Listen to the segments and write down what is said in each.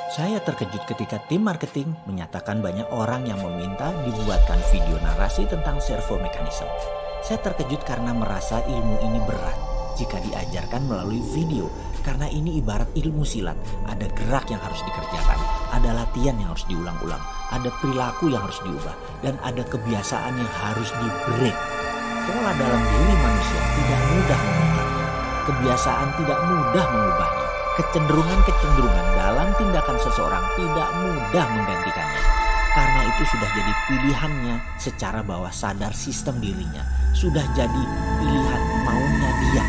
Saya terkejut ketika tim marketing menyatakan banyak orang yang meminta dibuatkan video narasi tentang servo mekanisme. Saya terkejut karena merasa ilmu ini berat jika diajarkan melalui video. Karena ini ibarat ilmu silat, ada gerak yang harus dikerjakan, ada latihan yang harus diulang-ulang, ada perilaku yang harus diubah, dan ada kebiasaan yang harus di-break. Pola dalam diri manusia tidak mudah membongkarnya, kebiasaan tidak mudah mengubahnya. Kecenderungan-kecenderungan dalam tindakan seseorang tidak mudah menggantikannya. Karena itu sudah jadi pilihannya secara bawah sadar sistem dirinya. Sudah jadi pilihan maunya dia.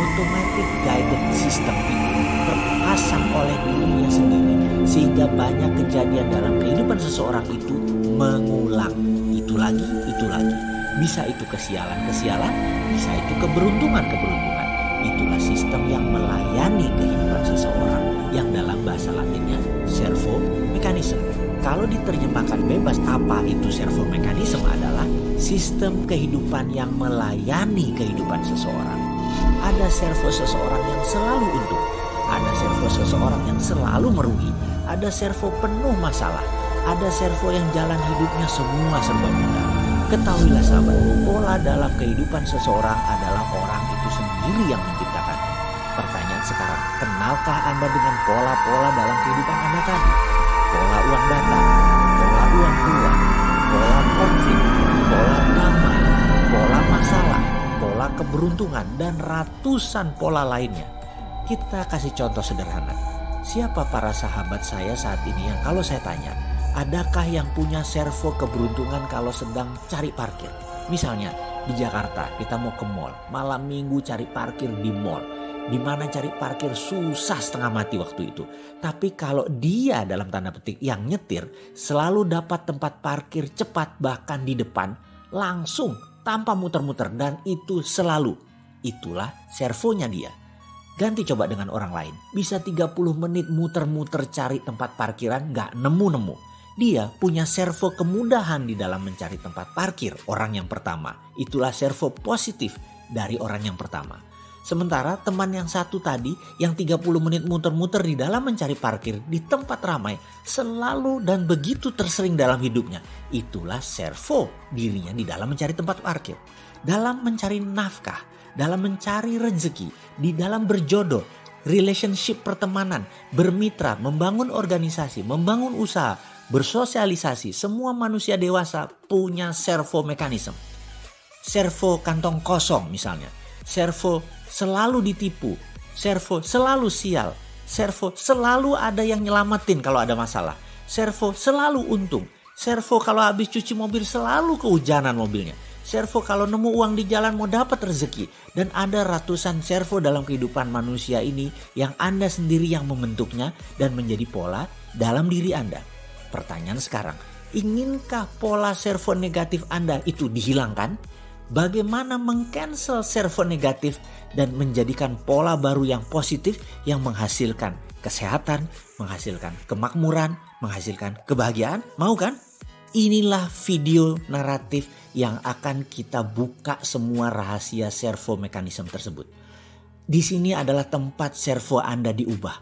Automatic guided system itu terpasang oleh dirinya sendiri. Sehingga banyak kejadian dalam kehidupan seseorang itu mengulang. Itu lagi, itu lagi. Bisa itu kesialan-kesialan, bisa itu keberuntungan-keberuntungan. Itulah sistem yang melayani kehidupan seseorang yang dalam bahasa Latinnya servo mekanisme. Kalau diterjemahkan bebas, apa itu servo mekanisme adalah sistem kehidupan yang melayani kehidupan seseorang. Ada servo seseorang yang selalu untung, ada servo seseorang yang selalu merugi, ada servo penuh masalah, ada servo yang jalan hidupnya semua serba mudah. Ketahuilah sahabat, pola dalam kehidupan seseorang adalah orang itu sendiri yang menciptakan. Pertanyaan sekarang, kenalkah Anda dengan pola-pola dalam kehidupan Anda tadi? Pola uang datang, pola uang keluar, pola konflik, pola damai, pola masalah, pola keberuntungan, dan ratusan pola lainnya. Kita kasih contoh sederhana. Siapa para sahabat saya saat ini yang kalau saya tanya, adakah yang punya servo keberuntungan kalau sedang cari parkir? Misalnya di Jakarta kita mau ke mall, malam minggu cari parkir di mall. Di mana cari parkir susah setengah mati waktu itu. Tapi kalau dia dalam tanda petik yang nyetir selalu dapat tempat parkir cepat bahkan di depan langsung tanpa muter-muter dan itu selalu. Itulah servonya dia. Ganti coba dengan orang lain. Bisa 30 menit muter-muter cari tempat parkiran gak nemu-nemu. Dia punya servo kemudahan di dalam mencari tempat parkir orang yang pertama. Itulah servo positif dari orang yang pertama. Sementara teman yang satu tadi yang 30 menit muter-muter di dalam mencari parkir di tempat ramai selalu dan begitu tersering dalam hidupnya. Itulah servo dirinya di dalam mencari tempat parkir. Dalam mencari nafkah, dalam mencari rezeki, di dalam berjodoh, relationship pertemanan, bermitra, membangun organisasi, membangun usaha, bersosialisasi, semua manusia dewasa punya servo mekanisme. Servo kantong kosong misalnya. Servo selalu ditipu. Servo selalu sial. Servo selalu ada yang nyelamatin kalau ada masalah. Servo selalu untung. Servo kalau habis cuci mobil selalu kehujanan mobilnya. Servo kalau nemu uang di jalan mau dapat rezeki. Dan ada ratusan servo dalam kehidupan manusia ini yang Anda sendiri yang membentuknya dan menjadi pola dalam diri Anda. Pertanyaan sekarang, inginkah pola servo negatif Anda itu dihilangkan? Bagaimana meng-cancel servo negatif dan menjadikan pola baru yang positif yang menghasilkan kesehatan, menghasilkan kemakmuran, menghasilkan kebahagiaan? Mau kan? Inilah video naratif yang akan kita buka semua rahasia servo mekanisme tersebut. Di sini adalah tempat servo Anda diubah.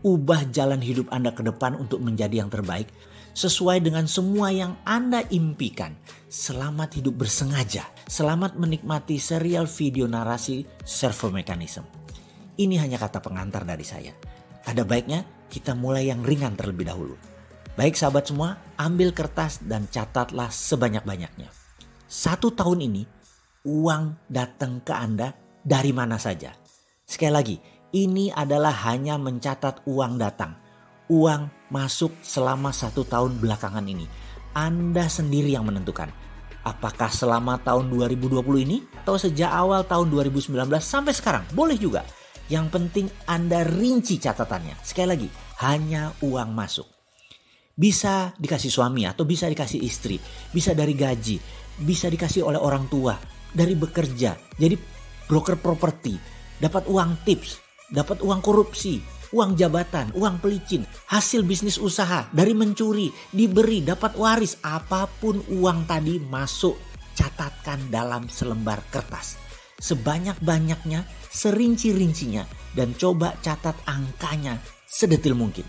Ubah jalan hidup Anda ke depan untuk menjadi yang terbaik sesuai dengan semua yang Anda impikan. Selamat hidup bersengaja. Selamat menikmati serial video narasi servo mekanisme. Ini hanya kata pengantar dari saya. Ada baiknya kita mulai yang ringan terlebih dahulu. Baik sahabat semua, ambil kertas dan catatlah sebanyak-banyaknya. 1 tahun ini uang datang ke Anda dari mana saja. Sekali lagi, ini adalah hanya mencatat uang datang. Uang masuk selama 1 tahun belakangan ini. Anda sendiri yang menentukan. Apakah selama tahun 2020 ini atau sejak awal tahun 2019 sampai sekarang? Boleh juga. Yang penting Anda rinci catatannya. Sekali lagi, hanya uang masuk. Bisa dikasih suami atau bisa dikasih istri. Bisa dari gaji. Bisa dikasih oleh orang tua. Dari bekerja. Jadi broker properti. Dapat uang tips. Dapat uang korupsi. Uang jabatan, uang pelicin, hasil bisnis usaha, dari mencuri, diberi, dapat waris, apapun uang tadi masuk, catatkan dalam selembar kertas. Sebanyak-banyaknya, serinci-rincinya, dan coba catat angkanya sedetil mungkin.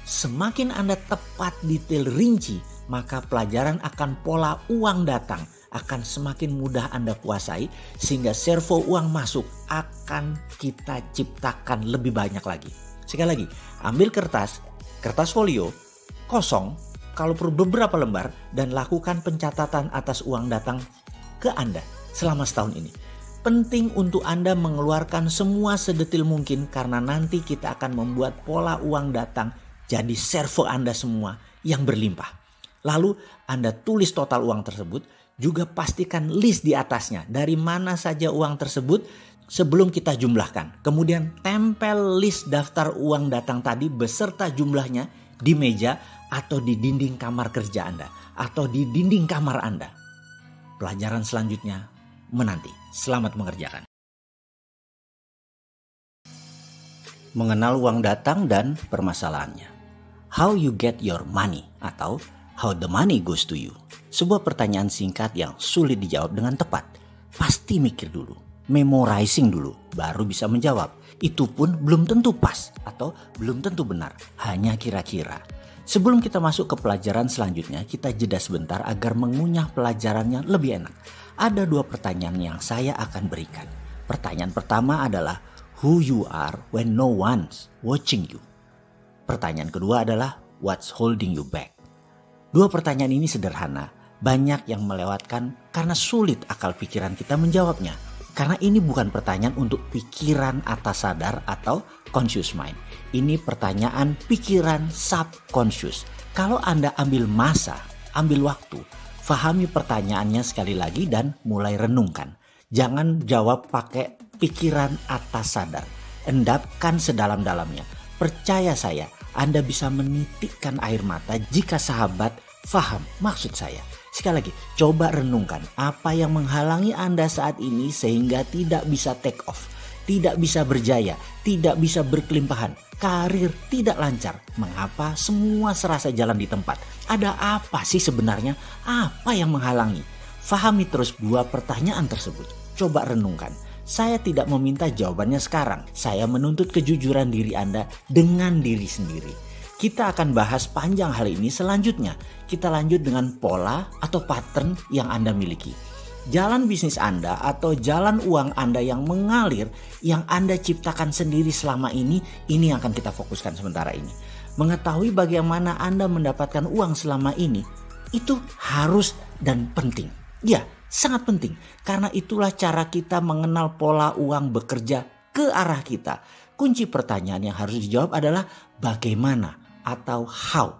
Semakin Anda tepat detail rinci, maka pelajaran akan pola uang datang akan semakin mudah Anda kuasai, sehingga servo uang masuk akan kita ciptakan lebih banyak lagi. Sekali lagi, ambil kertas folio kosong, kalau perlu beberapa lembar, dan lakukan pencatatan atas uang datang ke Anda selama setahun ini. Penting untuk Anda mengeluarkan semua sedetil mungkin, karena nanti kita akan membuat pola uang datang jadi servo Anda semua yang berlimpah. Lalu Anda tulis total uang tersebut, juga pastikan list di atasnya dari mana saja uang tersebut sebelum kita jumlahkan. Kemudian tempel list daftar uang datang tadi beserta jumlahnya di meja atau di dinding kamar kerja Anda atau di dinding kamar Anda. Pelajaran selanjutnya menanti. Selamat mengerjakan. Mengenal uang datang dan permasalahannya. How you get your money atau how the money goes to you. Sebuah pertanyaan singkat yang sulit dijawab dengan tepat. Pasti mikir dulu, memorizing dulu, baru bisa menjawab. Itu pun belum tentu pas atau belum tentu benar, hanya kira-kira. Sebelum kita masuk ke pelajaran selanjutnya, kita jeda sebentar agar mengunyah pelajarannya lebih enak. Ada 2 pertanyaan yang saya akan berikan. Pertanyaan pertama adalah who you are when no one's watching you. Pertanyaan kedua adalah what's holding you back. 2 pertanyaan ini sederhana, banyak yang melewatkan karena sulit akal pikiran kita menjawabnya. Karena ini bukan pertanyaan untuk pikiran atas sadar atau conscious mind. Ini pertanyaan pikiran subconscious. Kalau Anda ambil masa, ambil waktu, fahami pertanyaannya sekali lagi dan mulai renungkan. Jangan jawab pakai pikiran atas sadar. Endapkan sedalam-dalamnya. Percaya saya, Anda bisa menitikkan air mata jika sahabat faham maksud saya. Sekali lagi, coba renungkan apa yang menghalangi Anda saat ini sehingga tidak bisa take off, tidak bisa berjaya, tidak bisa berkelimpahan, karir tidak lancar. Mengapa semua serasa jalan di tempat? Ada apa sih sebenarnya? Apa yang menghalangi? Fahami terus 2 pertanyaan tersebut. Coba renungkan. Saya tidak meminta jawabannya sekarang. Saya menuntut kejujuran diri Anda dengan diri sendiri. Kita akan bahas panjang hal ini selanjutnya. Kita lanjut dengan pola atau pattern yang Anda miliki. Jalan bisnis Anda atau jalan uang Anda yang mengalir, yang Anda ciptakan sendiri selama ini yang akan kita fokuskan sementara ini. Mengetahui bagaimana Anda mendapatkan uang selama ini, itu harus dan penting. Ya, sangat penting. Karena itulah cara kita mengenal pola uang bekerja ke arah kita. Kunci pertanyaan yang harus dijawab adalah bagaimana atau how.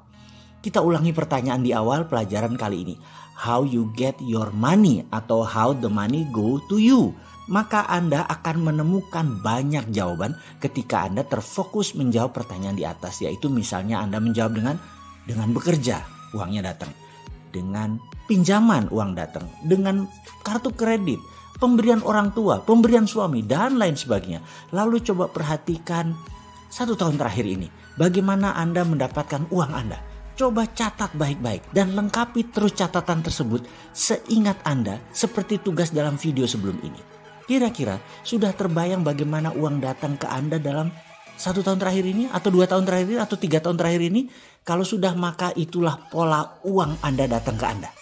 Kita ulangi pertanyaan di awal pelajaran kali ini. How you get your money atau how the money go to you. Maka Anda akan menemukan banyak jawaban ketika Anda terfokus menjawab pertanyaan di atas. Yaitu misalnya Anda menjawab dengan bekerja, uangnya datang. Dengan pinjaman, uang datang. Dengan kartu kredit, pemberian orang tua, pemberian suami, dan lain sebagainya. Lalu coba perhatikan 1 tahun terakhir ini. Bagaimana Anda mendapatkan uang Anda? Coba catat baik-baik dan lengkapi terus catatan tersebut seingat Anda seperti tugas dalam video sebelum ini. Kira-kira sudah terbayang bagaimana uang datang ke Anda dalam 1 tahun terakhir ini atau 2 tahun terakhir ini atau 3 tahun terakhir ini? Kalau sudah, maka itulah pola uang Anda datang ke Anda.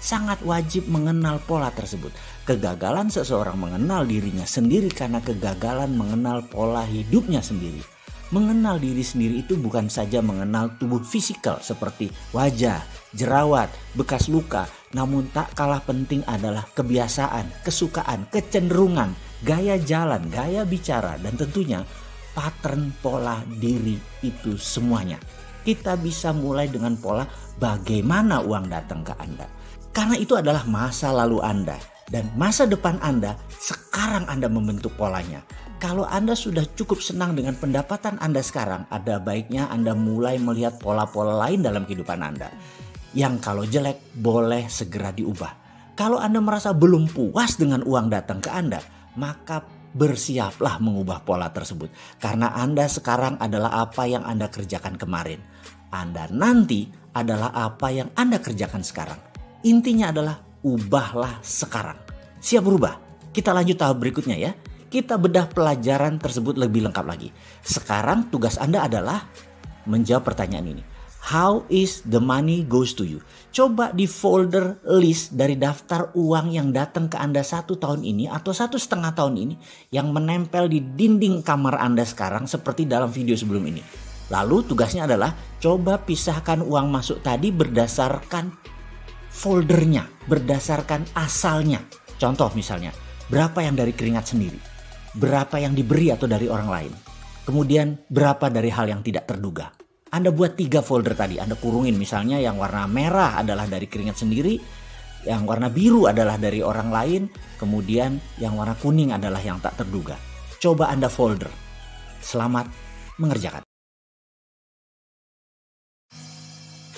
Sangat wajib mengenal pola tersebut. Kegagalan seseorang mengenal dirinya sendiri karena kegagalan mengenal pola hidupnya sendiri. Mengenal diri sendiri itu bukan saja mengenal tubuh fisikal seperti wajah, jerawat, bekas luka. Namun tak kalah penting adalah kebiasaan, kesukaan, kecenderungan, gaya jalan, gaya bicara, dan tentunya pattern pola diri itu semuanya. Kita bisa mulai dengan pola bagaimana uang datang ke Anda. Karena itu adalah masa lalu Anda dan masa depan Anda, sekarang Anda membentuk polanya. Kalau Anda sudah cukup senang dengan pendapatan Anda sekarang, ada baiknya Anda mulai melihat pola-pola lain dalam kehidupan Anda. Yang kalau jelek boleh segera diubah. Kalau Anda merasa belum puas dengan uang datang ke Anda, maka bersiaplah mengubah pola tersebut. Karena Anda sekarang adalah apa yang Anda kerjakan kemarin. Anda nanti adalah apa yang Anda kerjakan sekarang. Intinya adalah ubahlah sekarang. Siap berubah? Kita lanjut tahap berikutnya ya. Kita bedah pelajaran tersebut lebih lengkap lagi. Sekarang tugas Anda adalah menjawab pertanyaan ini. How is the money goes to you? Coba di folder list dari daftar uang yang datang ke Anda 1 tahun ini atau 1,5 tahun ini yang menempel di dinding kamar Anda sekarang seperti dalam video sebelum ini. Lalu tugasnya adalah coba pisahkan uang masuk tadi berdasarkan foldernya, berdasarkan asalnya. Contoh misalnya, berapa yang dari keringat sendiri, berapa yang diberi atau dari orang lain, kemudian berapa dari hal yang tidak terduga. Anda buat 3 folder tadi, Anda kurungin misalnya yang warna merah adalah dari keringat sendiri, yang warna biru adalah dari orang lain, kemudian yang warna kuning adalah yang tak terduga. Coba Anda folder. Selamat mengerjakan.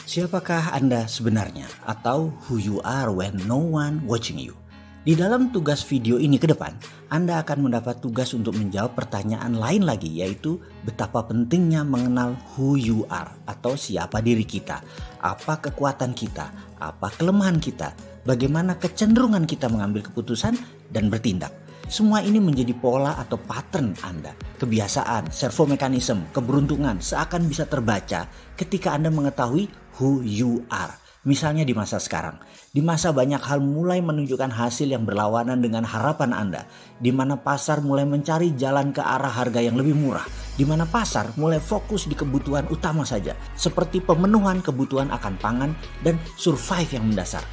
Siapakah Anda sebenarnya atau who you are when no one watching you? Di dalam tugas video ini ke depan, Anda akan mendapat tugas untuk menjawab pertanyaan lain lagi, yaitu betapa pentingnya mengenal who you are atau siapa diri kita, apa kekuatan kita, apa kelemahan kita, bagaimana kecenderungan kita mengambil keputusan dan bertindak. Semua ini menjadi pola atau pattern Anda, kebiasaan, servo mekanisme, keberuntungan seakan bisa terbaca ketika Anda mengetahui who you are. Misalnya di masa sekarang, di masa banyak hal mulai menunjukkan hasil yang berlawanan dengan harapan Anda, di mana pasar mulai mencari jalan ke arah harga yang lebih murah, di mana pasar mulai fokus di kebutuhan utama saja, seperti pemenuhan kebutuhan akan pangan dan survive yang mendasar.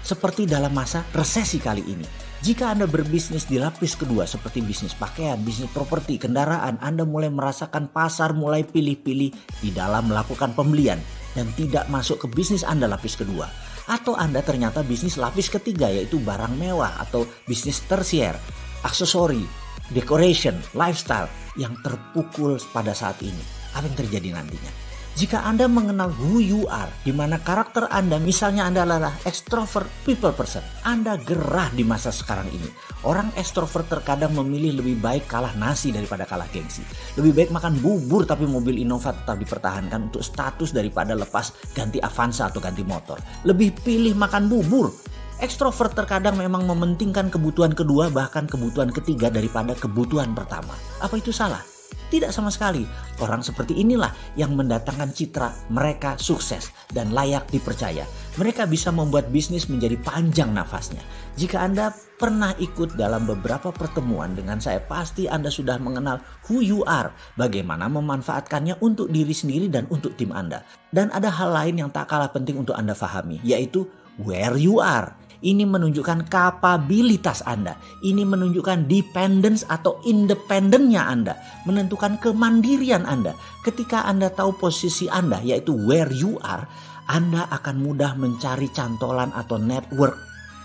Seperti dalam masa resesi kali ini, jika Anda berbisnis di lapis kedua seperti bisnis pakaian, bisnis properti, kendaraan, Anda mulai merasakan pasar mulai pilih-pilih di dalam melakukan pembelian dan tidak masuk ke bisnis Anda lapis kedua. Atau Anda ternyata bisnis lapis ketiga, yaitu barang mewah atau bisnis tersier, aksesori, decoration, lifestyle yang terpukul pada saat ini. Apa yang terjadi nantinya? Jika Anda mengenal who you are, di mana karakter Anda, misalnya Anda adalah extrovert people person, Anda gerah di masa sekarang ini. Orang extrovert terkadang memilih lebih baik kalah nasi daripada kalah gengsi. Lebih baik makan bubur tapi mobil Innova tetap dipertahankan untuk status daripada lepas ganti Avanza atau ganti motor. Lebih pilih makan bubur. Extrovert terkadang memang mementingkan kebutuhan kedua bahkan kebutuhan ketiga daripada kebutuhan pertama. Apa itu salah? Tidak sama sekali. Orang seperti inilah yang mendatangkan citra mereka sukses dan layak dipercaya. Mereka bisa membuat bisnis menjadi panjang nafasnya. Jika Anda pernah ikut dalam beberapa pertemuan dengan saya, pasti Anda sudah mengenal who you are, bagaimana memanfaatkannya untuk diri sendiri dan untuk tim Anda. Dan ada hal lain yang tak kalah penting untuk Anda pahami, yaitu where you are. Ini menunjukkan kapabilitas Anda. Ini menunjukkan dependence atau independennya Anda. Menentukan kemandirian Anda. Ketika Anda tahu posisi Anda, yaitu where you are, Anda akan mudah mencari cantolan atau network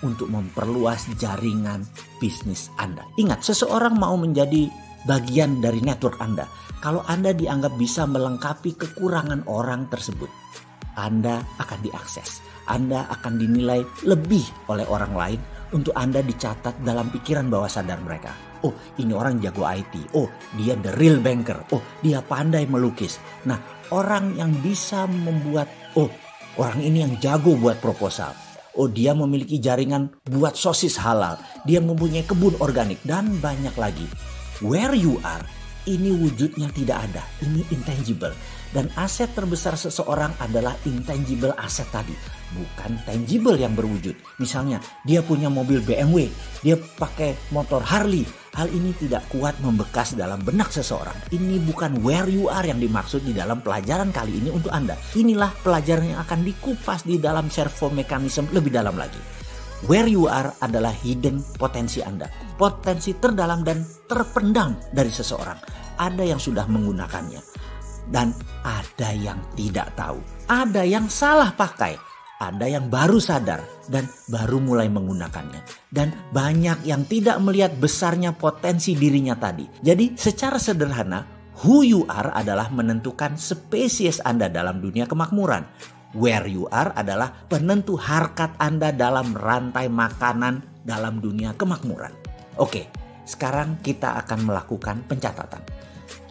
untuk memperluas jaringan bisnis Anda. Ingat, seseorang mau menjadi bagian dari network Anda kalau Anda dianggap bisa melengkapi kekurangan orang tersebut. Anda akan diakses. Anda akan dinilai lebih oleh orang lain untuk Anda dicatat dalam pikiran bawah sadar mereka. Oh, ini orang jago IT. Oh, dia the real banker. Oh, dia pandai melukis. Nah, orang yang bisa membuat, orang ini yang jago buat proposal. Oh, dia memiliki jaringan buat sosis halal. Dia mempunyai kebun organik dan banyak lagi. Where you are, ini wujudnya tidak ada. Ini intangible. Dan aset terbesar seseorang adalah intangible aset tadi, bukan tangible yang berwujud. Misalnya dia punya mobil BMW, dia pakai motor Harley. Hal ini tidak kuat membekas dalam benak seseorang. Ini bukan where you are yang dimaksud di dalam pelajaran kali ini untuk Anda. Inilah pelajaran yang akan dikupas di dalam servo mekanisme lebih dalam lagi. Where you are adalah hidden potensi Anda. Potensi terdalam dan terpendam dari seseorang. Ada yang sudah menggunakannya. Dan ada yang tidak tahu. Ada yang salah pakai. Ada yang baru sadar dan baru mulai menggunakannya. Dan banyak yang tidak melihat besarnya potensi dirinya tadi. Jadi secara sederhana, who you are adalah menentukan spesies Anda dalam dunia kemakmuran. Where you are adalah penentu harkat Anda dalam rantai makanan dalam dunia kemakmuran. Oke, sekarang kita akan melakukan pencatatan.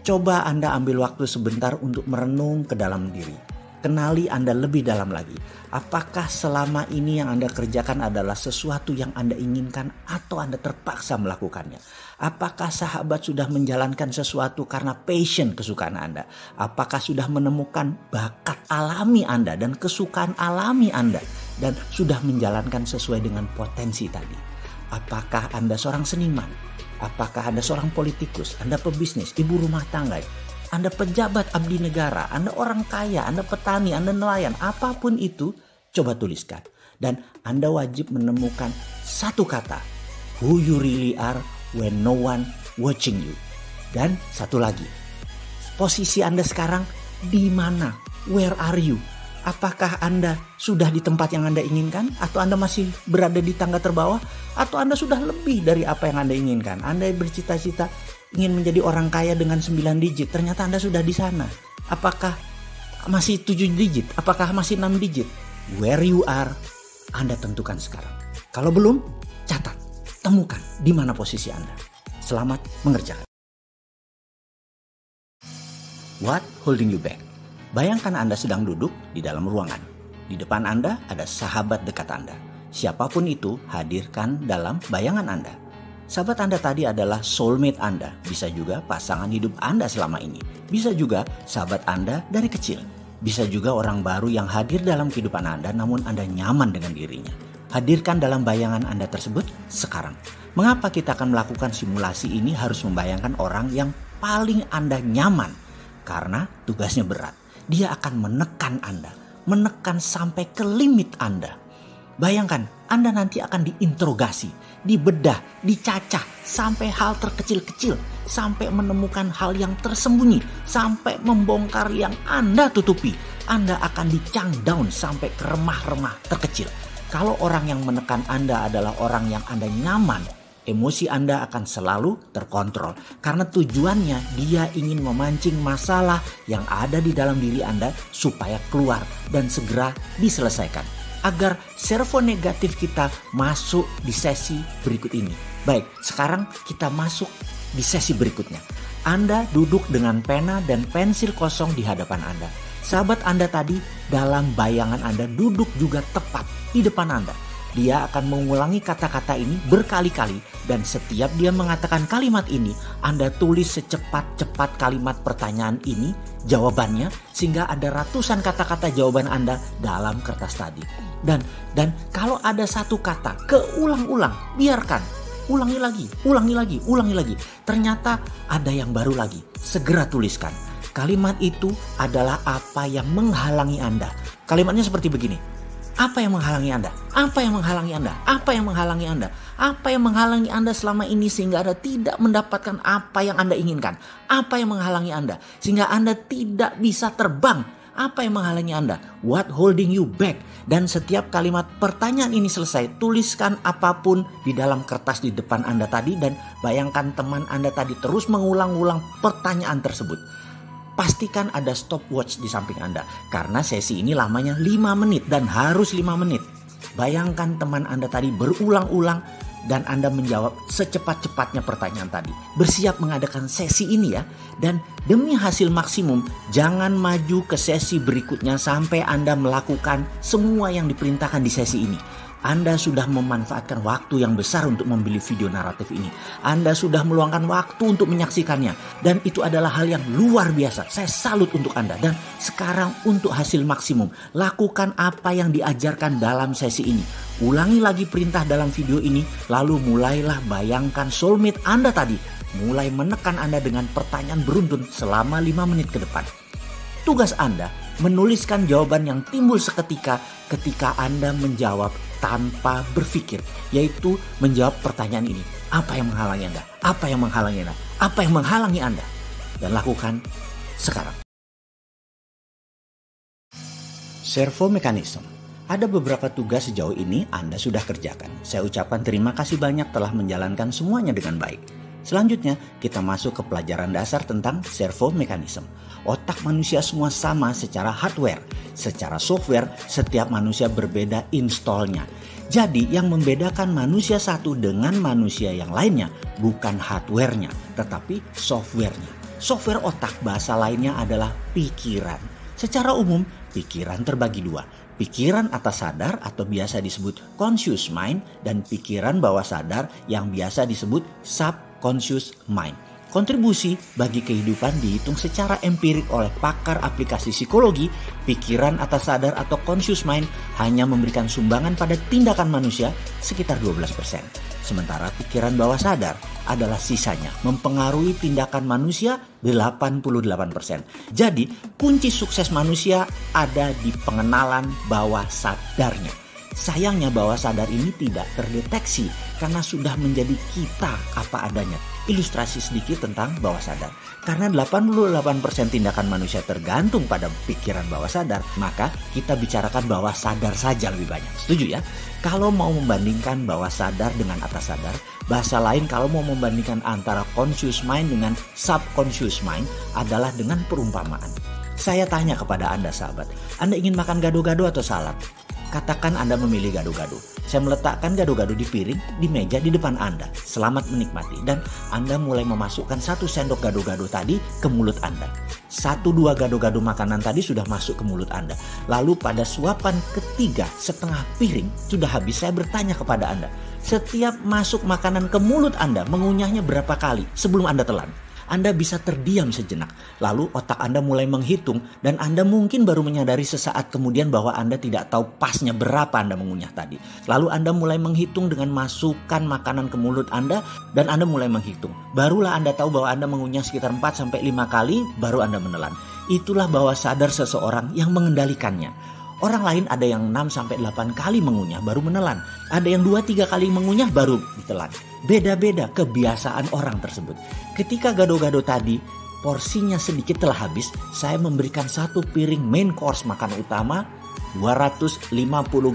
Coba Anda ambil waktu sebentar untuk merenung ke dalam diri. Kenali Anda lebih dalam lagi. Apakah selama ini yang Anda kerjakan adalah sesuatu yang Anda inginkan atau Anda terpaksa melakukannya? Apakah sahabat sudah menjalankan sesuatu karena passion kesukaan Anda? Apakah sudah menemukan bakat alami Anda dan kesukaan alami Anda dan sudah menjalankan sesuai dengan potensi tadi? Apakah Anda seorang seniman? Apakah Anda seorang politikus? Anda pebisnis, ibu rumah tangga? Anda pejabat abdi negara, Anda orang kaya, Anda petani, Anda nelayan, apapun itu, coba tuliskan. Dan Anda wajib menemukan satu kata, who you really are when no one watching you. Dan satu lagi, posisi Anda sekarang di mana? Where are you? Apakah Anda sudah di tempat yang Anda inginkan? Atau Anda masih berada di tangga terbawah? Atau Anda sudah lebih dari apa yang Anda inginkan? Anda bercita-cita ingin menjadi orang kaya dengan 9 digit, ternyata Anda sudah di sana. Apakah masih 7 digit? Apakah masih 6 digit? Where you are, Anda tentukan sekarang. Kalau belum, catat, temukan di mana posisi Anda. Selamat mengerjakan. What holding you back? Bayangkan Anda sedang duduk di dalam ruangan. Di depan Anda ada sahabat dekat Anda. Siapapun itu, hadirkan dalam bayangan Anda. Sahabat Anda tadi adalah soulmate Anda, bisa juga pasangan hidup Anda selama ini, bisa juga sahabat Anda dari kecil, bisa juga orang baru yang hadir dalam kehidupan Anda namun Anda nyaman dengan dirinya. Hadirkan dalam bayangan Anda tersebut sekarang. Mengapa kita akan melakukan simulasi ini harus membayangkan orang yang paling Anda nyaman? Karena tugasnya berat. Dia akan menekan Anda, menekan sampai ke limit Anda. Bayangkan, Anda nanti akan diinterogasi, dibedah, dicacah sampai hal terkecil-kecil, sampai menemukan hal yang tersembunyi, sampai membongkar yang Anda tutupi. Anda akan di-chunk down sampai ke remah-remah terkecil. Kalau orang yang menekan Anda adalah orang yang Anda nyaman, emosi Anda akan selalu terkontrol. Karena tujuannya dia ingin memancing masalah yang ada di dalam diri Anda supaya keluar dan segera diselesaikan. Agar servo negatif kita masuk di sesi berikut ini. Baik, sekarang kita masuk di sesi berikutnya. Anda duduk dengan pena dan pensil kosong di hadapan Anda. Sahabat Anda tadi dalam bayangan Anda duduk juga tepat di depan Anda. Dia akan mengulangi kata-kata ini berkali-kali dan setiap dia mengatakan kalimat ini, Anda tulis secepat-cepat kalimat pertanyaan ini, jawabannya, sehingga ada ratusan kata-kata jawaban Anda dalam kertas tadi. Dan kalau ada satu kata keulang-ulang, biarkan, ulangi lagi. Ternyata ada yang baru lagi, segera tuliskan. Kalimat itu adalah apa yang menghalangi Anda. Kalimatnya seperti begini. Apa yang menghalangi Anda? Apa yang menghalangi Anda? Apa yang menghalangi Anda? Apa yang menghalangi Anda selama ini sehingga Anda tidak mendapatkan apa yang Anda inginkan? Apa yang menghalangi Anda sehingga Anda tidak bisa terbang? Apa yang menghalangi Anda? What holding you back? Dan setiap kalimat pertanyaan ini selesai, tuliskan apapun di dalam kertas di depan Anda tadi dan bayangkan teman Anda tadi terus mengulang-ulang pertanyaan tersebut. Pastikan ada stopwatch di samping Anda karena sesi ini lamanya 5 menit dan harus 5 menit. Bayangkan teman Anda tadi berulang-ulang dan Anda menjawab secepat-cepatnya pertanyaan tadi. Bersiap mengadakan sesi ini ya. Dan demi hasil maksimum, jangan maju ke sesi berikutnya sampai Anda melakukan semua yang diperintahkan di sesi ini. Anda sudah memanfaatkan waktu yang besar untuk membeli video naratif ini. Anda sudah meluangkan waktu untuk menyaksikannya. Dan itu adalah hal yang luar biasa. Saya salut untuk Anda. Dan sekarang untuk hasil maksimum, lakukan apa yang diajarkan dalam sesi ini. Ulangi lagi perintah dalam video ini. Lalu mulailah bayangkan soulmate Anda tadi. Mulai menekan Anda dengan pertanyaan beruntun selama 5 menit ke depan. Tugas Anda menuliskan jawaban yang timbul seketika ketika Anda menjawab tanpa berpikir, yaitu menjawab pertanyaan ini. Apa yang menghalangi Anda? Apa yang menghalangi Anda? Apa yang menghalangi Anda? Dan lakukan sekarang. Servo mekanisme. Ada beberapa tugas sejauh ini Anda sudah kerjakan. Saya ucapkan terima kasih banyak telah menjalankan semuanya dengan baik. Selanjutnya, kita masuk ke pelajaran dasar tentang servo mekanisme. Otak manusia semua sama secara hardware. Secara software, setiap manusia berbeda installnya. Jadi, yang membedakan manusia satu dengan manusia yang lainnya bukan hardware-nya, tetapi software-nya. Software otak bahasa lainnya adalah pikiran. Secara umum, pikiran terbagi dua. Pikiran atas sadar atau biasa disebut conscious mind dan pikiran bawah sadar yang biasa disebut subconscious mind. Kontribusi bagi kehidupan dihitung secara empirik oleh pakar aplikasi psikologi. Pikiran atas sadar atau conscious mind hanya memberikan sumbangan pada tindakan manusia sekitar 12%. Sementara pikiran bawah sadar adalah sisanya, mempengaruhi tindakan manusia 88%. Jadi, kunci sukses manusia ada di pengenalan bawah sadarnya. Sayangnya bawah sadar ini tidak terdeteksi karena sudah menjadi kita apa adanya. Ilustrasi sedikit tentang bawah sadar. Karena 88% tindakan manusia tergantung pada pikiran bawah sadar, maka kita bicarakan bawah sadar saja lebih banyak. Setuju ya? Kalau mau membandingkan bawah sadar dengan atas sadar, bahasa lain kalau mau membandingkan antara conscious mind dengan subconscious mind adalah dengan perumpamaan. Saya tanya kepada Anda sahabat, Anda ingin makan gado-gado atau salad? Katakan Anda memilih gado-gado. Saya meletakkan gado-gado di piring, di meja di depan Anda. Selamat menikmati. Dan Anda mulai memasukkan 1 sendok gado-gado tadi ke mulut Anda. 1-2 gado-gado makanan tadi sudah masuk ke mulut Anda. Lalu pada suapan ketiga setengah piring sudah habis, saya bertanya kepada Anda. Setiap masuk makanan ke mulut Anda, mengunyahnya berapa kali sebelum Anda telan? Anda bisa terdiam sejenak. Lalu otak Anda mulai menghitung dan Anda mungkin baru menyadari sesaat kemudian bahwa Anda tidak tahu pasnya berapa Anda mengunyah tadi. Lalu Anda mulai menghitung dengan masukkan makanan ke mulut Anda dan Anda mulai menghitung. Barulah Anda tahu bahwa Anda mengunyah sekitar 4-5 kali baru Anda menelan. Itulah bawah sadar seseorang yang mengendalikannya. Orang lain ada yang 6-8 kali mengunyah baru menelan. Ada yang 2-3 kali mengunyah baru ditelan. Beda-beda kebiasaan orang tersebut. Ketika gado-gado tadi porsinya sedikit telah habis, saya memberikan 1 piring main course makan utama, 250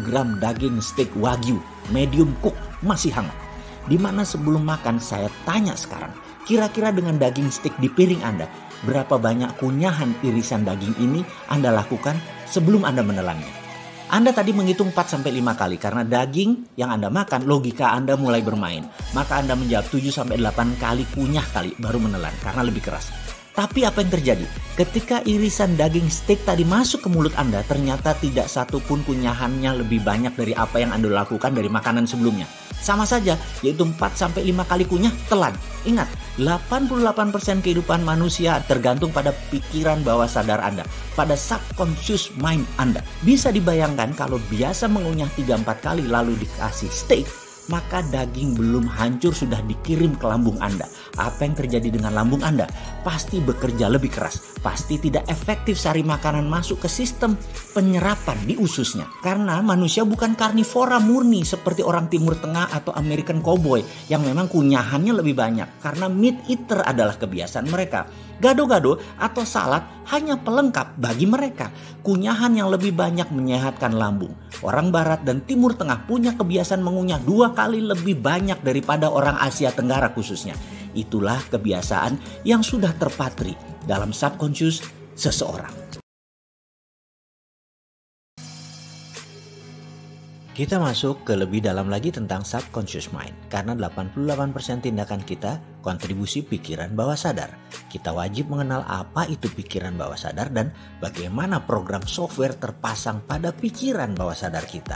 gram daging steak wagyu medium cook masih hangat. Dimana sebelum makan saya tanya sekarang, kira-kira dengan daging steak di piring Anda, berapa banyak kunyahan irisan daging ini Anda lakukan sebelum Anda menelannya? Anda tadi menghitung 4-5 kali karena daging yang Anda makan, logika Anda mulai bermain. Maka Anda menjawab 7-8 kali kunyah kali baru menelan karena lebih keras. Tapi apa yang terjadi? Ketika irisan daging steak tadi masuk ke mulut Anda, ternyata tidak satu pun kunyahannya lebih banyak dari apa yang Anda lakukan dari makanan sebelumnya. Sama saja, yaitu 4-5 kali kunyah, telan. Ingat, 88% kehidupan manusia tergantung pada pikiran bawah sadar Anda, pada subconscious mind Anda. Bisa dibayangkan kalau biasa mengunyah 3-4 kali lalu dikasih steak, maka daging belum hancur sudah dikirim ke lambung Anda. Apa yang terjadi dengan lambung Anda? Pasti bekerja lebih keras. Pasti tidak efektif sari makanan masuk ke sistem penyerapan di ususnya. Karena manusia bukan karnivora murni seperti orang Timur Tengah atau American Cowboy yang memang kunyahannya lebih banyak. Karena meat eater adalah kebiasaan mereka. Gado-gado atau salad hanya pelengkap bagi mereka. Kunyahan yang lebih banyak menyehatkan lambung. Orang Barat dan Timur Tengah punya kebiasaan mengunyah 2 kali lebih banyak daripada orang Asia Tenggara khususnya. Itulah kebiasaan yang sudah terpatri dalam subconscious seseorang. Kita masuk ke lebih dalam lagi tentang subconscious mind. Karena 88% tindakan kita kontribusi pikiran bawah sadar. Kita wajib mengenal apa itu pikiran bawah sadar dan bagaimana program software terpasang pada pikiran bawah sadar kita.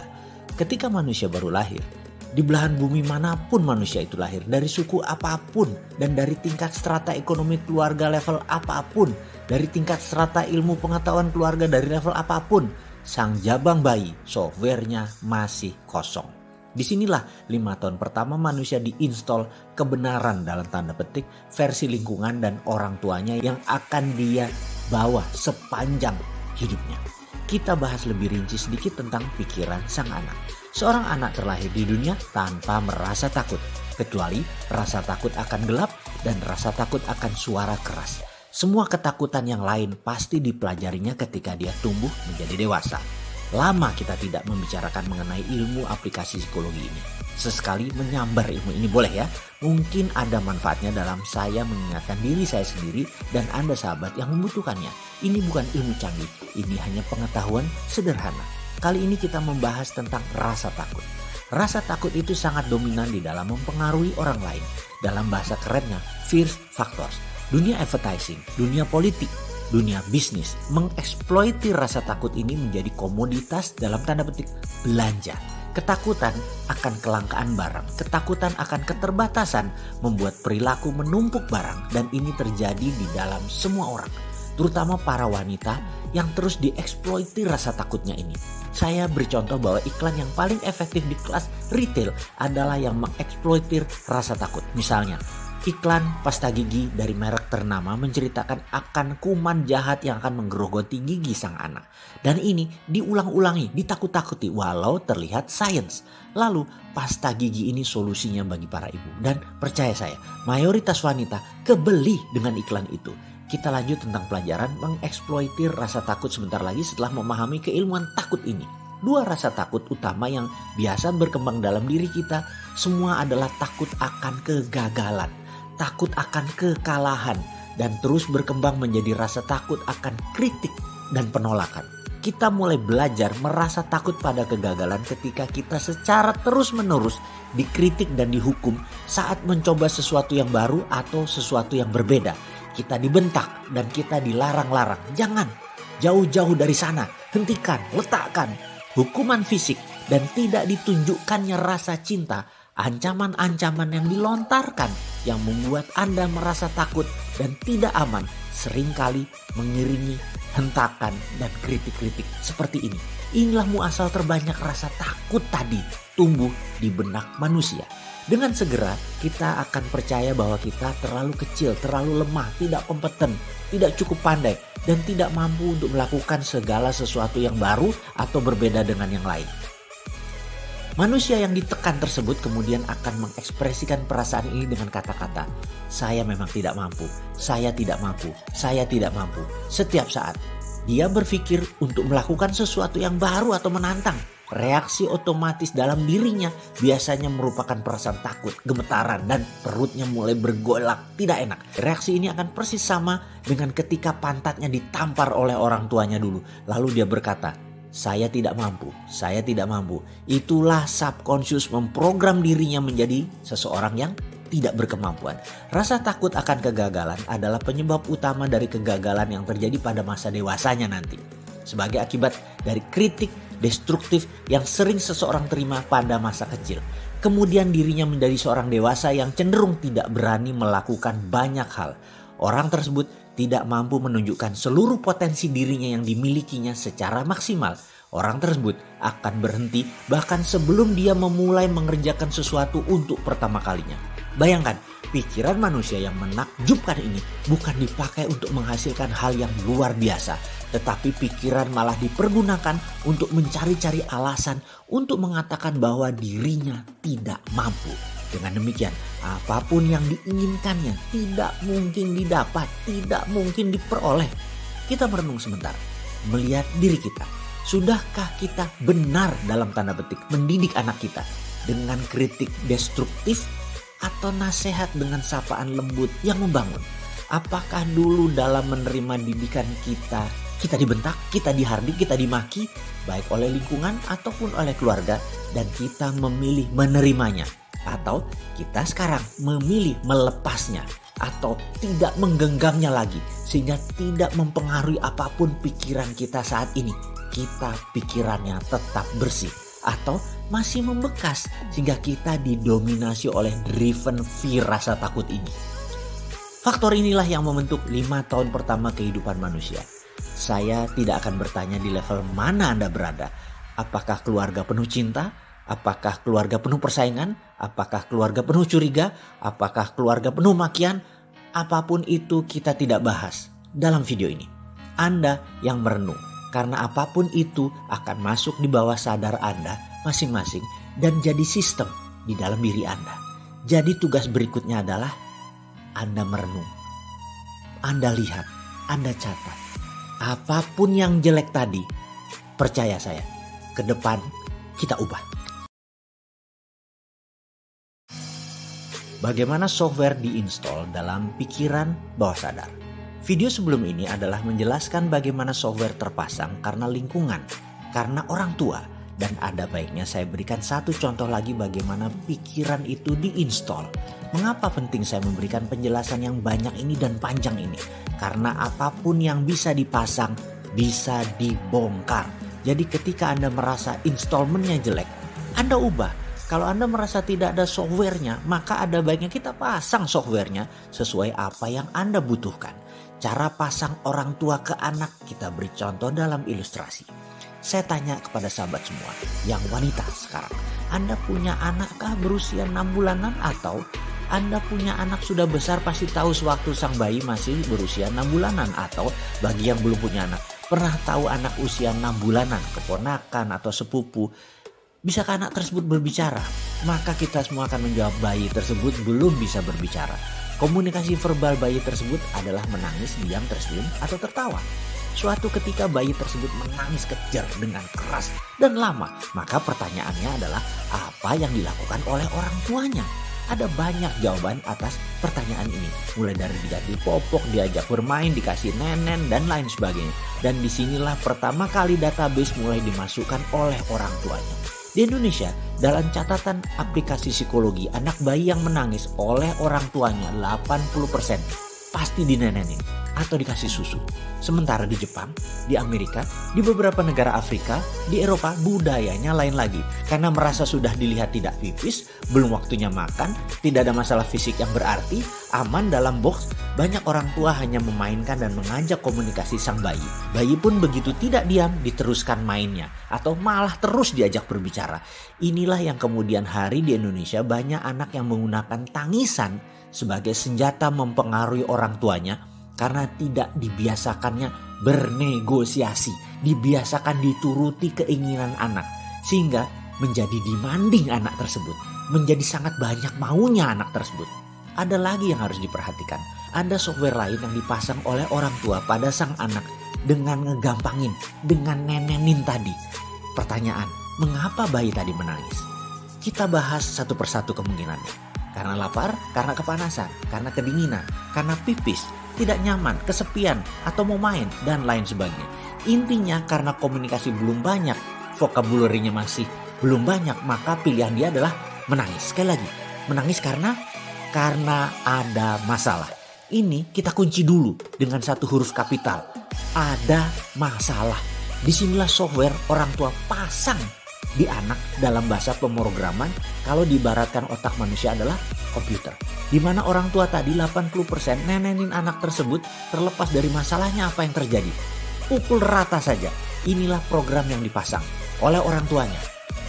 Ketika manusia baru lahir, di belahan bumi manapun manusia itu lahir, dari suku apapun dan dari tingkat strata ekonomi keluarga level apapun, dari tingkat strata ilmu pengetahuan keluarga dari level apapun, sang jabang bayi softwarenya masih kosong. Disinilah 5 tahun pertama manusia diinstal kebenaran dalam tanda petik versi lingkungan dan orang tuanya yang akan dia bawa sepanjang hidupnya. Kita bahas lebih rinci sedikit tentang pikiran sang anak. Seorang anak terlahir di dunia tanpa merasa takut, kecuali rasa takut akan gelap dan rasa takut akan suara keras. Semua ketakutan yang lain pasti dipelajarinya ketika dia tumbuh menjadi dewasa. Lama kita tidak membicarakan mengenai ilmu aplikasi psikologi ini. Sesekali menyambar ilmu ini boleh ya. Mungkin ada manfaatnya dalam saya mengingatkan diri saya sendiri dan Anda sahabat yang membutuhkannya. Ini bukan ilmu canggih, ini hanya pengetahuan sederhana. Kali ini kita membahas tentang rasa takut. Rasa takut itu sangat dominan di dalam mempengaruhi orang lain. Dalam bahasa kerennya, fear factors. Dunia advertising, dunia politik, dunia bisnis mengeksploiti rasa takut ini menjadi komoditas dalam tanda petik belanja. Ketakutan akan kelangkaan barang, ketakutan akan keterbatasan membuat perilaku menumpuk barang, dan ini terjadi di dalam semua orang, terutama para wanita yang terus dieksploiti rasa takutnya ini. Saya beri contoh bahwa iklan yang paling efektif di kelas retail adalah yang mengeksploitir rasa takut. Misalnya, iklan pasta gigi dari merek ternama menceritakan akan kuman jahat yang akan menggerogoti gigi sang anak. Dan ini diulang-ulangi, ditakut-takuti walau terlihat sains. Lalu pasta gigi ini solusinya bagi para ibu. Dan percaya saya, mayoritas wanita kebeli dengan iklan itu. Kita lanjut tentang pelajaran mengeksploitir rasa takut sebentar lagi setelah memahami keilmuan takut ini. Dua rasa takut utama yang biasa berkembang dalam diri kita semua adalah takut akan kegagalan, takut akan kekalahan, dan terus berkembang menjadi rasa takut akan kritik dan penolakan. Kita mulai belajar merasa takut pada kegagalan ketika kita secara terus-menerus dikritik dan dihukum saat mencoba sesuatu yang baru atau sesuatu yang berbeda. Kita dibentak dan kita dilarang-larang. Jangan, jauh-jauh dari sana, hentikan, letakkan. Hukuman fisik dan tidak ditunjukkannya rasa cinta, ancaman-ancaman yang dilontarkan yang membuat Anda merasa takut dan tidak aman seringkali mengiringi hentakan dan kritik-kritik seperti ini. Inilah muasal terbanyak rasa takut tadi tumbuh di benak manusia. Dengan segera kita akan percaya bahwa kita terlalu kecil, terlalu lemah, tidak kompeten, tidak cukup pandai, dan tidak mampu untuk melakukan segala sesuatu yang baru atau berbeda dengan yang lain. Manusia yang ditekan tersebut kemudian akan mengekspresikan perasaan ini dengan kata-kata, saya memang tidak mampu, saya tidak mampu, saya tidak mampu. Setiap saat dia berpikir untuk melakukan sesuatu yang baru atau menantang, reaksi otomatis dalam dirinya biasanya merupakan perasaan takut, gemetaran, dan perutnya mulai bergolak, tidak enak. Reaksi ini akan persis sama dengan ketika pantatnya ditampar oleh orang tuanya dulu. Lalu dia berkata, saya tidak mampu, saya tidak mampu. Itulah subconscious memprogram dirinya menjadi seseorang yang tidak berkemampuan. Rasa takut akan kegagalan adalah penyebab utama dari kegagalan yang terjadi pada masa dewasanya nanti. Sebagai akibat dari kritik destruktif yang sering seseorang terima pada masa kecil. Kemudian dirinya menjadi seorang dewasa yang cenderung tidak berani melakukan banyak hal. Orang tersebut tidak mampu menunjukkan seluruh potensi dirinya yang dimilikinya secara maksimal. Orang tersebut akan berhenti bahkan sebelum dia memulai mengerjakan sesuatu untuk pertama kalinya. Bayangkan, pikiran manusia yang menakjubkan ini bukan dipakai untuk menghasilkan hal yang luar biasa, tetapi pikiran malah dipergunakan untuk mencari-cari alasan untuk mengatakan bahwa dirinya tidak mampu. Dengan demikian, apapun yang diinginkannya tidak mungkin didapat, tidak mungkin diperoleh. Kita merenung sebentar, melihat diri kita. Sudahkah kita benar dalam tanda petik mendidik anak kita dengan kritik destruktif atau nasihat dengan sapaan lembut yang membangun? Apakah dulu dalam menerima didikan kita dibentak, kita dihardik, kita dimaki, baik oleh lingkungan ataupun oleh keluarga, dan kita memilih menerimanya? Atau kita sekarang memilih melepasnya atau tidak menggenggamnya lagi sehingga tidak mempengaruhi apapun pikiran kita saat ini? Kita pikirannya tetap bersih atau masih membekas sehingga kita didominasi oleh driven fear, rasa takut ini. Faktor inilah yang membentuk 5 tahun pertama kehidupan manusia. Saya tidak akan bertanya di level mana Anda berada. Apakah keluarga penuh cinta? Apakah keluarga penuh persaingan? Apakah keluarga penuh curiga? Apakah keluarga penuh makian? Apapun itu kita tidak bahas dalam video ini. Anda yang merenung, karena apapun itu akan masuk di bawah sadar Anda masing-masing dan jadi sistem di dalam diri Anda. Jadi tugas berikutnya adalah Anda merenung. Anda lihat, Anda catat. Apapun yang jelek tadi, percaya saya, ke depan kita ubah. Bagaimana software diinstal dalam pikiran bawah sadar? Video sebelum ini adalah menjelaskan bagaimana software terpasang karena lingkungan, karena orang tua, Dan ada baiknya saya berikan satu contoh lagi bagaimana pikiran itu diinstal. Mengapa penting saya memberikan penjelasan yang banyak ini dan panjang ini? Karena apapun yang bisa dipasang bisa dibongkar. Jadi ketika Anda merasa installmentnya jelek, Anda ubah. Kalau Anda merasa tidak ada softwarenya, maka ada baiknya kita pasang softwarenya sesuai apa yang Anda butuhkan. Cara pasang orang tua ke anak kita beri contoh dalam ilustrasi. Saya tanya kepada sahabat semua yang wanita sekarang. Anda punya anakkah berusia 6 bulanan atau Anda punya anak sudah besar pasti tahu sewaktu sang bayi masih berusia 6 bulanan. Atau bagi yang belum punya anak, pernah tahu anak usia 6 bulanan, keponakan atau sepupu. Bisakah anak tersebut berbicara? Maka kita semua akan menjawab bayi tersebut belum bisa berbicara. Komunikasi verbal bayi tersebut adalah menangis, diam, tersenyum, atau tertawa. Suatu ketika bayi tersebut menangis kejar dengan keras dan lama, maka pertanyaannya adalah apa yang dilakukan oleh orang tuanya? Ada banyak jawaban atas pertanyaan ini. Mulai dari diganti popok, diajak bermain, dikasih nenen, dan lain sebagainya. Dan disinilah pertama kali database mulai dimasukkan oleh orang tuanya. Di Indonesia, dalam catatan aplikasi psikologi, anak bayi yang menangis oleh orang tuanya 80% pasti dinenenin atau dikasih susu. Sementara di Jepang, di Amerika, di beberapa negara Afrika, di Eropa budayanya lain lagi. Karena merasa sudah dilihat tidak pipis, belum waktunya makan, tidak ada masalah fisik yang berarti, aman dalam box, banyak orang tua hanya memainkan dan mengajak komunikasi sang bayi. Bayi pun begitu tidak diam, diteruskan mainnya atau malah terus diajak berbicara. Inilah yang kemudian hari di Indonesia banyak anak yang menggunakan tangisan sebagai senjata mempengaruhi orang tuanya. Karena tidak dibiasakannya bernegosiasi, dibiasakan dituruti keinginan anak. Sehingga menjadi demanding anak tersebut, menjadi sangat banyak maunya anak tersebut. Ada lagi yang harus diperhatikan, ada software lain yang dipasang oleh orang tua pada sang anak dengan ngegampangin, dengan nenenin tadi. Pertanyaan, mengapa bayi tadi menangis? Kita bahas satu persatu kemungkinannya. Karena lapar, karena kepanasan, karena kedinginan, karena pipis, tidak nyaman, kesepian, atau mau main, dan lain sebagainya. Intinya karena komunikasi belum banyak, vocabulary-nya masih belum banyak, maka pilihan dia adalah menangis. Sekali lagi, menangis karena ada masalah. Ini kita kunci dulu dengan satu huruf kapital. Ada masalah. Disinilah software orang tua pasang di anak dalam bahasa pemrograman. Kalau diibaratkan otak manusia adalah komputer, di mana orang tua tadi 80% nenenin anak tersebut terlepas dari masalahnya apa yang terjadi. Pukul rata saja. Inilah program yang dipasang oleh orang tuanya.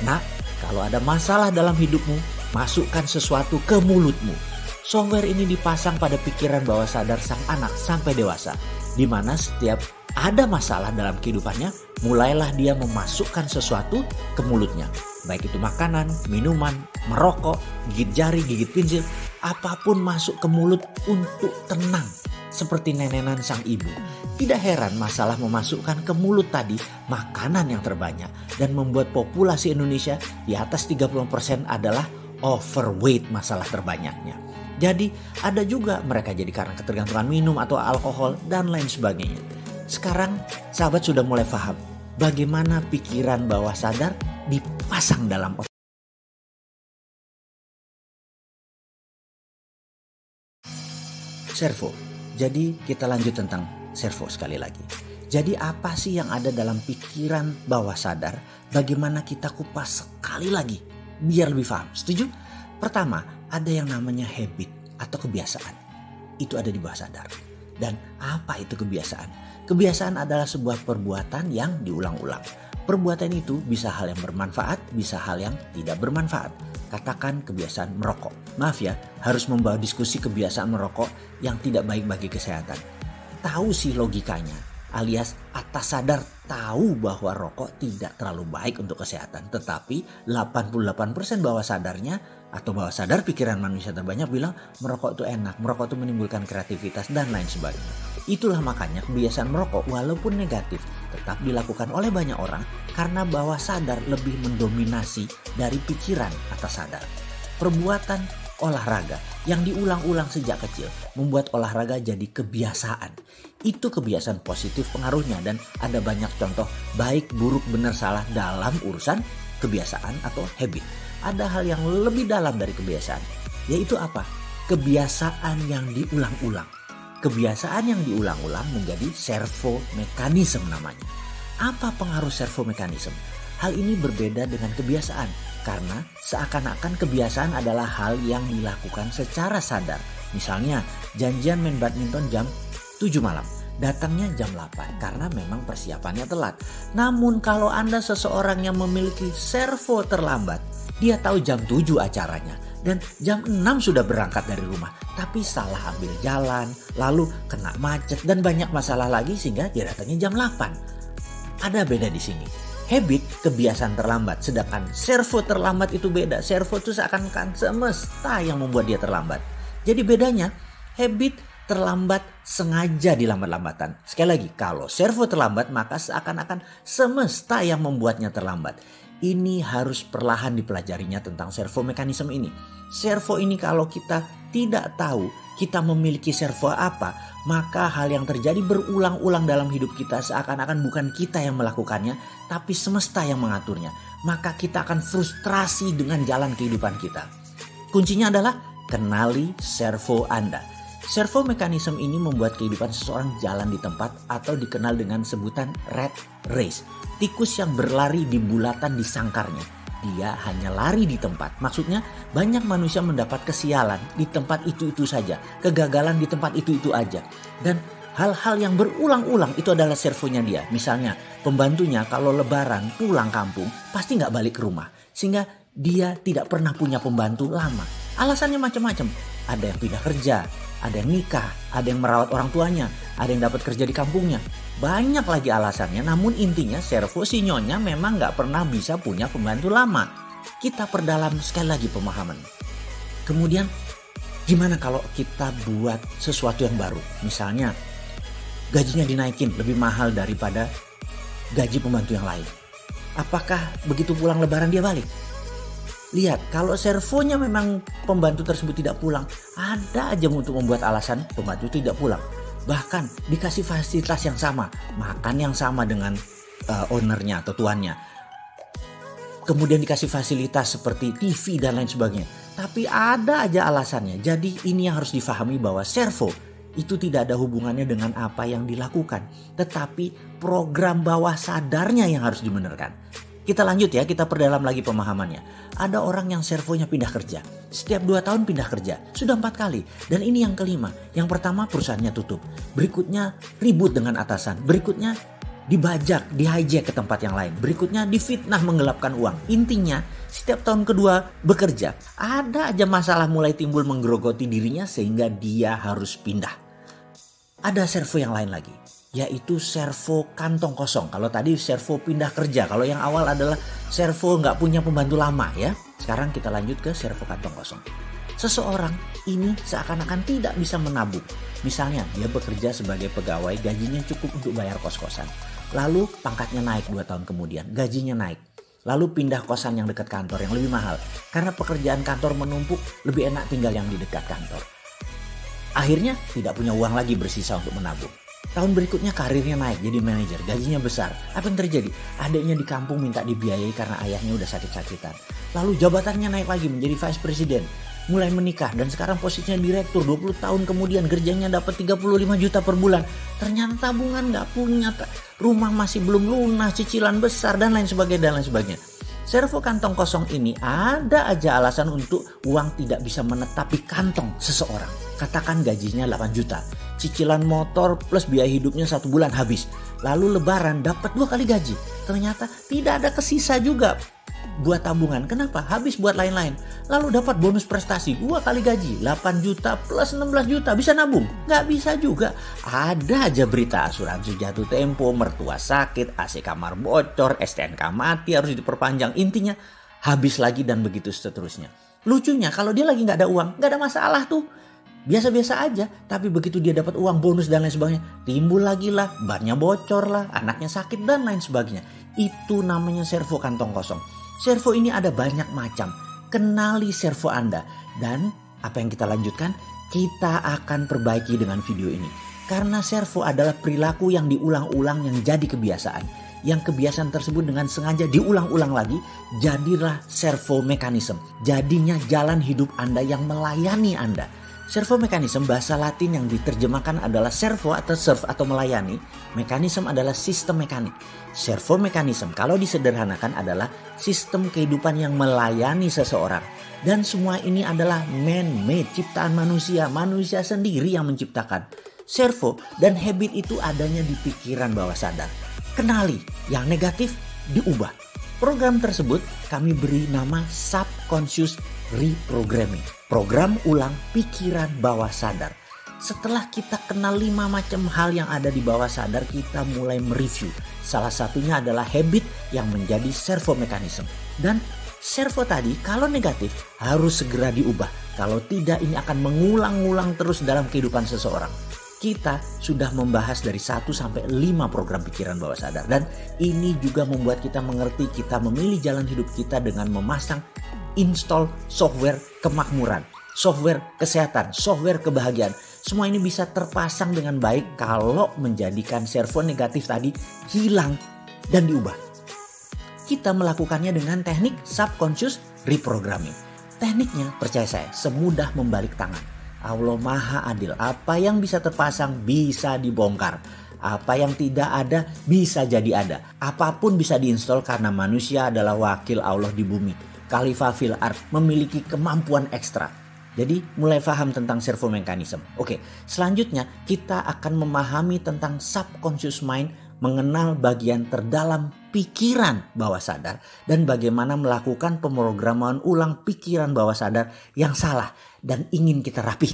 Nah, kalau ada masalah dalam hidupmu, masukkan sesuatu ke mulutmu. Software ini dipasang pada pikiran bawah sadar sang anak sampai dewasa, di mana setiap ada masalah dalam kehidupannya, mulailah dia memasukkan sesuatu ke mulutnya. Baik itu makanan, minuman, merokok, gigit jari, gigit pensil, apapun masuk ke mulut untuk tenang. Seperti nenenan sang ibu. Tidak heran masalah memasukkan ke mulut tadi makanan yang terbanyak. Dan membuat populasi Indonesia di atas 30% adalah overweight, masalah terbanyaknya. Jadi ada juga mereka jadi karena ketergantungan minum atau alkohol dan lain sebagainya. Sekarang sahabat sudah mulai paham bagaimana pikiran bawah sadar dipasang dalam otak. Servo. Jadi kita lanjut tentang servo sekali lagi. Jadi apa sih yang ada dalam pikiran bawah sadar? Bagaimana kita kupas sekali lagi biar lebih paham. Setuju? Pertama, ada yang namanya habit atau kebiasaan. Itu ada di bawah sadar. Dan apa itu kebiasaan? Kebiasaan adalah sebuah perbuatan yang diulang-ulang. Perbuatan itu bisa hal yang bermanfaat, bisa hal yang tidak bermanfaat. Katakan kebiasaan merokok. Maaf ya, harus membawa diskusi kebiasaan merokok yang tidak baik bagi kesehatan. Tahu sih logikanya, alias atas sadar tahu bahwa rokok tidak terlalu baik untuk kesehatan. Tetapi 88% bawah sadarnya atau bawah sadar pikiran manusia terbanyak bilang merokok itu enak, merokok itu menimbulkan kreativitas dan lain sebagainya. Itulah makanya kebiasaan merokok walaupun negatif tetap dilakukan oleh banyak orang karena bawah sadar lebih mendominasi dari pikiran atas sadar. Perbuatan olahraga yang diulang-ulang sejak kecil membuat olahraga jadi kebiasaan. Itu kebiasaan positif pengaruhnya dan ada banyak contoh baik, buruk, benar, salah dalam urusan kebiasaan atau habit. Ada hal yang lebih dalam dari kebiasaan, yaitu apa? Kebiasaan yang diulang-ulang. Kebiasaan yang diulang-ulang menjadi servomekanisme namanya. Apa pengaruh servomekanisme? Hal ini berbeda dengan kebiasaan karena seakan-akan kebiasaan adalah hal yang dilakukan secara sadar. Misalnya janjian main badminton jam 7 malam, datangnya jam 8 karena memang persiapannya telat. Namun kalau Anda seseorang yang memiliki servo terlambat, dia tahu jam 7 acaranya dan jam 6 sudah berangkat dari rumah, tapi salah ambil jalan, lalu kena macet dan banyak masalah lagi sehingga dia datangnya jam 8. Ada beda di sini. Habit kebiasaan terlambat, sedangkan servo terlambat itu beda. Servo itu seakan-akan semesta yang membuat dia terlambat. Jadi bedanya habit terlambat sengaja dilambat-lambatan. Sekali lagi, kalau servo terlambat maka seakan-akan semesta yang membuatnya terlambat. Ini harus perlahan dipelajarinya tentang servomekanisme ini. Servo ini kalau kita tidak tahu kita memiliki servo apa, maka hal yang terjadi berulang-ulang dalam hidup kita seakan-akan bukan kita yang melakukannya, tapi semesta yang mengaturnya. Maka kita akan frustrasi dengan jalan kehidupan kita. Kuncinya adalah kenali servo Anda. Servomekanisme ini membuat kehidupan seseorang jalan di tempat atau dikenal dengan sebutan rat race. Tikus yang berlari di bulatan di sangkarnya. Dia hanya lari di tempat. Maksudnya banyak manusia mendapat kesialan di tempat itu-itu saja. Kegagalan di tempat itu-itu aja. Dan hal-hal yang berulang-ulang itu adalah servonya dia. Misalnya pembantunya kalau lebaran pulang kampung pasti gak balik ke rumah. Sehingga dia tidak pernah punya pembantu lama. Alasannya macam-macam. Ada yang pindah kerja, ada yang nikah, ada yang merawat orang tuanya, ada yang dapat kerja di kampungnya. Banyak lagi alasannya, namun intinya servo si nyonya memang gak pernah bisa punya pembantu lama. Kita perdalam sekali lagi pemahaman. Kemudian gimana kalau kita buat sesuatu yang baru? Misalnya gajinya dinaikin lebih mahal daripada gaji pembantu yang lain. Apakah begitu pulang lebaran dia balik? Lihat, kalau servonya memang pembantu tersebut tidak pulang, ada aja untuk membuat alasan pembantu tidak pulang. Bahkan dikasih fasilitas yang sama, makan yang sama dengan ownernya atau tuannya. Kemudian dikasih fasilitas seperti TV dan lain sebagainya. Tapi ada aja alasannya. Jadi ini yang harus difahami bahwa servo itu tidak ada hubungannya dengan apa yang dilakukan. Tetapi program bawah sadarnya yang harus dibenarkan. Kita lanjut ya, kita perdalam lagi pemahamannya. Ada orang yang servonya pindah kerja. Setiap 2 tahun pindah kerja. Sudah 4 kali. Dan ini yang kelima. Yang pertama perusahaannya tutup. Berikutnya ribut dengan atasan. Berikutnya dibajak, di-hijack ke tempat yang lain. Berikutnya difitnah menggelapkan uang. Intinya setiap tahun kedua bekerja. Ada aja masalah mulai timbul menggerogoti dirinya sehingga dia harus pindah. Ada servo yang lain lagi. Yaitu servo kantong kosong. Kalau tadi servo pindah kerja. Kalau yang awal adalah servo nggak punya pembantu lama ya. Sekarang kita lanjut ke servo kantong kosong. Seseorang ini seakan-akan tidak bisa menabung. Misalnya dia bekerja sebagai pegawai, gajinya cukup untuk bayar kos-kosan. Lalu pangkatnya naik 2 tahun kemudian, gajinya naik. Lalu pindah kosan yang dekat kantor yang lebih mahal. Karena pekerjaan kantor menumpuk, lebih enak tinggal yang di dekat kantor. Akhirnya tidak punya uang lagi bersisa untuk menabung. Tahun berikutnya karirnya naik jadi manajer, gajinya besar. Apa yang terjadi? Adiknya di kampung minta dibiayai karena ayahnya udah sakit-sakitan. Lalu jabatannya naik lagi menjadi vice president. Mulai menikah dan sekarang posisinya direktur. 20 tahun kemudian kerjanya dapat 35 juta per bulan. Ternyata tabungan gak punya, rumah masih belum lunas, cicilan besar dan lain sebagainya. Servo kantong kosong ini ada aja alasan untuk uang tidak bisa menetap di kantong seseorang. Katakan gajinya 8 juta. Cicilan motor plus biaya hidupnya 1 bulan habis. Lalu lebaran dapat 2 kali gaji. Ternyata tidak ada kesisa juga buat tabungan. Kenapa? Habis buat lain-lain. Lalu dapat bonus prestasi 2 kali gaji. 8 juta plus 16 juta. Bisa nabung? Nggak bisa juga. Ada aja berita asuransi jatuh tempo, mertua sakit, AC kamar bocor, STNK mati harus diperpanjang. Intinya habis lagi dan begitu seterusnya. Lucunya kalau dia lagi nggak ada uang, nggak ada masalah tuh. Biasa-biasa aja, tapi begitu dia dapat uang bonus dan lain sebagainya, timbul lagi lah, bannya bocor lah, anaknya sakit dan lain sebagainya. Itu namanya servo kantong kosong. Servo ini ada banyak macam. Kenali servo Anda dan Apa yang kita lanjutkan? Kita akan perbaiki dengan video ini. Karena servo adalah perilaku yang diulang-ulang yang jadi kebiasaan. Yang kebiasaan tersebut dengan sengaja diulang-ulang lagi, jadilah servo mekanisme. Jadinya jalan hidup Anda yang melayani Anda. Servo mekanisme bahasa Latin yang diterjemahkan adalah servo atau serve atau melayani. Mekanisme adalah sistem mekanik. Servo mekanisme kalau disederhanakan adalah sistem kehidupan yang melayani seseorang. Dan semua ini adalah man-made, ciptaan manusia. Manusia sendiri yang menciptakan. Servo dan habit itu adanya di pikiran bawah sadar. Kenali, yang negatif diubah. Program tersebut kami beri nama subconscious reprogramming. Program ulang pikiran bawah sadar. Setelah kita kenal 5 macam hal yang ada di bawah sadar, kita mulai mereview. Salah satunya adalah habit yang menjadi servo mekanisme. Dan servo tadi kalau negatif harus segera diubah. Kalau tidak ini akan mengulang-ulang terus dalam kehidupan seseorang. Kita sudah membahas dari 1 sampai 5 program pikiran bawah sadar. Dan ini juga membuat kita mengerti kita memilih jalan hidup kita dengan memasang install software kemakmuran, software kesehatan, software kebahagiaan. Semua ini bisa terpasang dengan baik kalau menjadikan servo negatif tadi hilang dan diubah. Kita melakukannya dengan teknik subconscious reprogramming. Tekniknya percaya saya semudah membalik tangan. Allah Maha Adil. Apa yang bisa terpasang bisa dibongkar. Apa yang tidak ada bisa jadi ada. Apapun bisa diinstal karena manusia adalah wakil Allah di bumi. Khalifah fil ard, memiliki kemampuan ekstra. Jadi mulai paham tentang servo mekanisme. Oke, selanjutnya kita akan memahami tentang subconscious mind, mengenal bagian terdalam pikiran bawah sadar dan bagaimana melakukan pemrograman ulang pikiran bawah sadar yang salah dan ingin kita rapih.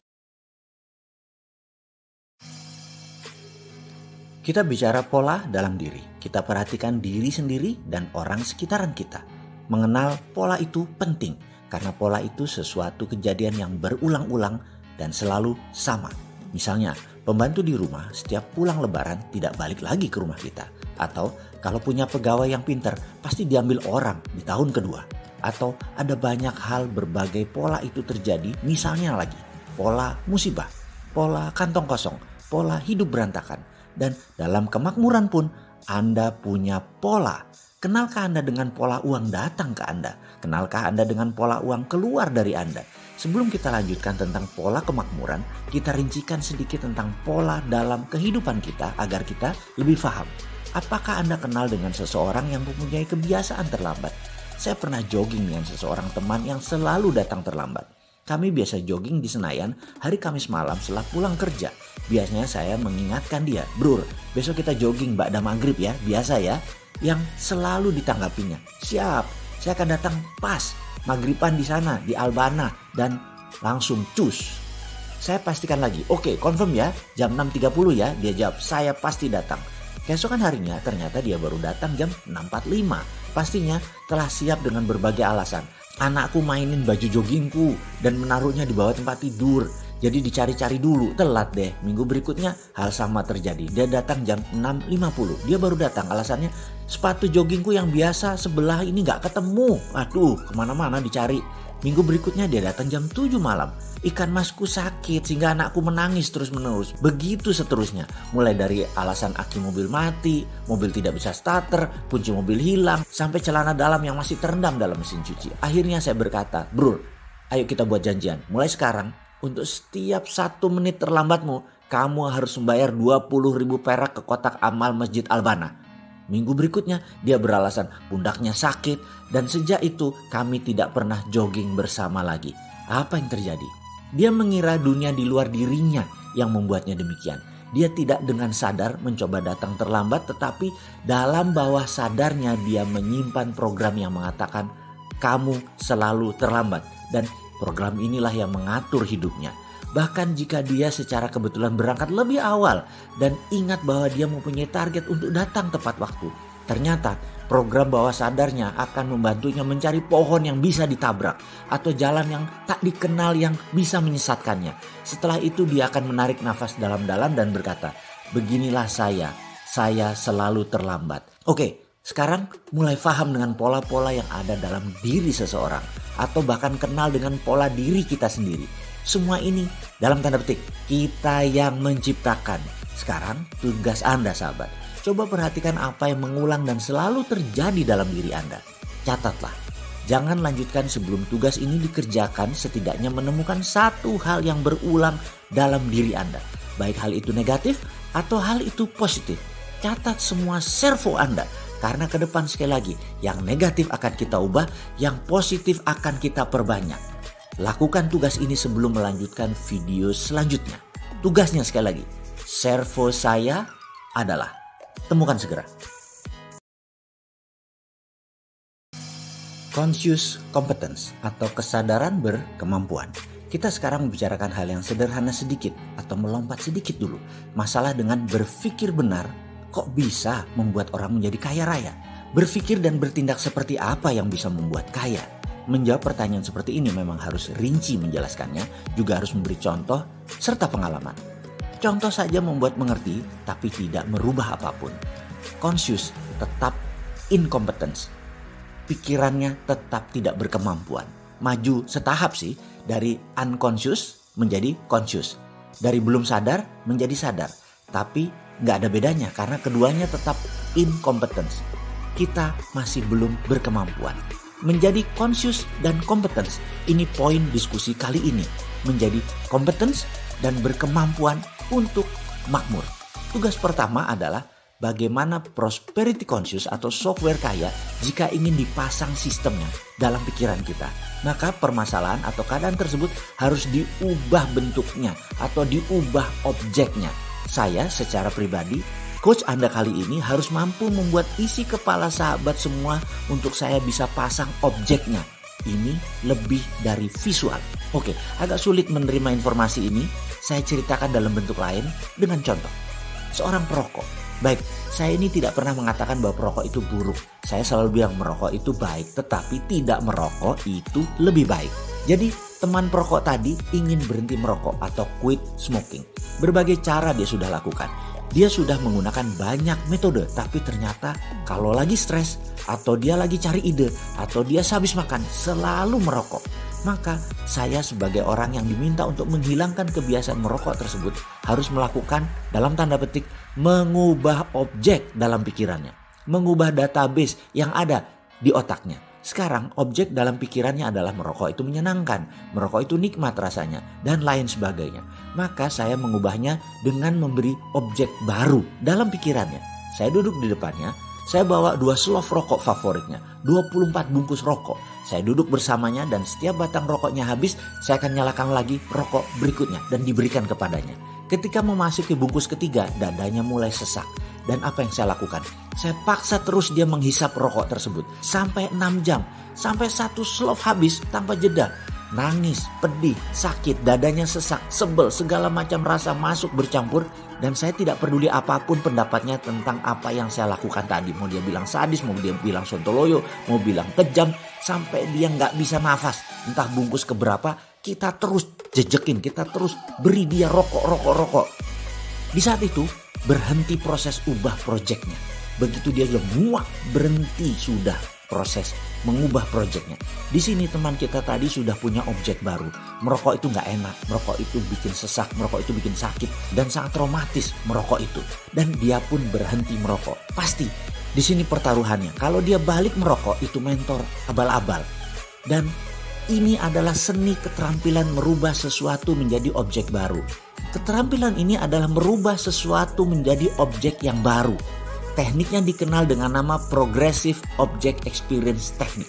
Kita bicara pola dalam diri. Kita perhatikan diri sendiri dan orang sekitaran kita. Mengenal pola itu penting karena pola itu sesuatu kejadian yang berulang-ulang dan selalu sama. Misalnya, pembantu di rumah setiap pulang lebaran tidak balik lagi ke rumah kita. Atau kalau punya pegawai yang pintar pasti diambil orang di tahun kedua. Atau ada banyak hal berbagai pola itu terjadi, misalnya lagi pola musibah, pola kantong kosong, pola hidup berantakan. Dan dalam kemakmuran pun Anda punya pola. Kenalkah Anda dengan pola uang datang ke Anda? Kenalkah Anda dengan pola uang keluar dari Anda? Sebelum kita lanjutkan tentang pola kemakmuran, kita rincikan sedikit tentang pola dalam kehidupan kita agar kita lebih paham. Apakah Anda kenal dengan seseorang yang mempunyai kebiasaan terlambat? Saya pernah jogging dengan seseorang teman yang selalu datang terlambat. Kami biasa jogging di Senayan hari Kamis malam setelah pulang kerja. Biasanya saya mengingatkan dia, "Bro, besok kita jogging ba'da maghrib ya, biasa ya." Yang selalu ditanggapinya, "Siap, saya akan datang pas maghriban di sana, di Albana." Dan langsung cus. Saya pastikan lagi, "Oke, confirm ya, jam 6.30 ya." Dia jawab, "Saya pasti datang." Keesokan harinya ternyata dia baru datang jam 6.45. Pastinya telah siap dengan berbagai alasan. "Anakku mainin baju joggingku dan menaruhnya di bawah tempat tidur. Jadi dicari-cari dulu, telat deh." Minggu berikutnya hal sama terjadi. Dia datang jam 6.50. Dia baru datang, alasannya sepatu joggingku yang biasa sebelah ini gak ketemu. Aduh, kemana-mana dicari. Minggu berikutnya dia datang jam 7 malam. "Ikan masku sakit sehingga anakku menangis terus-menerus." Begitu seterusnya. Mulai dari alasan aki mobil mati, mobil tidak bisa starter, kunci mobil hilang, sampai celana dalam yang masih terendam dalam mesin cuci. Akhirnya saya berkata, "Bro, ayo kita buat janjian. Mulai sekarang, untuk setiap 1 menit terlambatmu, kamu harus membayar 20.000 perak ke kotak amal Masjid Albana." Minggu berikutnya dia beralasan pundaknya sakit dan sejak itu kami tidak pernah jogging bersama lagi. Apa yang terjadi? Dia mengira dunia di luar dirinya yang membuatnya demikian. Dia tidak dengan sadar mencoba datang terlambat, tetapi dalam bawah sadarnya dia menyimpan program yang mengatakan kamu selalu terlambat, dan program inilah yang mengatur hidupnya. Bahkan jika dia secara kebetulan berangkat lebih awal dan ingat bahwa dia mempunyai target untuk datang tepat waktu, ternyata program bawah sadarnya akan membantunya mencari pohon yang bisa ditabrak atau jalan yang tak dikenal yang bisa menyesatkannya. Setelah itu dia akan menarik nafas dalam-dalam dan berkata, "Beginilah saya selalu terlambat." Oke, sekarang mulai paham dengan pola-pola yang ada dalam diri seseorang atau bahkan kenal dengan pola diri kita sendiri. Semua ini dalam tanda petik kita yang menciptakan. Sekarang tugas Anda sahabat. Coba perhatikan apa yang mengulang dan selalu terjadi dalam diri Anda. Catatlah. Jangan lanjutkan sebelum tugas ini dikerjakan, setidaknya menemukan satu hal yang berulang dalam diri Anda. Baik hal itu negatif atau hal itu positif. Catat semua servo Anda. Karena ke depan sekali lagi, yang negatif akan kita ubah, yang positif akan kita perbanyak. Lakukan tugas ini sebelum melanjutkan video selanjutnya. Tugasnya sekali lagi, servo saya adalah, temukan segera. Conscious competence atau kesadaran berkemampuan. Kita sekarang membicarakan hal yang sederhana sedikit atau melompat sedikit dulu. Masalah dengan berpikir benar. Kok bisa membuat orang menjadi kaya raya? Berpikir dan bertindak seperti apa yang bisa membuat kaya? Menjawab pertanyaan seperti ini memang harus rinci menjelaskannya, juga harus memberi contoh serta pengalaman. Contoh saja membuat mengerti, tapi tidak merubah apapun. Conscious tetap incompetence. Pikirannya tetap tidak berkemampuan. Maju setahap sih, dari unconscious menjadi conscious. Dari belum sadar menjadi sadar. Tapi nggak ada bedanya karena keduanya tetap incompetence. Kita masih belum berkemampuan. Menjadi conscious dan competence, ini poin diskusi kali ini. Menjadi competence dan berkemampuan untuk makmur. Tugas pertama adalah bagaimana prosperity conscious atau software kaya jika ingin dipasang sistemnya dalam pikiran kita. Maka permasalahan atau keadaan tersebut harus diubah bentuknya atau diubah objeknya. Saya secara pribadi, coach Anda kali ini harus mampu membuat isi kepala sahabat semua untuk saya bisa pasang objeknya. Ini lebih dari visual. Oke, agak sulit menerima informasi ini. Saya ceritakan dalam bentuk lain dengan contoh. Seorang perokok. Baik, saya ini tidak pernah mengatakan bahwa perokok itu buruk. Saya selalu bilang merokok itu baik, tetapi tidak merokok itu lebih baik. Jadi teman perokok tadi ingin berhenti merokok atau quit smoking. Berbagai cara dia sudah lakukan. Dia sudah menggunakan banyak metode, tapi ternyata kalau lagi stres atau dia lagi cari ide atau dia sehabis makan selalu merokok. Maka saya sebagai orang yang diminta untuk menghilangkan kebiasaan merokok tersebut harus melakukan dalam tanda petik mengubah objek dalam pikirannya. Mengubah database yang ada di otaknya. Sekarang objek dalam pikirannya adalah merokok itu menyenangkan, merokok itu nikmat rasanya, dan lain sebagainya. Maka saya mengubahnya dengan memberi objek baru dalam pikirannya. Saya duduk di depannya, saya bawa 2 slof rokok favoritnya, 24 bungkus rokok. Saya duduk bersamanya dan setiap batang rokoknya habis, saya akan nyalakan lagi rokok berikutnya dan diberikan kepadanya. Ketika memasuki bungkus ketiga, dadanya mulai sesak. Dan apa yang saya lakukan? Saya paksa terus dia menghisap rokok tersebut. Sampai 6 jam. Sampai 1 slof habis tanpa jeda. Nangis, pedih, sakit, dadanya sesak, sebel, segala macam rasa masuk bercampur. Dan saya tidak peduli apapun pendapatnya tentang apa yang saya lakukan tadi. Mau dia bilang sadis, mau dia bilang sontoloyo, mau bilang kejam. Sampai dia nggak bisa nafas. Entah bungkus keberapa, kita terus jejekin, kita terus beri dia rokok. Di saat itu, berhenti proses ubah proyeknya. Begitu dia sudah muak, berhenti sudah proses mengubah proyeknya. Di sini teman kita tadi sudah punya objek baru. Merokok itu nggak enak, merokok itu bikin sesak, merokok itu bikin sakit, dan sangat traumatis merokok itu. Dan dia pun berhenti merokok. Pasti di sini pertaruhannya. Kalau dia balik merokok itu mentor abal-abal. Dan ini adalah seni keterampilan merubah sesuatu menjadi objek baru. Keterampilan ini adalah merubah sesuatu menjadi objek yang baru. Tekniknya dikenal dengan nama Progressive Object Experience Technique.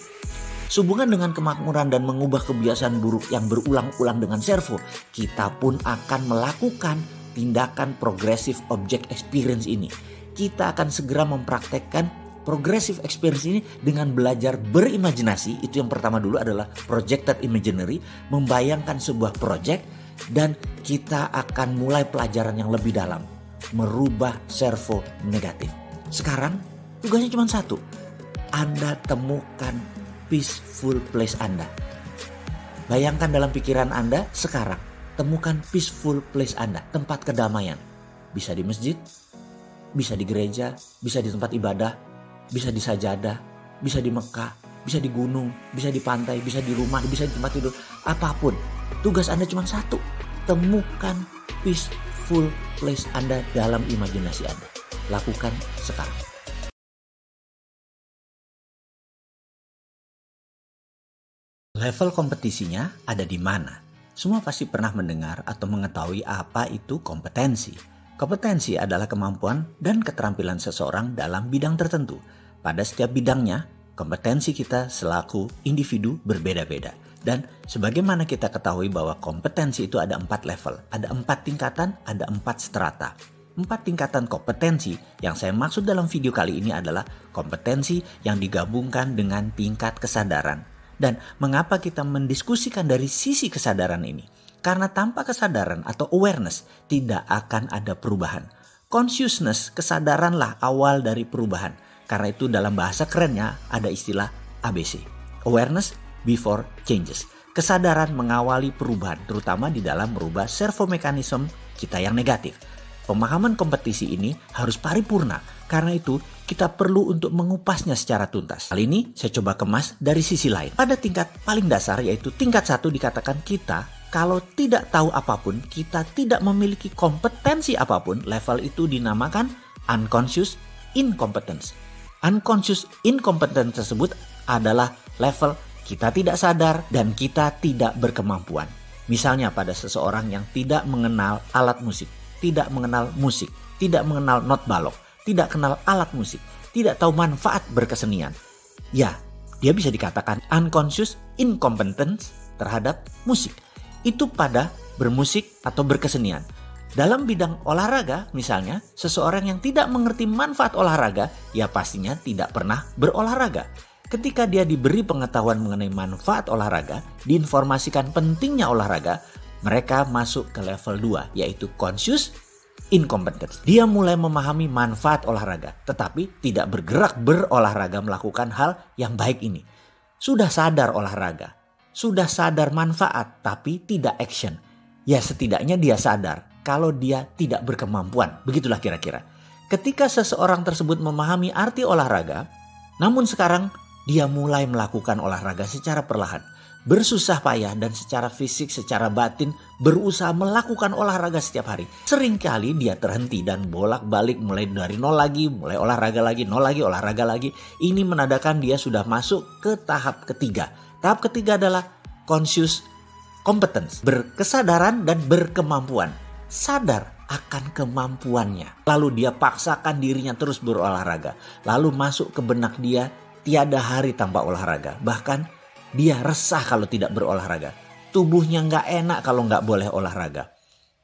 Sehubungan dengan kemakmuran dan mengubah kebiasaan buruk yang berulang-ulang dengan servo, kita pun akan melakukan tindakan Progressive Object Experience ini. Kita akan segera mempraktekkan Progressive Experience ini dengan belajar berimajinasi. Itu yang pertama dulu adalah Projected Imaginary, membayangkan sebuah project, dan kita akan mulai pelajaran yang lebih dalam, merubah servo negatif. Sekarang tugasnya cuma satu. Anda temukan peaceful place Anda. Bayangkan dalam pikiran Anda sekarang. Temukan peaceful place Anda. Tempat kedamaian. Bisa di masjid, bisa di gereja, bisa di tempat ibadah, bisa di sajadah, bisa di Mekah, bisa di gunung, bisa di pantai, bisa di rumah, bisa di tempat tidur. Apapun. Tugas Anda cuma satu, temukan peaceful place Anda dalam imajinasi Anda. Lakukan sekarang. Level kompetisinya ada di mana? Semua pasti pernah mendengar atau mengetahui apa itu kompetensi. Kompetensi adalah kemampuan dan keterampilan seseorang dalam bidang tertentu. Pada setiap bidangnya, kompetensi kita selaku individu berbeda-beda. Dan sebagaimana kita ketahui bahwa kompetensi itu ada 4 level, ada 4 tingkatan, ada 4 strata. 4 tingkatan kompetensi yang saya maksud dalam video kali ini adalah kompetensi yang digabungkan dengan tingkat kesadaran. Dan mengapa kita mendiskusikan dari sisi kesadaran ini? Karena tanpa kesadaran atau awareness tidak akan ada perubahan. Consciousness, kesadaranlah awal dari perubahan. Karena itu dalam bahasa kerennya ada istilah ABC. Awareness before changes. Kesadaran mengawali perubahan, terutama di dalam merubah servomekanisme kita yang negatif. Pemahaman kompetisi ini harus paripurna. Karena itu kita perlu untuk mengupasnya secara tuntas. Kali ini saya coba kemas dari sisi lain. Pada tingkat paling dasar yaitu tingkat 1 dikatakan kita kalau tidak tahu apapun, kita tidak memiliki kompetensi apapun, level itu dinamakan unconscious incompetence. Unconscious incompetence tersebut adalah level kita tidak sadar dan kita tidak berkemampuan. Misalnya pada seseorang yang tidak mengenal alat musik, tidak mengenal musik, tidak mengenal not balok, tidak kenal alat musik, tidak tahu manfaat berkesenian. Ya, dia bisa dikatakan unconscious incompetence terhadap musik. Itu pada bermusik atau berkesenian. Dalam bidang olahraga misalnya, seseorang yang tidak mengerti manfaat olahraga, ya pastinya tidak pernah berolahraga. Ketika dia diberi pengetahuan mengenai manfaat olahraga, diinformasikan pentingnya olahraga, mereka masuk ke level 2, yaitu conscious incompetence. Dia mulai memahami manfaat olahraga, tetapi tidak bergerak berolahraga melakukan hal yang baik ini. Sudah sadar olahraga, sudah sadar manfaat, tapi tidak action. Ya setidaknya dia sadar kalau dia tidak berkemampuan. Begitulah kira-kira. Ketika seseorang tersebut memahami arti olahraga, namun sekarang dia mulai melakukan olahraga secara perlahan. Bersusah payah dan secara fisik, secara batin berusaha melakukan olahraga setiap hari. Seringkali dia terhenti dan bolak-balik mulai dari nol lagi, mulai olahraga lagi, nol lagi, olahraga lagi. Ini menandakan dia sudah masuk ke tahap ketiga. Tahap ketiga adalah conscious competence, berkesadaran dan berkemampuan. Sadar akan kemampuannya. Lalu dia paksakan dirinya terus berolahraga. Lalu masuk ke benak dia tiada hari tanpa olahraga. Bahkan dia resah kalau tidak berolahraga. Tubuhnya nggak enak kalau nggak boleh olahraga.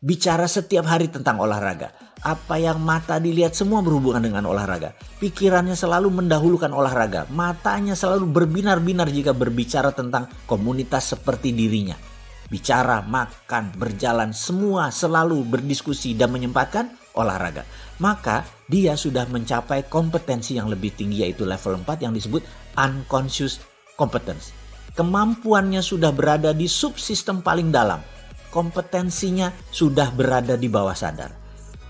Bicara setiap hari tentang olahraga. Apa yang mata dilihat semua berhubungan dengan olahraga. Pikirannya selalu mendahulukan olahraga. Matanya selalu berbinar-binar jika berbicara tentang komunitas seperti dirinya. Bicara, makan, berjalan, semua selalu berdiskusi dan menyempatkan olahraga. Maka dia sudah mencapai kompetensi yang lebih tinggi yaitu level 4 yang disebut unconscious competence. Kemampuannya sudah berada di subsistem paling dalam. Kompetensinya sudah berada di bawah sadar.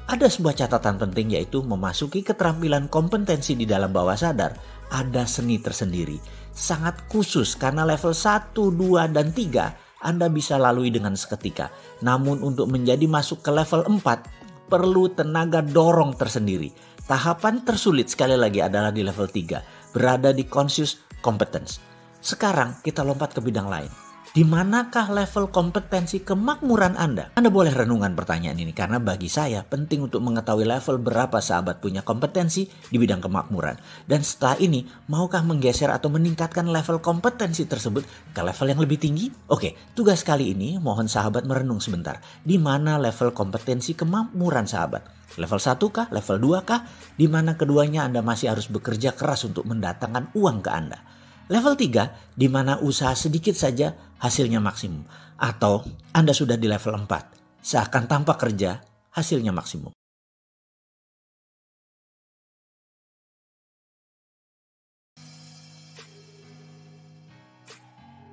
Ada sebuah catatan penting yaitu memasuki keterampilan kompetensi di dalam bawah sadar. Ada seni tersendiri. Sangat khusus karena level 1, 2, dan 3 Anda bisa lalui dengan seketika. Namun untuk menjadi masuk ke level 4 perlu tenaga dorong tersendiri. Tahapan tersulit sekali lagi adalah di level 3. Berada di conscious competence. Sekarang kita lompat ke bidang lain. Di manakah level kompetensi kemakmuran Anda? Anda boleh renungan pertanyaan ini karena bagi saya penting untuk mengetahui level berapa sahabat punya kompetensi di bidang kemakmuran. Dan setelah ini, maukah menggeser atau meningkatkan level kompetensi tersebut ke level yang lebih tinggi? Oke, tugas kali ini mohon sahabat merenung sebentar. Di mana level kompetensi kemakmuran sahabat? Level 1 kah? Level 2 kah? Di mana keduanya Anda masih harus bekerja keras untuk mendatangkan uang ke Anda? Level 3, di mana usaha sedikit saja hasilnya maksimum. Atau Anda sudah di level 4, seakan tanpa kerja hasilnya maksimum.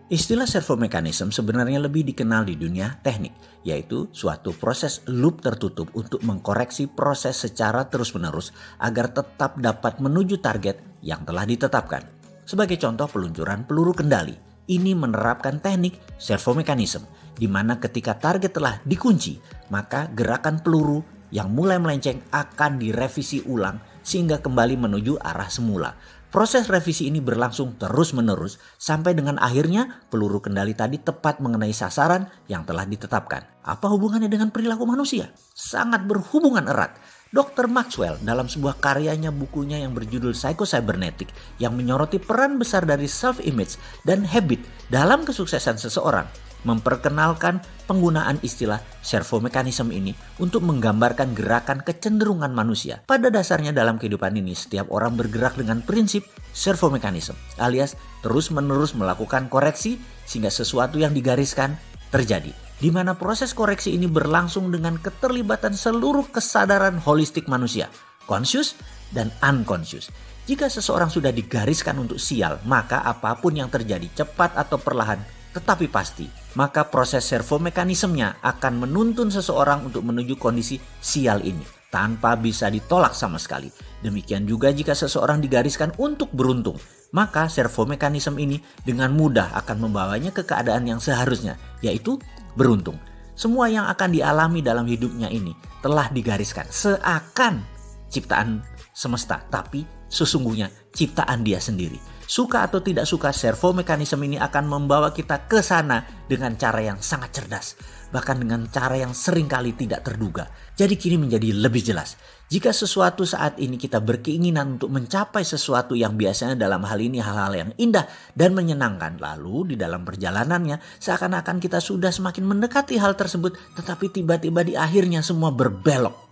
Istilah servomekanisme sebenarnya lebih dikenal di dunia teknik, yaitu suatu proses loop tertutup untuk mengkoreksi proses secara terus-menerus agar tetap dapat menuju target yang telah ditetapkan. Sebagai contoh peluncuran peluru kendali, ini menerapkan teknik servomekanisme. di mana ketika target telah dikunci, maka gerakan peluru yang mulai melenceng akan direvisi ulang sehingga kembali menuju arah semula. Proses revisi ini berlangsung terus-menerus sampai dengan akhirnya peluru kendali tadi tepat mengenai sasaran yang telah ditetapkan. Apa hubungannya dengan perilaku manusia? Sangat berhubungan erat. Dr. Maxwell dalam sebuah karyanya bukunya yang berjudul Psycho-Cybernetic yang menyoroti peran besar dari self-image dan habit dalam kesuksesan seseorang, memperkenalkan penggunaan istilah servomekanisme ini untuk menggambarkan gerakan kecenderungan manusia. Pada dasarnya dalam kehidupan ini setiap orang bergerak dengan prinsip servomekanisme, alias terus-menerus melakukan koreksi sehingga sesuatu yang digariskan terjadi. Di mana proses koreksi ini berlangsung dengan keterlibatan seluruh kesadaran holistik manusia, conscious dan unconscious. Jika seseorang sudah digariskan untuk sial, maka apapun yang terjadi cepat atau perlahan tetapi pasti, maka proses servomekanismenya akan menuntun seseorang untuk menuju kondisi sial ini tanpa bisa ditolak sama sekali. Demikian juga jika seseorang digariskan untuk beruntung, maka servomekanisme ini dengan mudah akan membawanya ke keadaan yang seharusnya, yaitu beruntung. Semua yang akan dialami dalam hidupnya ini telah digariskan seakan ciptaan semesta, tapi sesungguhnya ciptaan dia sendiri. Suka atau tidak suka, servomekanisme ini akan membawa kita ke sana dengan cara yang sangat cerdas, bahkan dengan cara yang seringkali tidak terduga. Jadi kini menjadi lebih jelas. Jika sesuatu saat ini kita berkeinginan untuk mencapai sesuatu yang biasanya dalam hal ini hal-hal yang indah dan menyenangkan, lalu di dalam perjalanannya seakan-akan kita sudah semakin mendekati hal tersebut, tetapi tiba-tiba di akhirnya semua berbelok.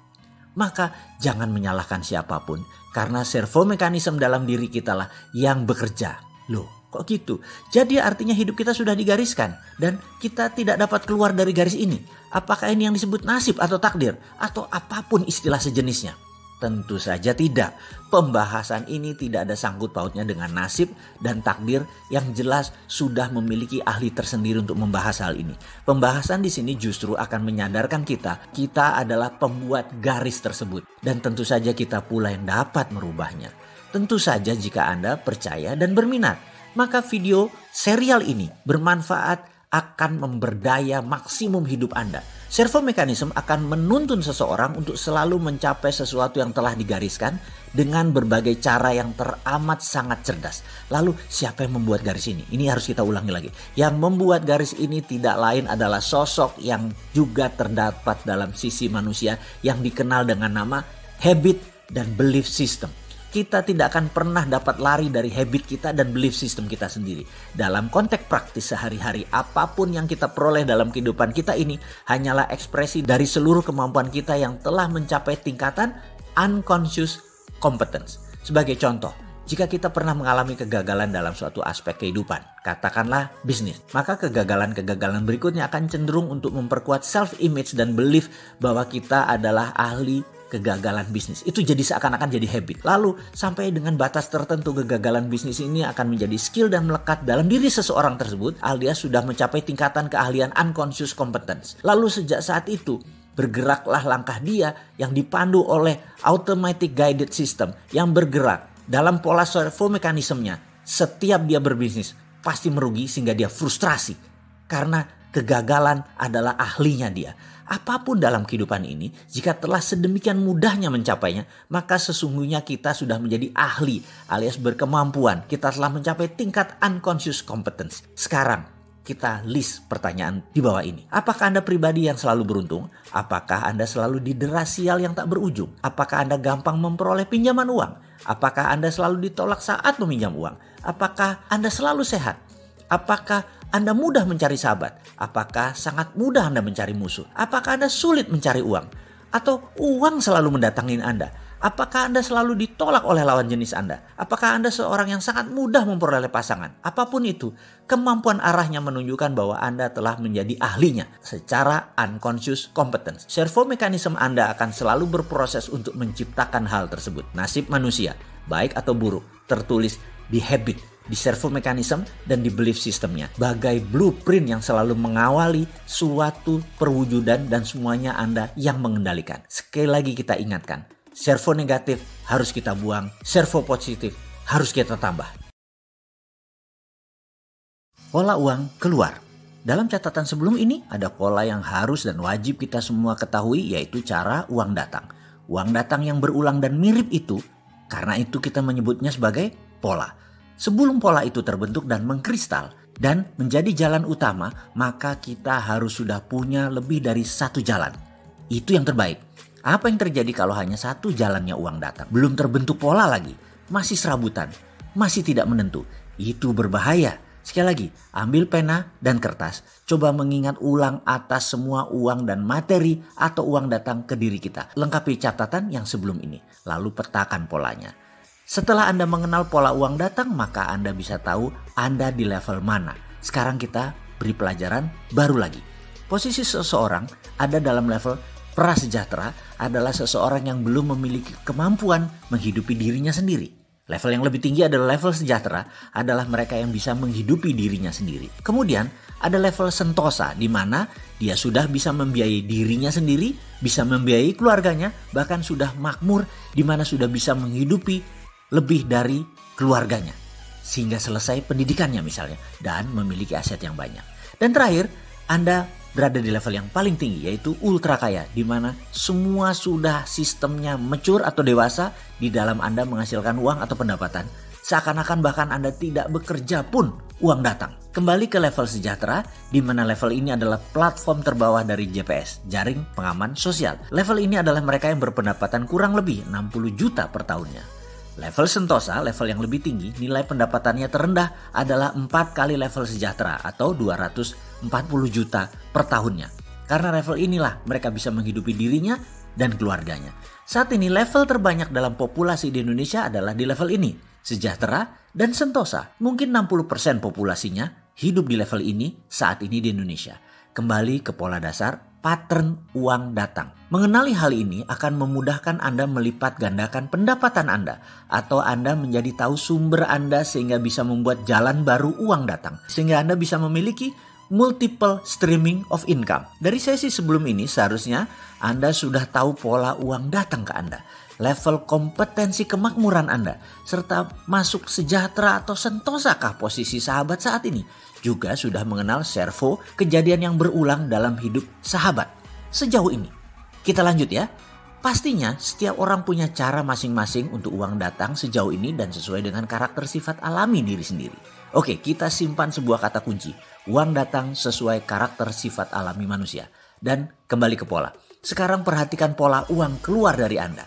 Maka jangan menyalahkan siapapun, karena servomekanisme dalam diri kita lah yang bekerja. Loh, kok gitu? Jadi artinya hidup kita sudah digariskan dan kita tidak dapat keluar dari garis ini. Apakah ini yang disebut nasib atau takdir atau apapun istilah sejenisnya? Tentu saja tidak. Pembahasan ini tidak ada sangkut pautnya dengan nasib dan takdir yang jelas sudah memiliki ahli tersendiri untuk membahas hal ini. Pembahasan di sini justru akan menyadarkan kita adalah pembuat garis tersebut. Dan tentu saja kita pula yang dapat merubahnya. Tentu saja jika Anda percaya dan berminat, maka video serial ini bermanfaat, akan memberdaya maksimum hidup Anda. Servomekanisme akan menuntun seseorang untuk selalu mencapai sesuatu yang telah digariskan dengan berbagai cara yang teramat sangat cerdas. Lalu siapa yang membuat garis ini? Ini harus kita ulangi lagi. Yang membuat garis ini tidak lain adalah sosok yang juga terdapat dalam sisi manusia yang dikenal dengan nama habit dan belief system. Kita tidak akan pernah dapat lari dari habit kita dan belief system kita sendiri. Dalam konteks praktis sehari-hari, apapun yang kita peroleh dalam kehidupan kita ini hanyalah ekspresi dari seluruh kemampuan kita yang telah mencapai tingkatan unconscious competence. Sebagai contoh, jika kita pernah mengalami kegagalan dalam suatu aspek kehidupan, katakanlah bisnis, maka kegagalan-kegagalan berikutnya akan cenderung untuk memperkuat self-image dan belief bahwa kita adalah ahli kegagalan bisnis. Itu jadi seakan-akan jadi habit. Lalu sampai dengan batas tertentu kegagalan bisnis ini akan menjadi skill dan melekat dalam diri seseorang tersebut alias sudah mencapai tingkatan keahlian unconscious competence. Lalu sejak saat itu bergeraklah langkah dia yang dipandu oleh automatic guided system yang bergerak dalam pola servomekanismenya. Setiap dia berbisnis pasti merugi sehingga dia frustrasi karena kegagalan adalah ahlinya dia. Apapun dalam kehidupan ini, jika telah sedemikian mudahnya mencapainya, maka sesungguhnya kita sudah menjadi ahli alias berkemampuan. Kita telah mencapai tingkat unconscious competence. Sekarang kita list pertanyaan di bawah ini. Apakah Anda pribadi yang selalu beruntung? Apakah Anda selalu didera sial yang tak berujung? Apakah Anda gampang memperoleh pinjaman uang? Apakah Anda selalu ditolak saat meminjam uang? Apakah Anda selalu sehat? Apakah Anda mudah mencari sahabat? Apakah sangat mudah Anda mencari musuh? Apakah Anda sulit mencari uang? Atau uang selalu mendatangi Anda? Apakah Anda selalu ditolak oleh lawan jenis Anda? Apakah Anda seorang yang sangat mudah memperoleh pasangan? Apapun itu, kemampuan arahnya menunjukkan bahwa Anda telah menjadi ahlinya secara unconscious competence. Servomekanisme Anda akan selalu berproses untuk menciptakan hal tersebut. Nasib manusia, baik atau buruk, tertulis di habit, di servomekanisme dan di belief systemnya. Bagai blueprint yang selalu mengawali suatu perwujudan dan semuanya Anda yang mengendalikan. Sekali lagi kita ingatkan, servo negatif harus kita buang, servo positif harus kita tambah. Pola uang keluar. Dalam catatan sebelum ini ada pola yang harus dan wajib kita semua ketahui, yaitu cara uang datang. Uang datang yang berulang dan mirip itu, karena itu kita menyebutnya sebagai pola. Sebelum pola itu terbentuk dan mengkristal dan menjadi jalan utama, maka kita harus sudah punya lebih dari satu jalan. Itu yang terbaik. Apa yang terjadi kalau hanya satu jalannya uang datang? Belum terbentuk pola lagi, masih serabutan, masih tidak menentu. Itu berbahaya. Sekali lagi, ambil pena dan kertas, coba mengingat ulang atas semua uang dan materi atau uang datang ke diri kita. Lengkapi catatan yang sebelum ini, lalu petakan polanya. Setelah Anda mengenal pola uang datang, maka Anda bisa tahu Anda di level mana. Sekarang kita beri pelajaran baru lagi. Posisi seseorang ada dalam level prasejahtera adalah seseorang yang belum memiliki kemampuan menghidupi dirinya sendiri. Level yang lebih tinggi adalah level sejahtera, adalah mereka yang bisa menghidupi dirinya sendiri. Kemudian ada level sentosa, di mana dia sudah bisa membiayai dirinya sendiri, bisa membiayai keluarganya, bahkan sudah makmur, di mana sudah bisa menghidupi lebih dari keluarganya. Sehingga selesai pendidikannya misalnya, dan memiliki aset yang banyak. Dan terakhir, Anda berada di level yang paling tinggi, yaitu ultra kaya, di mana semua sudah sistemnya mature atau dewasa di dalam Anda menghasilkan uang atau pendapatan. Seakan-akan bahkan Anda tidak bekerja pun uang datang. Kembali ke level sejahtera, di mana level ini adalah platform terbawah dari JPS, Jaring Pengaman Sosial. Level ini adalah mereka yang berpendapatan kurang lebih 60 juta per tahunnya. Level sentosa, level yang lebih tinggi, nilai pendapatannya terendah adalah 4 kali level sejahtera atau 240 juta per tahunnya. Karena level inilah mereka bisa menghidupi dirinya dan keluarganya. Saat ini level terbanyak dalam populasi di Indonesia adalah di level ini, sejahtera dan sentosa. Mungkin 60% populasinya hidup di level ini saat ini di Indonesia. Kembali ke pola dasar, pattern uang datang. Mengenali hal ini akan memudahkan Anda melipat gandakan pendapatan Anda, atau Anda menjadi tahu sumber Anda sehingga bisa membuat jalan baru uang datang. Sehingga Anda bisa memiliki multiple streaming of income. Dari sesi sebelum ini seharusnya Anda sudah tahu pola uang datang ke Anda, level kompetensi kemakmuran Anda, serta masuk sejahtera atau sentosakah posisi sahabat saat ini. Juga sudah mengenal servo kejadian yang berulang dalam hidup sahabat sejauh ini. Kita lanjut ya. Pastinya setiap orang punya cara masing-masing untuk uang datang sejauh ini dan sesuai dengan karakter sifat alami diri sendiri. Oke, kita simpan sebuah kata kunci. Uang datang sesuai karakter sifat alami manusia. Dan kembali ke pola. Sekarang perhatikan pola uang keluar dari Anda.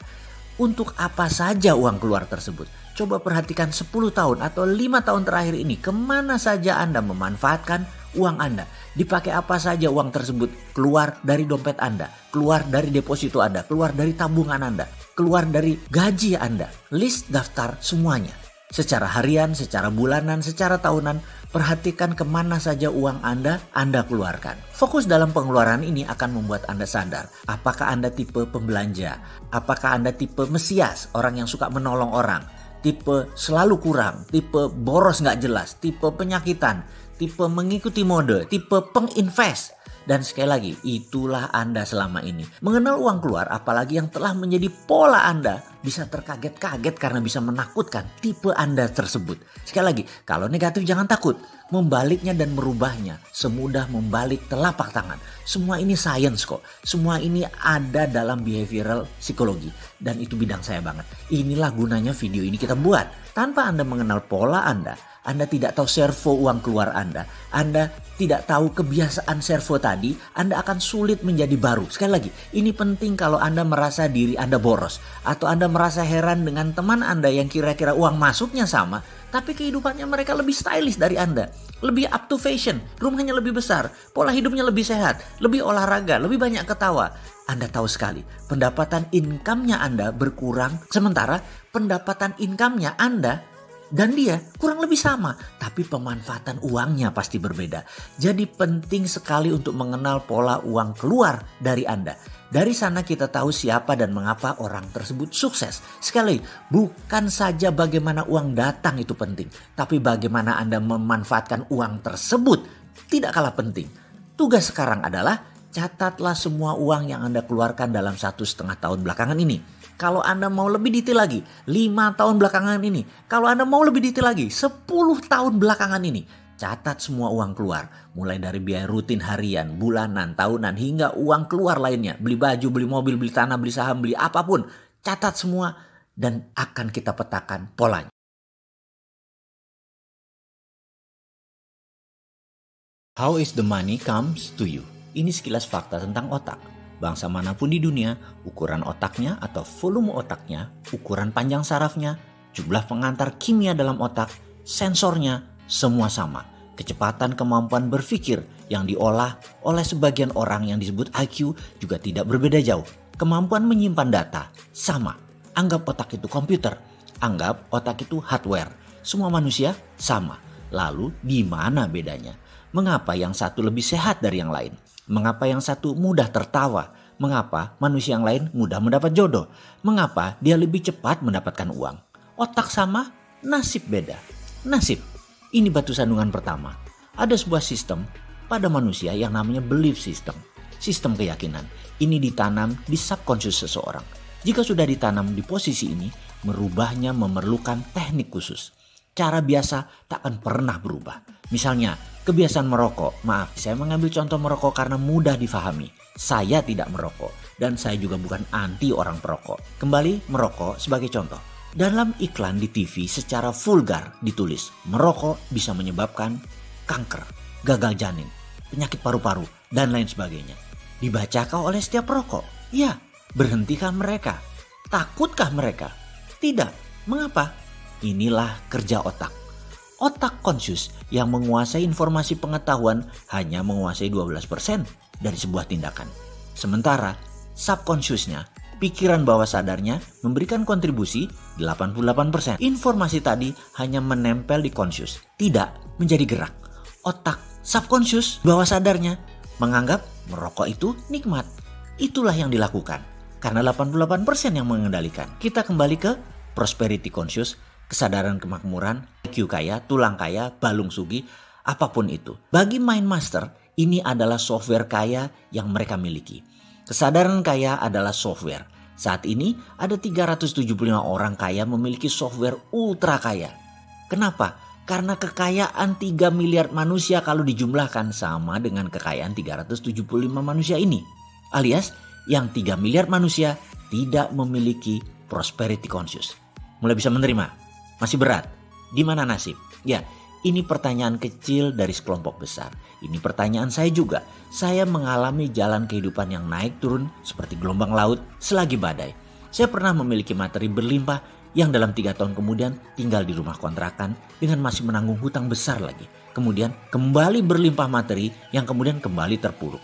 Untuk apa saja uang keluar tersebut? Coba perhatikan 10 tahun atau 5 tahun terakhir ini, kemana saja Anda memanfaatkan uang Anda. Dipakai apa saja uang tersebut, keluar dari dompet Anda, keluar dari deposito Anda, keluar dari tabungan Anda, keluar dari gaji Anda. List daftar semuanya. Secara harian, secara bulanan, secara tahunan, perhatikan kemana saja uang Anda keluarkan. Fokus dalam pengeluaran ini akan membuat Anda sadar, apakah Anda tipe pembelanja, apakah Anda tipe mesias, orang yang suka menolong orang, tipe selalu kurang, tipe boros gak jelas, tipe penyakitan, tipe mengikuti mode, tipe penginvest. Dan sekali lagi, itulah Anda selama ini. Mengenal uang keluar, apalagi yang telah menjadi pola Anda, bisa terkaget-kaget karena bisa menakutkan tipe Anda tersebut. Sekali lagi, kalau negatif jangan takut. Membaliknya dan merubahnya semudah membalik telapak tangan. Semua ini science kok. Semua ini ada dalam behavioral psikologi. Dan itu bidang saya banget. Inilah gunanya video ini kita buat. Tanpa Anda mengenal pola Anda tidak tahu servo uang keluar Anda tidak tahu kebiasaan servo tadi, Anda akan sulit menjadi baru. Sekali lagi, ini penting kalau Anda merasa diri Anda boros. Atau Anda merasa heran dengan teman Anda yang kira-kira uang masuknya sama, tapi kehidupannya mereka lebih stylish dari Anda. Lebih up to fashion, rumahnya lebih besar, pola hidupnya lebih sehat, lebih olahraga, lebih banyak ketawa. Anda tahu sekali, pendapatan income-nya Anda berkurang, sementara pendapatan income-nya Anda dan dia kurang lebih sama, tapi pemanfaatan uangnya pasti berbeda. Jadi penting sekali untuk mengenal pola uang keluar dari Anda. Dari sana kita tahu siapa dan mengapa orang tersebut sukses. Sekali, bukan saja bagaimana uang datang itu penting, tapi bagaimana Anda memanfaatkan uang tersebut tidak kalah penting. Tugas sekarang adalah catatlah semua uang yang Anda keluarkan dalam 1,5 tahun belakangan ini. Kalau Anda mau lebih detail lagi, 5 tahun belakangan ini. Kalau Anda mau lebih detail lagi, 10 tahun belakangan ini. catat semua uang keluar. Mulai dari biaya rutin harian, bulanan, tahunan, hingga uang keluar lainnya. Beli baju, beli mobil, beli tanah, beli saham, beli apapun. Catat semua dan akan kita petakan polanya. How is the money comes to you? Ini sekilas fakta tentang otak. Bangsa manapun di dunia, ukuran otaknya atau volume otaknya, ukuran panjang sarafnya, jumlah pengantar kimia dalam otak, sensornya, semua sama. Kecepatan kemampuan berpikir yang diolah oleh sebagian orang yang disebut IQ juga tidak berbeda jauh. Kemampuan menyimpan data, sama. Anggap otak itu komputer, anggap otak itu hardware. Semua manusia sama. Lalu di mana bedanya? Mengapa yang satu lebih sehat dari yang lain? Mengapa yang satu mudah tertawa? Mengapa manusia yang lain mudah mendapat jodoh? Mengapa dia lebih cepat mendapatkan uang? Otak sama, nasib beda. Nasib, ini batu sandungan pertama. Ada sebuah sistem pada manusia yang namanya belief system. Sistem keyakinan. Ini ditanam di subconscious seseorang. Jika sudah ditanam di posisi ini, merubahnya memerlukan teknik khusus. Cara biasa tak akan pernah berubah. Misalnya, kebiasaan merokok. Maaf, saya mengambil contoh merokok karena mudah difahami. Saya tidak merokok dan saya juga bukan anti orang perokok. Kembali merokok sebagai contoh. Dalam iklan di TV secara vulgar ditulis, merokok bisa menyebabkan kanker, gagal janin, penyakit paru-paru, dan lain sebagainya. Dibacakah oleh setiap perokok? Ya. Berhentikah mereka? Takutkah mereka? Tidak. Mengapa? Inilah kerja otak. Otak conscious yang menguasai informasi pengetahuan hanya menguasai 12% dari sebuah tindakan. Sementara subconsciousnya, pikiran bawah sadarnya memberikan kontribusi 88%. Informasi tadi hanya menempel di conscious, tidak menjadi gerak. Otak subconscious bawah sadarnya menganggap merokok itu nikmat. Itulah yang dilakukan karena 88% yang mengendalikan. Kita kembali ke prosperity conscious, kesadaran kemakmuran, IQ kaya, tulang kaya, balung sugih, apapun itu. Bagi Mind Master, ini adalah software kaya yang mereka miliki. Kesadaran kaya adalah software. Saat ini ada 375 orang kaya memiliki software ultra kaya. Kenapa? Karena kekayaan 3 miliar manusia kalau dijumlahkan sama dengan kekayaan 375 manusia ini. Alias yang 3 miliar manusia tidak memiliki prosperity conscious. Mulai bisa menerima? Masih berat? Di mana nasib? Ya, ini pertanyaan kecil dari sekelompok besar. Ini pertanyaan saya juga. Saya mengalami jalan kehidupan yang naik turun seperti gelombang laut selagi badai. Saya pernah memiliki materi berlimpah yang dalam 3 tahun kemudian tinggal di rumah kontrakan dengan masih menanggung hutang besar lagi. Kemudian kembali berlimpah materi yang kemudian kembali terpuruk.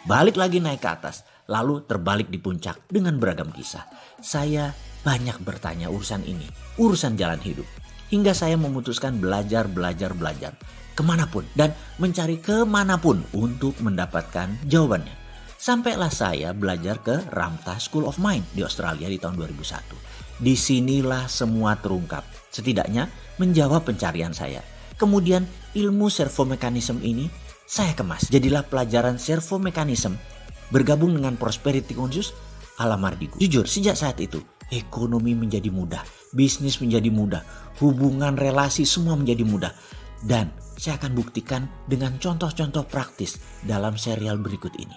Balik lagi naik ke atas, lalu terbalik di puncak dengan beragam kisah. Saya banyak bertanya urusan ini, urusan jalan hidup. Hingga saya memutuskan belajar kemanapun dan mencari kemanapun untuk mendapatkan jawabannya. Sampailah saya belajar ke Ramtha School of Mind di Australia di tahun 2001. Disinilah semua terungkap, setidaknya menjawab pencarian saya. Kemudian ilmu servomekanisme ini saya kemas. Jadilah pelajaran servomekanisme bergabung dengan prosperity conscious ala Mardigu. Jujur, sejak saat itu ekonomi menjadi mudah, bisnis menjadi mudah, hubungan relasi semua menjadi mudah. Dan saya akan buktikan dengan contoh-contoh praktis dalam serial berikut ini.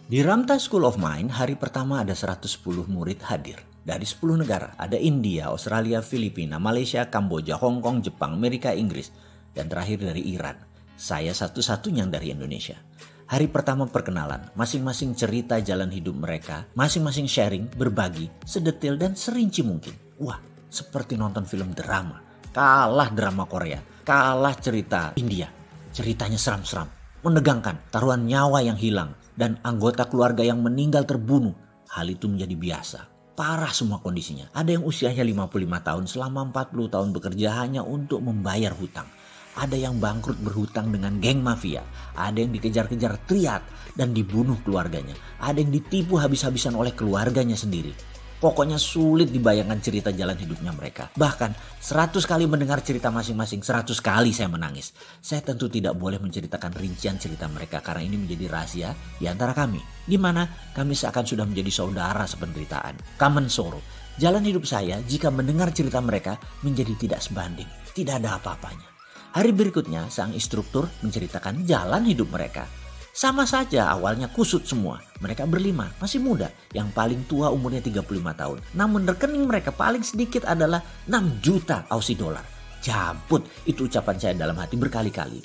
Di Ramtha School of Mind, hari pertama ada 110 murid hadir. Dari 10 negara, ada India, Australia, Filipina, Malaysia, Kamboja, Hong Kong, Jepang, Amerika, Inggris, dan terakhir dari Iran. Saya satu-satunya dari Indonesia. Hari pertama perkenalan, masing-masing cerita jalan hidup mereka, masing-masing sharing, berbagi, sedetail dan serinci mungkin. Wah, seperti nonton film drama. Kalah drama Korea, kalah cerita India. Ceritanya seram-seram, menegangkan, taruhan nyawa yang hilang, dan anggota keluarga yang meninggal terbunuh. Hal itu menjadi biasa. Parah semua kondisinya. Ada yang usianya 55 tahun selama 40 tahun bekerja hanya untuk membayar hutang. Ada yang bangkrut berhutang dengan geng mafia. Ada yang dikejar-kejar triad dan dibunuh keluarganya. Ada yang ditipu habis-habisan oleh keluarganya sendiri. Pokoknya sulit dibayangkan cerita jalan hidupnya mereka. Bahkan 100 kali mendengar cerita masing-masing, 100 kali saya menangis. Saya tentu tidak boleh menceritakan rincian cerita mereka karena ini menjadi rahasia di antara kami. Di mana kami seakan sudah menjadi saudara sependeritaan. Common sorrow. Jalan hidup saya jika mendengar cerita mereka menjadi tidak sebanding, tidak ada apa-apanya. Hari berikutnya sang instruktur menceritakan jalan hidup mereka. Sama saja awalnya kusut semua. Mereka berlima, masih muda. Yang paling tua umurnya 35 tahun. Namun rekening mereka paling sedikit adalah 6 juta Aussie dollar. Cabut, itu ucapan saya dalam hati berkali-kali.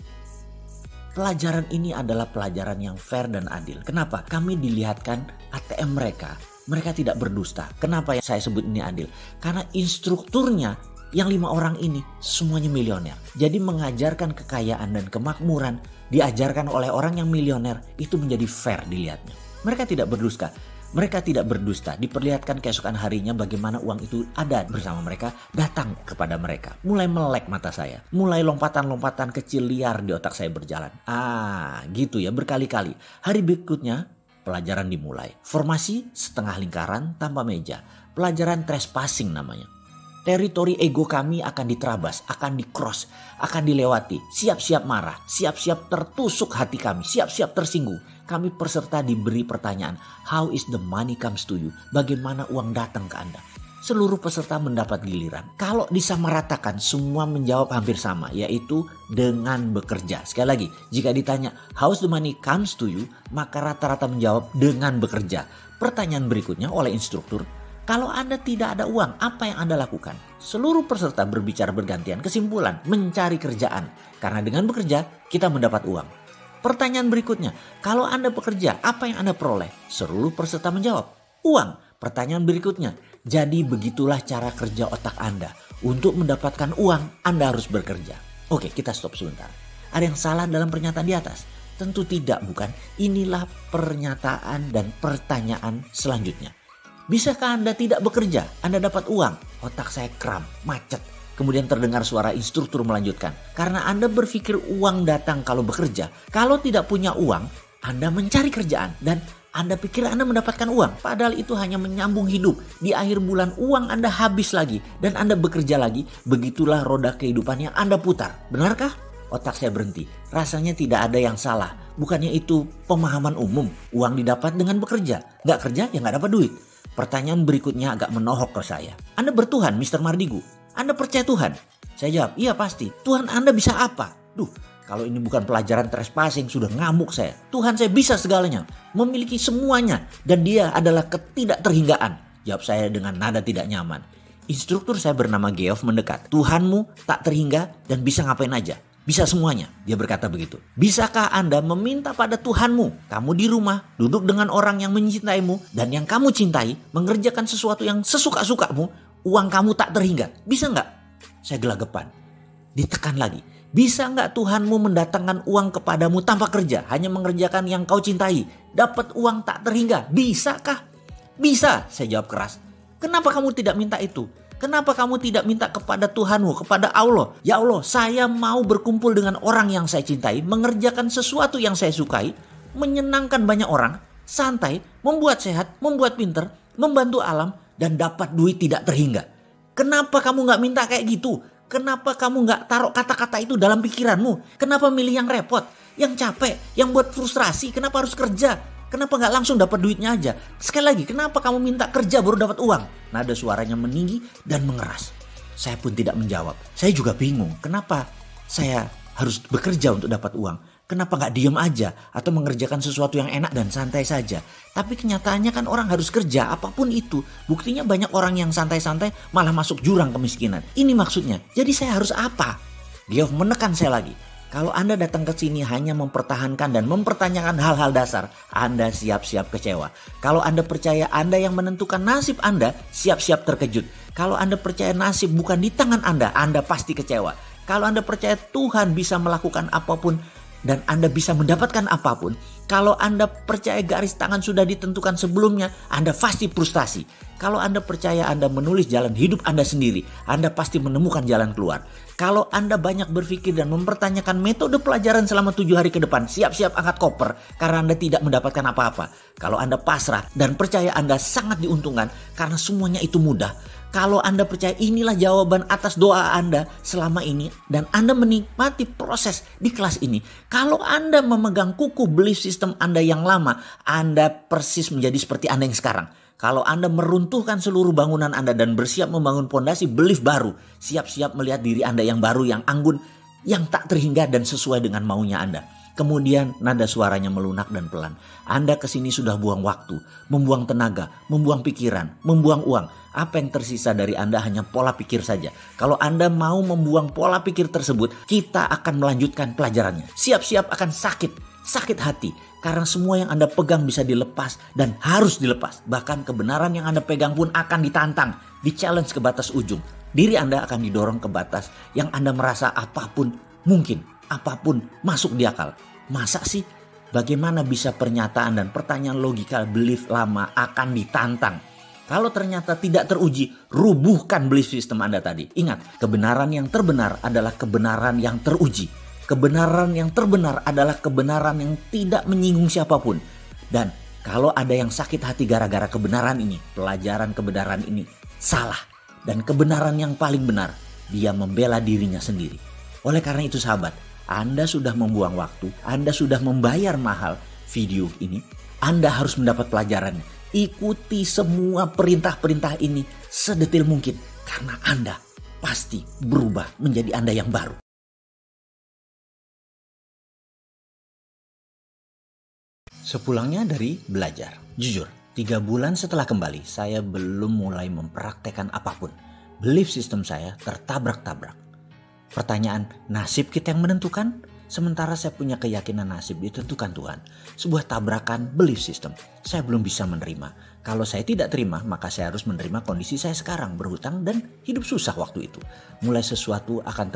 Pelajaran ini adalah pelajaran yang fair dan adil. Kenapa? Kami dilihatkan ATM mereka. Mereka tidak berdusta. Kenapa ya saya sebut ini adil? Karena instrukturnya yang 5 orang ini semuanya milioner. Jadi mengajarkan kekayaan dan kemakmuran diajarkan oleh orang yang milioner itu menjadi fair dilihatnya. Mereka tidak berdusta. Mereka tidak berdusta. Diperlihatkan keesokan harinya bagaimana uang itu ada bersama mereka, datang kepada mereka. Mulai melek mata saya. Mulai lompatan-lompatan kecil liar di otak saya berjalan. Gitu ya berkali-kali. Hari berikutnya pelajaran dimulai. Formasi setengah lingkaran tanpa meja. Pelajaran trespassing namanya. Teritori ego kami akan diterabas, akan di-cross, akan dilewati. Siap-siap marah, siap-siap tertusuk hati kami, siap-siap tersinggung. Kami peserta diberi pertanyaan, how is the money comes to you? Bagaimana uang datang ke Anda? Seluruh peserta mendapat giliran. Kalau disamaratakan, semua menjawab hampir sama, yaitu dengan bekerja. Sekali lagi, jika ditanya, how is the money comes to you? Maka rata-rata menjawab dengan bekerja. Pertanyaan berikutnya oleh instruktur, kalau Anda tidak ada uang, apa yang Anda lakukan? Seluruh peserta berbicara bergantian, kesimpulan, mencari kerjaan. Karena dengan bekerja, kita mendapat uang. Pertanyaan berikutnya, kalau Anda bekerja, apa yang Anda peroleh? Seluruh peserta menjawab, uang. Pertanyaan berikutnya, jadi begitulah cara kerja otak Anda. Untuk mendapatkan uang, Anda harus bekerja. Oke, kita stop sebentar. Ada yang salah dalam pernyataan di atas? Tentu tidak, bukan? Inilah pernyataan dan pertanyaan selanjutnya. Bisakah Anda tidak bekerja? Anda dapat uang? Otak saya kram, macet. Kemudian terdengar suara instruktur melanjutkan. Karena Anda berpikir uang datang kalau bekerja. Kalau tidak punya uang, Anda mencari kerjaan. Dan Anda pikir Anda mendapatkan uang. Padahal itu hanya menyambung hidup. Di akhir bulan uang Anda habis lagi. Dan Anda bekerja lagi. Begitulah roda kehidupan yang Anda putar. Benarkah? Otak saya berhenti. Rasanya tidak ada yang salah. Bukannya itu pemahaman umum. Uang didapat dengan bekerja. Nggak kerja ya nggak dapat duit. Pertanyaan berikutnya agak menohok ke saya. Anda bertuhan, Mr. Mardigu. Anda percaya Tuhan? Saya jawab, iya pasti. Tuhan Anda bisa apa? Kalau ini bukan pelajaran trespassing, sudah ngamuk saya. Tuhan saya bisa segalanya. Memiliki semuanya. Dan dia adalah ketidakterhinggaan. Jawab saya dengan nada tidak nyaman. Instruktur saya bernama Geoff mendekat. Tuhanmu tak terhingga dan bisa ngapain aja. Bisa semuanya, dia berkata begitu. Bisakah Anda meminta pada Tuhanmu? Kamu di rumah, duduk dengan orang yang mencintaimu dan yang kamu cintai, mengerjakan sesuatu yang sesuka-sukamu, uang kamu tak terhingga. Bisa nggak? Saya gelagapan. Ditekan lagi. Bisa nggak Tuhanmu mendatangkan uang kepadamu tanpa kerja, hanya mengerjakan yang kau cintai, dapat uang tak terhingga? Bisakah? Bisa, saya jawab keras. Kenapa kamu tidak minta itu? Kenapa kamu tidak minta kepada Tuhanmu, kepada Allah? Ya Allah, saya mau berkumpul dengan orang yang saya cintai, mengerjakan sesuatu yang saya sukai, menyenangkan banyak orang, santai, membuat sehat, membuat pinter, membantu alam, dan dapat duit tidak terhingga. Kenapa kamu gak minta kayak gitu? Kenapa kamu gak taruh kata-kata itu dalam pikiranmu? Kenapa milih yang repot, yang capek, yang buat frustrasi? Kenapa harus kerja? Kenapa gak langsung dapat duitnya aja? Sekali lagi, kenapa kamu minta kerja baru dapat uang? Nada suaranya meninggi dan mengeras. Saya pun tidak menjawab. Saya juga bingung. Kenapa saya harus bekerja untuk dapat uang? Kenapa gak diem aja? Atau mengerjakan sesuatu yang enak dan santai saja? Tapi kenyataannya kan orang harus kerja apapun itu. Buktinya banyak orang yang santai-santai malah masuk jurang kemiskinan. Ini maksudnya. Jadi saya harus apa? Geoff menekan saya lagi. Kalau Anda datang ke sini hanya mempertahankan dan mempertanyakan hal-hal dasar, Anda siap-siap kecewa. Kalau Anda percaya Anda yang menentukan nasib Anda, siap-siap terkejut. Kalau Anda percaya nasib bukan di tangan Anda pasti kecewa. Kalau Anda percaya Tuhan bisa melakukan apapun dan Anda bisa mendapatkan apapun, kalau Anda percaya garis tangan sudah ditentukan sebelumnya, Anda pasti frustasi. Kalau Anda percaya Anda menulis jalan hidup Anda sendiri, Anda pasti menemukan jalan keluar. Kalau Anda banyak berpikir dan mempertanyakan metode pelajaran selama 7 hari ke depan, siap-siap angkat koper karena Anda tidak mendapatkan apa-apa. Kalau Anda pasrah dan percaya Anda sangat diuntungkan karena semuanya itu mudah. Kalau Anda percaya inilah jawaban atas doa Anda selama ini dan Anda menikmati proses di kelas ini. Kalau Anda memegang kukuh belief system Anda yang lama, Anda persis menjadi seperti Anda yang sekarang. Kalau Anda meruntuhkan seluruh bangunan Anda dan bersiap membangun pondasi belief baru, siap-siap melihat diri Anda yang baru, yang anggun, yang tak terhingga dan sesuai dengan maunya Anda. Kemudian nada suaranya melunak dan pelan. Anda kesini sudah buang waktu, membuang tenaga, membuang pikiran, membuang uang. Apa yang tersisa dari Anda hanya pola pikir saja. Kalau Anda mau membuang pola pikir tersebut, kita akan melanjutkan pelajarannya. Siap-siap akan sakit hati. Karena semua yang Anda pegang bisa dilepas dan harus dilepas. Bahkan kebenaran yang Anda pegang pun akan ditantang, di-challenge ke batas ujung. Diri Anda akan didorong ke batas yang Anda merasa apapun mungkin, apapun masuk di akal. Masa sih? Bagaimana bisa pernyataan dan pertanyaan logika belief lama akan ditantang? Kalau ternyata tidak teruji, rubuhkan belief system Anda tadi. Ingat, kebenaran yang terbenar adalah kebenaran yang teruji. Kebenaran yang terbenar adalah kebenaran yang tidak menyinggung siapapun. Dan kalau ada yang sakit hati gara-gara kebenaran ini, pelajaran kebenaran ini salah. Dan kebenaran yang paling benar, dia membela dirinya sendiri. Oleh karena itu sahabat, Anda sudah membuang waktu, Anda sudah membayar mahal video ini, Anda harus mendapat pelajarannya. Ikuti semua perintah-perintah ini sedetil mungkin, karena Anda pasti berubah menjadi Anda yang baru. Sepulangnya dari belajar, jujur, 3 bulan setelah kembali, saya belum mulai mempraktekkan apapun. Belief system saya tertabrak-tabrak. Pertanyaan, nasib kita yang menentukan? Sementara saya punya keyakinan nasib ditentukan Tuhan. Sebuah tabrakan belief system. Saya belum bisa menerima. Kalau saya tidak terima, maka saya harus menerima kondisi saya sekarang, berhutang dan hidup susah waktu itu. Memulai sesuatu akan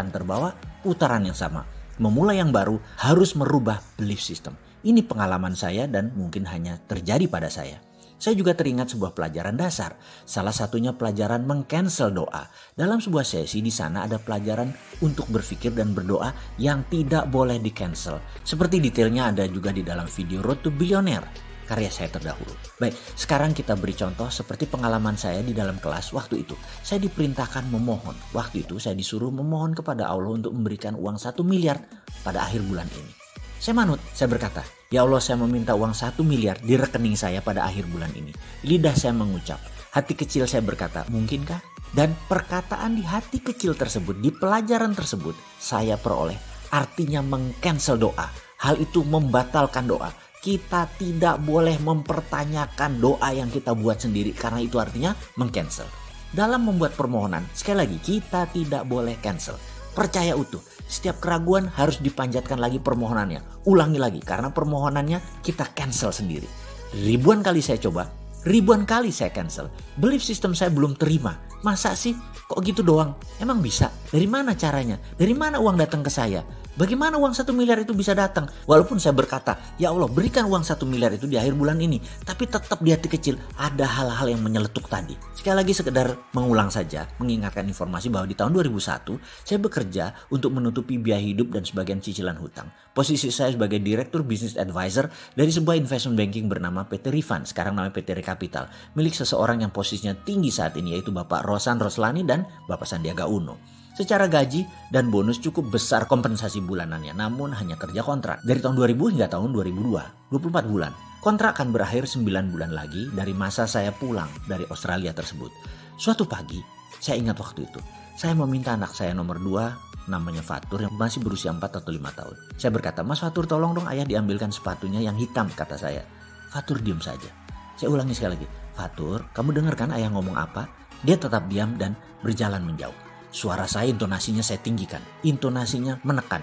terbawa putaran yang sama. Memulai yang baru harus merubah belief system. Ini pengalaman saya dan mungkin hanya terjadi pada saya. Saya juga teringat sebuah pelajaran dasar. Salah satunya pelajaran meng-cancel doa. Dalam sebuah sesi di sana ada pelajaran untuk berpikir dan berdoa yang tidak boleh di-cancel. Seperti detailnya ada juga di dalam video Road to Billionaire, karya saya terdahulu. Baik, sekarang kita beri contoh seperti pengalaman saya di dalam kelas waktu itu. Saya diperintahkan memohon. Waktu itu saya disuruh memohon kepada Allah untuk memberikan uang 1 miliar pada akhir bulan ini. Saya manut, saya berkata, ya Allah, saya meminta uang 1 miliar di rekening saya pada akhir bulan ini. Lidah saya mengucap, hati kecil saya berkata, mungkinkah? Dan perkataan di hati kecil tersebut, di pelajaran tersebut, saya peroleh artinya meng-cancel doa. Hal itu membatalkan doa. Kita tidak boleh mempertanyakan doa yang kita buat sendiri karena itu artinya meng-cancel. Dalam membuat permohonan, sekali lagi kita tidak boleh cancel. Percaya utuh, setiap keraguan harus dipanjatkan lagi permohonannya. Ulangi lagi karena permohonannya kita cancel sendiri. Ribuan kali saya coba, ribuan kali saya cancel. Belief system saya belum terima. Masa sih? Kok gitu doang? Emang bisa? Dari mana caranya? Dari mana uang datang ke saya? Bagaimana uang 1 miliar itu bisa datang? Walaupun saya berkata, ya Allah berikan uang 1 miliar itu di akhir bulan ini. Tapi tetap di hati kecil ada hal-hal yang menyeletuk tadi. Sekali lagi sekedar mengulang saja, mengingatkan informasi bahwa di tahun 2001 saya bekerja untuk menutupi biaya hidup dan sebagian cicilan hutang. Posisi saya sebagai Direktur Business Advisor dari sebuah investment banking bernama PT Rifan, sekarang namanya PT Rekapital, milik seseorang yang posisinya tinggi saat ini yaitu Bapak Rosan Roslani dan Bapak Sandiaga Uno. Secara gaji dan bonus cukup besar kompensasi bulanannya, namun hanya kerja kontrak. Dari tahun 2000 hingga tahun 2002, 24 bulan. Kontrak akan berakhir 9 bulan lagi dari masa saya pulang dari Australia tersebut. Suatu pagi, saya ingat waktu itu, saya meminta anak saya nomor 2, namanya Fatur, yang masih berusia 4 atau 5 tahun. Saya berkata, Mas Fatur tolong dong ayah diambilkan sepatunya yang hitam, kata saya. Fatur diam saja. Saya ulangi sekali lagi, Fatur, kamu dengar kan ayah ngomong apa? Dia tetap diam dan berjalan menjauh. Suara saya, intonasinya saya tinggikan. Intonasinya menekan.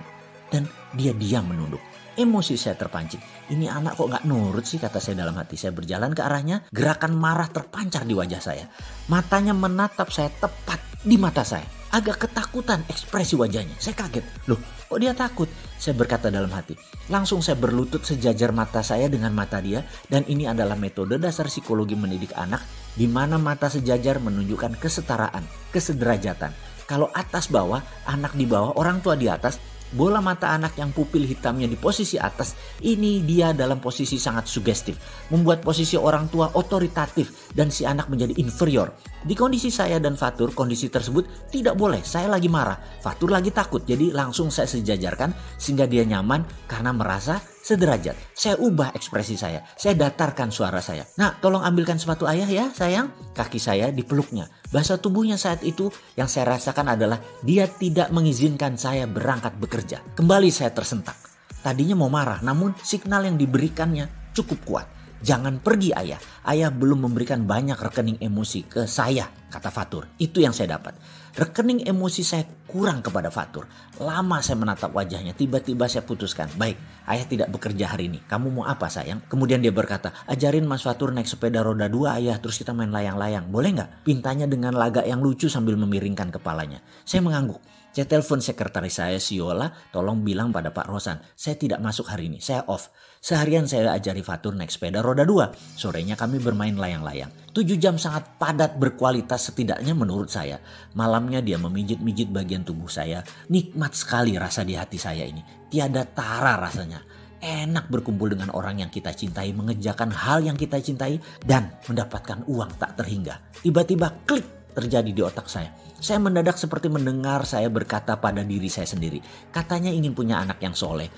Dan dia diam menunduk. Emosi saya terpancing. Ini anak kok gak nurut sih, kata saya dalam hati. Saya berjalan ke arahnya. Gerakan marah terpancar di wajah saya. Matanya menatap saya tepat di mata saya. Agak ketakutan ekspresi wajahnya. Saya kaget. Loh, kok dia takut? Saya berkata dalam hati. Langsung saya berlutut sejajar mata saya dengan mata dia. Dan ini adalah metode dasar psikologi mendidik anak. Di mana mata sejajar menunjukkan kesetaraan, kesederajatan. Kalau atas bawah, anak di bawah, orang tua di atas, bola mata anak yang pupil hitamnya di posisi atas, ini dia dalam posisi sangat sugestif. Membuat posisi orang tua otoritatif dan si anak menjadi inferior. Di kondisi saya dan Fatur, kondisi tersebut tidak boleh. Saya lagi marah, Fatur lagi takut. Jadi langsung saya sejajarkan sehingga dia nyaman karena merasa sederajat. Saya ubah ekspresi saya datarkan suara saya. Nak, tolong ambilkan sepatu ayah ya sayang. Kaki saya dipeluknya. Bahasa tubuhnya saat itu yang saya rasakan adalah dia tidak mengizinkan saya berangkat bekerja. Kembali saya tersentak. Tadinya mau marah, namun signal yang diberikannya cukup kuat. Jangan pergi ayah. Ayah belum memberikan banyak rekening emosi ke saya, kata Fatur. Itu yang saya dapat. Rekening emosi saya kurang kepada Fatur. Lama saya menatap wajahnya. Tiba-tiba saya putuskan, baik, ayah tidak bekerja hari ini. Kamu mau apa sayang? Kemudian dia berkata, ajarin Mas Fatur naik sepeda roda 2 ayah, terus kita main layang-layang. Boleh nggak? Pintanya dengan lagak yang lucu sambil memiringkan kepalanya. Saya mengangguk. Saya telepon sekretaris saya, Siola, tolong bilang pada Pak Rosan, saya tidak masuk hari ini, saya off. Seharian saya ajari Fatur naik sepeda roda 2. Sorenya kami bermain layang-layang. 7 jam sangat padat berkualitas setidaknya menurut saya. Malamnya dia memijit-mijit bagian tubuh saya. Nikmat sekali rasa di hati saya ini. Tiada tara rasanya. Enak berkumpul dengan orang yang kita cintai, mengerjakan hal yang kita cintai, dan mendapatkan uang tak terhingga. Tiba-tiba klik terjadi di otak saya. Saya mendadak seperti mendengar saya berkata pada diri saya sendiri. Katanya ingin punya anak yang soleh.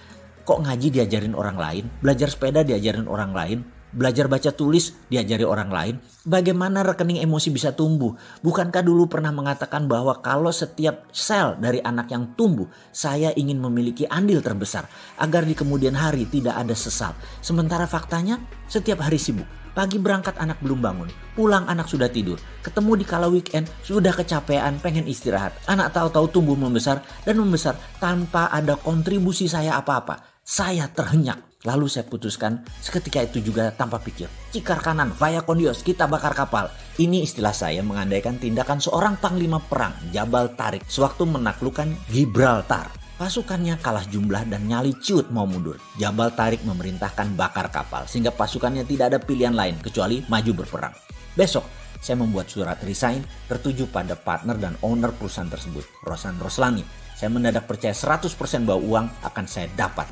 Kok ngaji diajarin orang lain, belajar sepeda diajarin orang lain, belajar baca tulis diajari orang lain. Bagaimana rekening emosi bisa tumbuh? Bukankah dulu pernah mengatakan bahwa kalau setiap sel dari anak yang tumbuh, saya ingin memiliki andil terbesar agar di kemudian hari tidak ada sesal. Sementara faktanya setiap hari sibuk. Pagi berangkat anak belum bangun, pulang anak sudah tidur, ketemu di kala weekend sudah kecapean pengen istirahat. Anak tahu-tahu tumbuh membesar dan membesar tanpa ada kontribusi saya apa-apa. Saya terhenyak. Lalu saya putuskan seketika itu juga tanpa pikir. Cikar kanan, vaya kondios, kita bakar kapal. Ini istilah saya mengandaikan tindakan seorang panglima perang, Jabal Tarik, sewaktu menaklukkan Gibraltar. Pasukannya kalah jumlah dan nyali ciut mau mundur. Jabal Tarik memerintahkan bakar kapal sehingga pasukannya tidak ada pilihan lain kecuali maju berperang. Besok saya membuat surat resign tertuju pada partner dan owner perusahaan tersebut, Rosan Roslani. Saya mendadak percaya 100% bahwa uang akan saya dapat.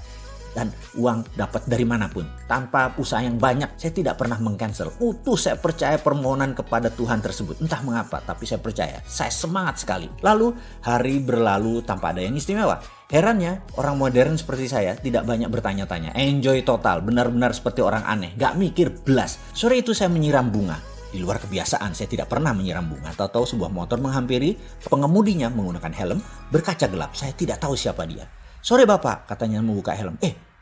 Dan uang dapat dari manapun. Tanpa usaha yang banyak, saya tidak pernah mengcancel. Utuh saya percaya permohonan kepada Tuhan tersebut. Entah mengapa, tapi saya percaya. Saya semangat sekali. Lalu, hari berlalu tanpa ada yang istimewa. Herannya, orang modern seperti saya tidak banyak bertanya-tanya. Enjoy total, benar-benar seperti orang aneh. Gak mikir belas. Sore itu saya menyiram bunga. Di luar kebiasaan, saya tidak pernah menyiram bunga. Tahu-tahu sebuah motor menghampiri, pengemudinya menggunakan helm, berkaca gelap. Saya tidak tahu siapa dia. Sore bapak, katanya membuka helm.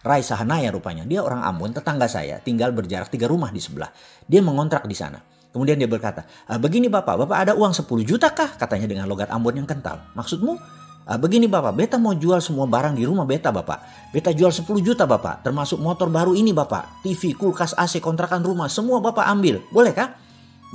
Rai Sahanaya rupanya. Dia orang Ambon, tetangga saya. Tinggal berjarak 3 rumah di sebelah. Dia mengontrak di sana. Kemudian dia berkata, begini bapak ada uang 10 juta kah? Katanya dengan logat Ambon yang kental. Maksudmu? Begini bapak, beta mau jual semua barang di rumah beta bapak. Beta jual 10 juta bapak. Termasuk motor baru ini bapak. TV, kulkas, AC, kontrakan rumah. Semua bapak ambil. Boleh kah?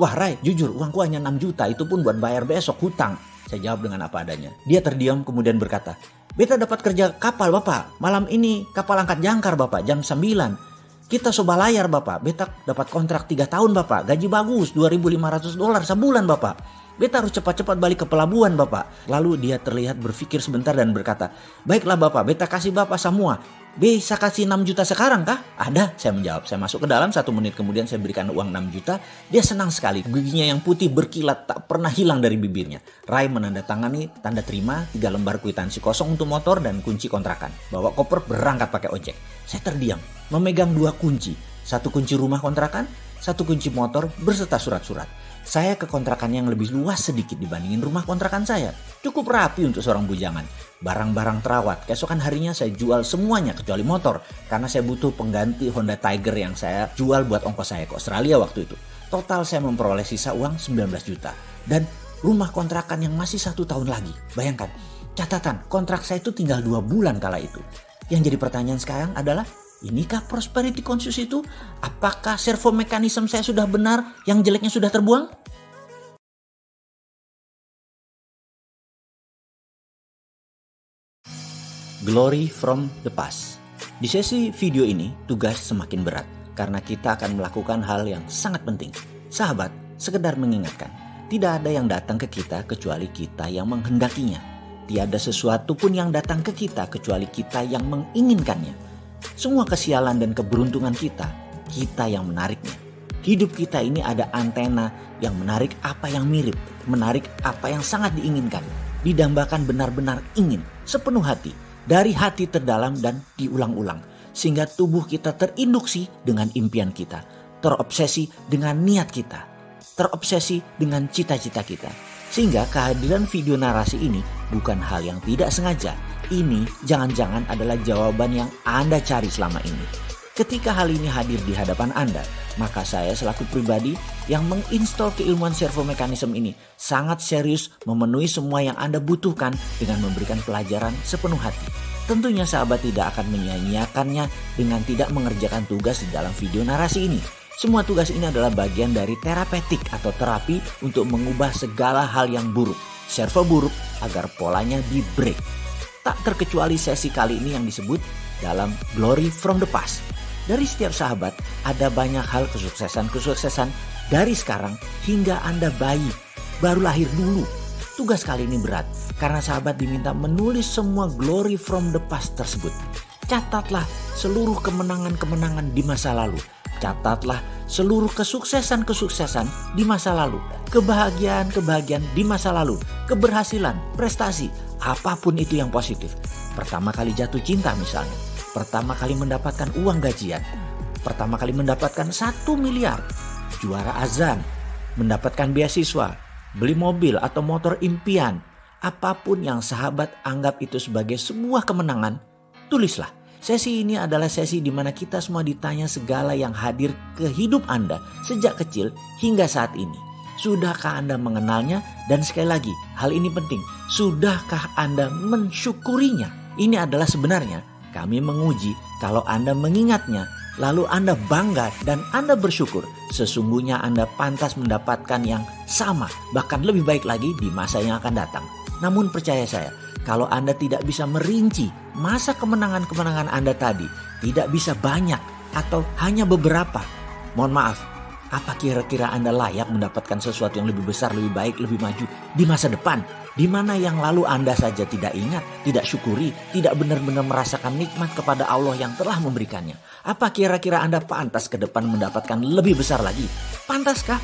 Wah Rai, jujur uangku hanya 6 juta. Itu pun buat bayar besok hutang. Saya jawab dengan apa adanya. Dia terdiam kemudian berkata, beta dapat kerja kapal bapak. Malam ini kapal angkat jangkar bapak jam 9. Kita soba layar bapak. Beta dapat kontrak 3 tahun bapak. Gaji bagus $2.500 sebulan bapak. Beta harus cepat-cepat balik ke pelabuhan bapak. Lalu dia terlihat berpikir sebentar dan berkata, baiklah bapak, beta kasih bapak semua. Bisa kasih 6 juta sekarang kah? Ada, saya menjawab. Saya masuk ke dalam, 1 menit kemudian saya berikan uang 6 juta. Dia senang sekali. Giginya yang putih berkilat tak pernah hilang dari bibirnya. Rai menandatangani tanda terima 3 lembar kwitansi kosong untuk motor dan kunci kontrakan. Bawa koper berangkat pakai ojek. Saya terdiam, memegang 2 kunci. 1 kunci rumah kontrakan, 1 kunci motor berserta surat-surat. Saya ke kontrakan yang lebih luas sedikit dibandingin rumah kontrakan saya. Cukup rapi untuk seorang bujangan. Barang-barang terawat. Keesokan harinya saya jual semuanya kecuali motor. Karena saya butuh pengganti Honda Tiger yang saya jual buat ongkos saya ke Australia waktu itu. Total saya memperoleh sisa uang 19 juta. Dan rumah kontrakan yang masih 1 tahun lagi. Bayangkan, catatan kontrak saya itu tinggal 2 bulan kala itu. Yang jadi pertanyaan sekarang adalah, inikah prosperity conscious itu? Apakah servo mekanisme saya sudah benar, yang jeleknya sudah terbuang? Glory from the past. Di sesi video ini, tugas semakin berat karena kita akan melakukan hal yang sangat penting. Sahabat, sekedar mengingatkan, tidak ada yang datang ke kita kecuali kita yang menghendakinya. Tiada sesuatu pun yang datang ke kita kecuali kita yang menginginkannya. Semua kesialan dan keberuntungan kita yang menariknya. Hidup kita ini ada antena yang menarik apa yang mirip, menarik apa yang sangat diinginkan. Didambakan benar-benar ingin, sepenuh hati, dari hati terdalam dan diulang-ulang. sehingga tubuh kita terinduksi dengan impian kita, terobsesi dengan niat kita, terobsesi dengan cita-cita kita. Sehingga kehadiran video narasi ini bukan hal yang tidak sengaja. Ini jangan-jangan adalah jawaban yang Anda cari selama ini. Ketika hal ini hadir di hadapan Anda, maka saya selaku pribadi yang menginstal keilmuan servomekanisme ini sangat serius memenuhi semua yang Anda butuhkan dengan memberikan pelajaran sepenuh hati. Tentunya sahabat tidak akan menyia-nyiakannya dengan tidak mengerjakan tugas di dalam video narasi ini. Semua tugas ini adalah bagian dari terapeutik atau terapi untuk mengubah segala hal yang buruk, servo buruk agar polanya di break. Tak terkecuali sesi kali ini yang disebut dalam Glory from the Past. Dari setiap sahabat ada banyak hal kesuksesan dari sekarang hingga Anda bayi, baru lahir dulu. Tugas kali ini berat karena sahabat diminta menulis semua glory from the past tersebut. Catatlah seluruh kemenangan-kemenangan di masa lalu. Catatlah seluruh kesuksesan-kesuksesan di masa lalu. Kebahagiaan-kebahagiaan di masa lalu. Keberhasilan, prestasi, apapun itu yang positif. Pertama kali jatuh cinta misalnya. Pertama kali mendapatkan uang gajian. Pertama kali mendapatkan 1 miliar. Juara azan. Mendapatkan beasiswa. Beli mobil atau motor impian. Apapun yang sahabat anggap itu sebagai sebuah kemenangan, tulislah. Sesi ini adalah sesi di mana kita semua ditanya segala yang hadir ke hidup Anda sejak kecil hingga saat ini. Sudahkah Anda mengenalnya? Dan sekali lagi, hal ini penting. Sudahkah Anda mensyukurinya? Ini adalah sebenarnya kami menguji kalau Anda mengingatnya, lalu Anda bangga dan Anda bersyukur. Sesungguhnya Anda pantas mendapatkan yang sama, bahkan lebih baik lagi di masa yang akan datang. Namun percaya saya, kalau Anda tidak bisa merinci masa kemenangan-kemenangan Anda tadi, tidak bisa banyak atau hanya beberapa, mohon maaf, apa kira-kira Anda layak mendapatkan sesuatu yang lebih besar, lebih baik, lebih maju di masa depan? Di mana yang lalu Anda saja tidak ingat, tidak syukuri, tidak benar-benar merasakan nikmat kepada Allah yang telah memberikannya. Apa kira-kira Anda pantas ke depan mendapatkan lebih besar lagi? Pantaskah?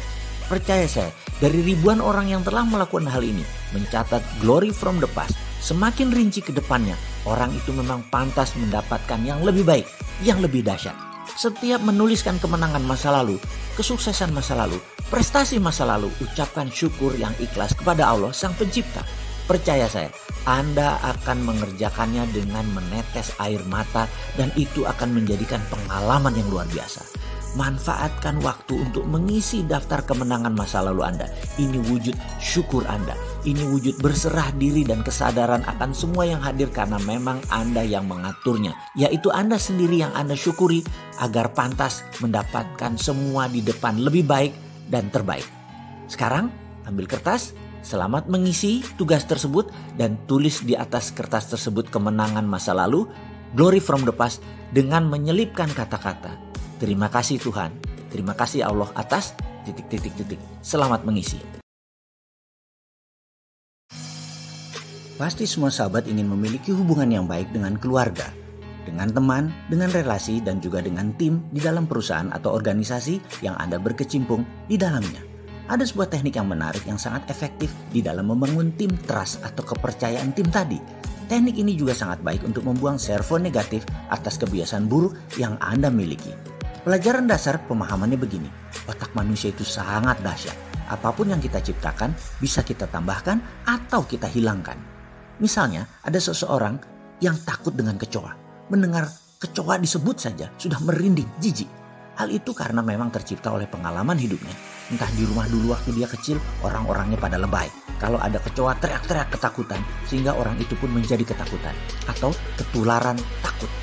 Percaya saya, dari ribuan orang yang telah melakukan hal ini, mencatat glory from the past, semakin rinci ke depannya, orang itu memang pantas mendapatkan yang lebih baik, yang lebih dahsyat. Setiap menuliskan kemenangan masa lalu, kesuksesan masa lalu, prestasi masa lalu, ucapkan syukur yang ikhlas kepada Allah Sang Pencipta. Percaya saya, Anda akan mengerjakannya dengan menetes air mata dan itu akan menjadikan pengalaman yang luar biasa. Manfaatkan waktu untuk mengisi daftar kemenangan masa lalu Anda. Ini wujud syukur Anda. Ini wujud berserah diri dan kesadaran akan semua yang hadir karena memang Anda yang mengaturnya. Yaitu Anda sendiri yang Anda syukuri agar pantas mendapatkan semua di depan lebih baik dan terbaik. Sekarang ambil kertas, selamat mengisi tugas tersebut dan tulis di atas kertas tersebut kemenangan masa lalu, glory from the past dengan menyelipkan kata-kata. Terima kasih Tuhan, terima kasih Allah atas ... Selamat mengisi. Pasti semua sahabat ingin memiliki hubungan yang baik dengan keluarga, dengan teman, dengan relasi, dan juga dengan tim di dalam perusahaan atau organisasi yang Anda berkecimpung di dalamnya. Ada sebuah teknik yang menarik yang sangat efektif di dalam membangun tim trust atau kepercayaan tim tadi. Teknik ini juga sangat baik untuk membuang servo negatif atas kebiasaan buruk yang Anda miliki. Pelajaran dasar pemahamannya begini, otak manusia itu sangat dahsyat. Apapun yang kita ciptakan bisa kita tambahkan atau kita hilangkan. Misalnya ada seseorang yang takut dengan kecoa. Mendengar kecoa disebut saja sudah merinding, jijik. Hal itu karena memang tercipta oleh pengalaman hidupnya. Entah di rumah dulu waktu dia kecil, orang-orangnya pada lebay. Kalau ada kecoa teriak-teriak ketakutan, sehingga orang itu pun menjadi ketakutan. Atau ketularan takut.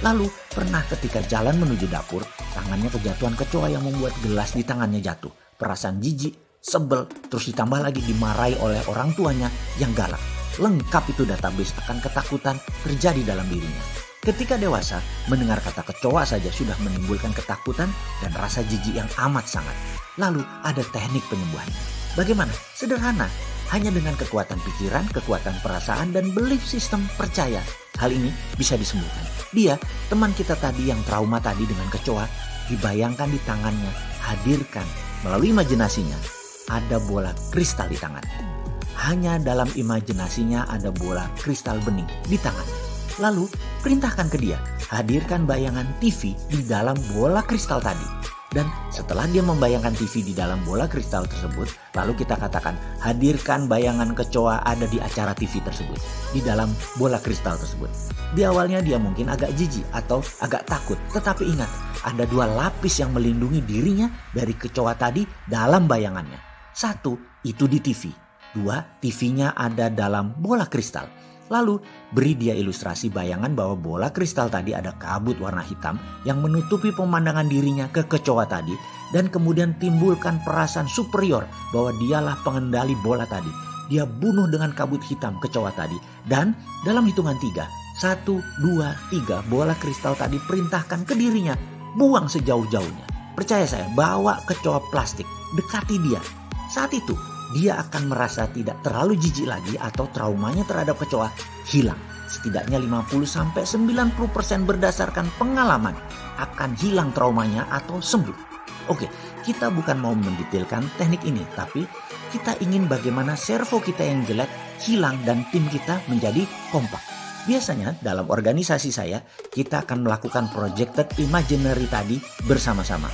Lalu pernah ketika jalan menuju dapur, tangannya kejatuhan kecoa yang membuat gelas di tangannya jatuh. Perasaan jijik, sebel, terus ditambah lagi dimarahi oleh orang tuanya yang galak. Lengkap itu database akan ketakutan terjadi dalam dirinya. Ketika dewasa, mendengar kata kecoa saja sudah menimbulkan ketakutan dan rasa jijik yang amat sangat. Lalu ada teknik penyembuhannya. Bagaimana? Sederhana. Hanya dengan kekuatan pikiran, kekuatan perasaan, dan belief system percaya. Hal ini bisa disembuhkan. Dia, teman kita tadi yang trauma tadi dengan kecoa, dibayangkan di tangannya, hadirkan melalui imajinasinya, ada bola kristal di tangannya. Hanya dalam imajinasinya ada bola kristal bening di tangannya. Lalu perintahkan ke dia, hadirkan bayangan TV di dalam bola kristal tadi. Dan setelah dia membayangkan TV di dalam bola kristal tersebut, lalu kita katakan hadirkan bayangan kecoa ada di acara TV tersebut, di dalam bola kristal tersebut. Di awalnya dia mungkin agak jijik atau agak takut, tetapi ingat, ada dua lapis yang melindungi dirinya dari kecoa tadi dalam bayangannya. Satu, itu di TV. Dua, TV-nya ada dalam bola kristal. Lalu beri dia ilustrasi bayangan bahwa bola kristal tadi ada kabut warna hitam yang menutupi pemandangan dirinya ke kecoa tadi, dan kemudian timbulkan perasaan superior bahwa dialah pengendali bola tadi. Dia bunuh dengan kabut hitam kecoa tadi, dan dalam hitungan 3, 1, 2, 3 bola kristal tadi perintahkan ke dirinya, buang sejauh-jauhnya. Percaya saya, bawa kecoa plastik, dekati dia. Saat itu dia akan merasa tidak terlalu jijik lagi atau traumanya terhadap kecoa hilang. Setidaknya 50-90% berdasarkan pengalaman akan hilang traumanya atau sembuh. Oke, kita bukan mau mendetailkan teknik ini, tapi kita ingin bagaimana servo kita yang jelek hilang dan tim kita menjadi kompak. Biasanya dalam organisasi saya, kita akan melakukan projected imaginary tadi bersama-sama.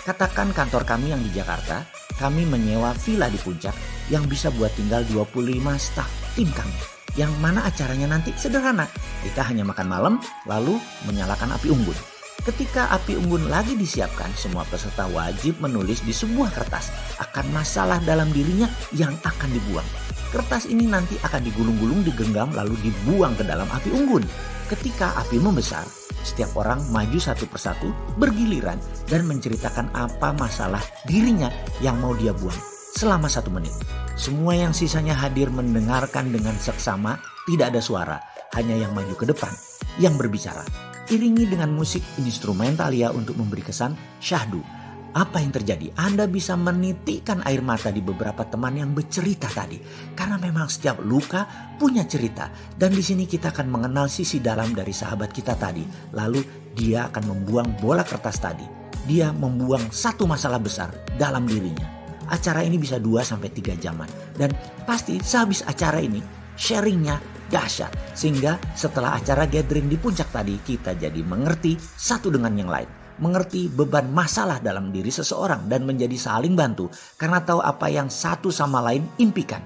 Katakan kantor kami yang di Jakarta, kami menyewa villa di puncak yang bisa buat tinggal 25 staf tim kami. Yang mana acaranya nanti sederhana. Kita hanya makan malam lalu menyalakan api unggun. Ketika api unggun lagi disiapkan, semua peserta wajib menulis di sebuah kertas akan masalah dalam dirinya yang akan dibuang. Kertas ini nanti akan digulung-gulung, digenggam lalu dibuang ke dalam api unggun. Ketika api membesar, setiap orang maju satu persatu bergiliran dan menceritakan apa masalah dirinya yang mau dia buang selama 1 menit. Semua yang sisanya hadir mendengarkan dengan seksama, tidak ada suara, hanya yang maju ke depan, yang berbicara. Iringi dengan musik instrumentalia untuk memberi kesan syahdu. Apa yang terjadi? Anda bisa menitikkan air mata di beberapa teman yang bercerita tadi. Karena memang setiap luka punya cerita. Dan di sini kita akan mengenal sisi dalam dari sahabat kita tadi. Lalu dia akan membuang bola kertas tadi. Dia membuang satu masalah besar dalam dirinya. Acara ini bisa 2-3 jaman. Dan pasti sehabis acara ini sharingnya dahsyat. Sehingga setelah acara gathering di puncak tadi, kita jadi mengerti satu dengan yang lain. Mengerti beban masalah dalam diri seseorang dan menjadi saling bantu karena tahu apa yang satu sama lain impikan.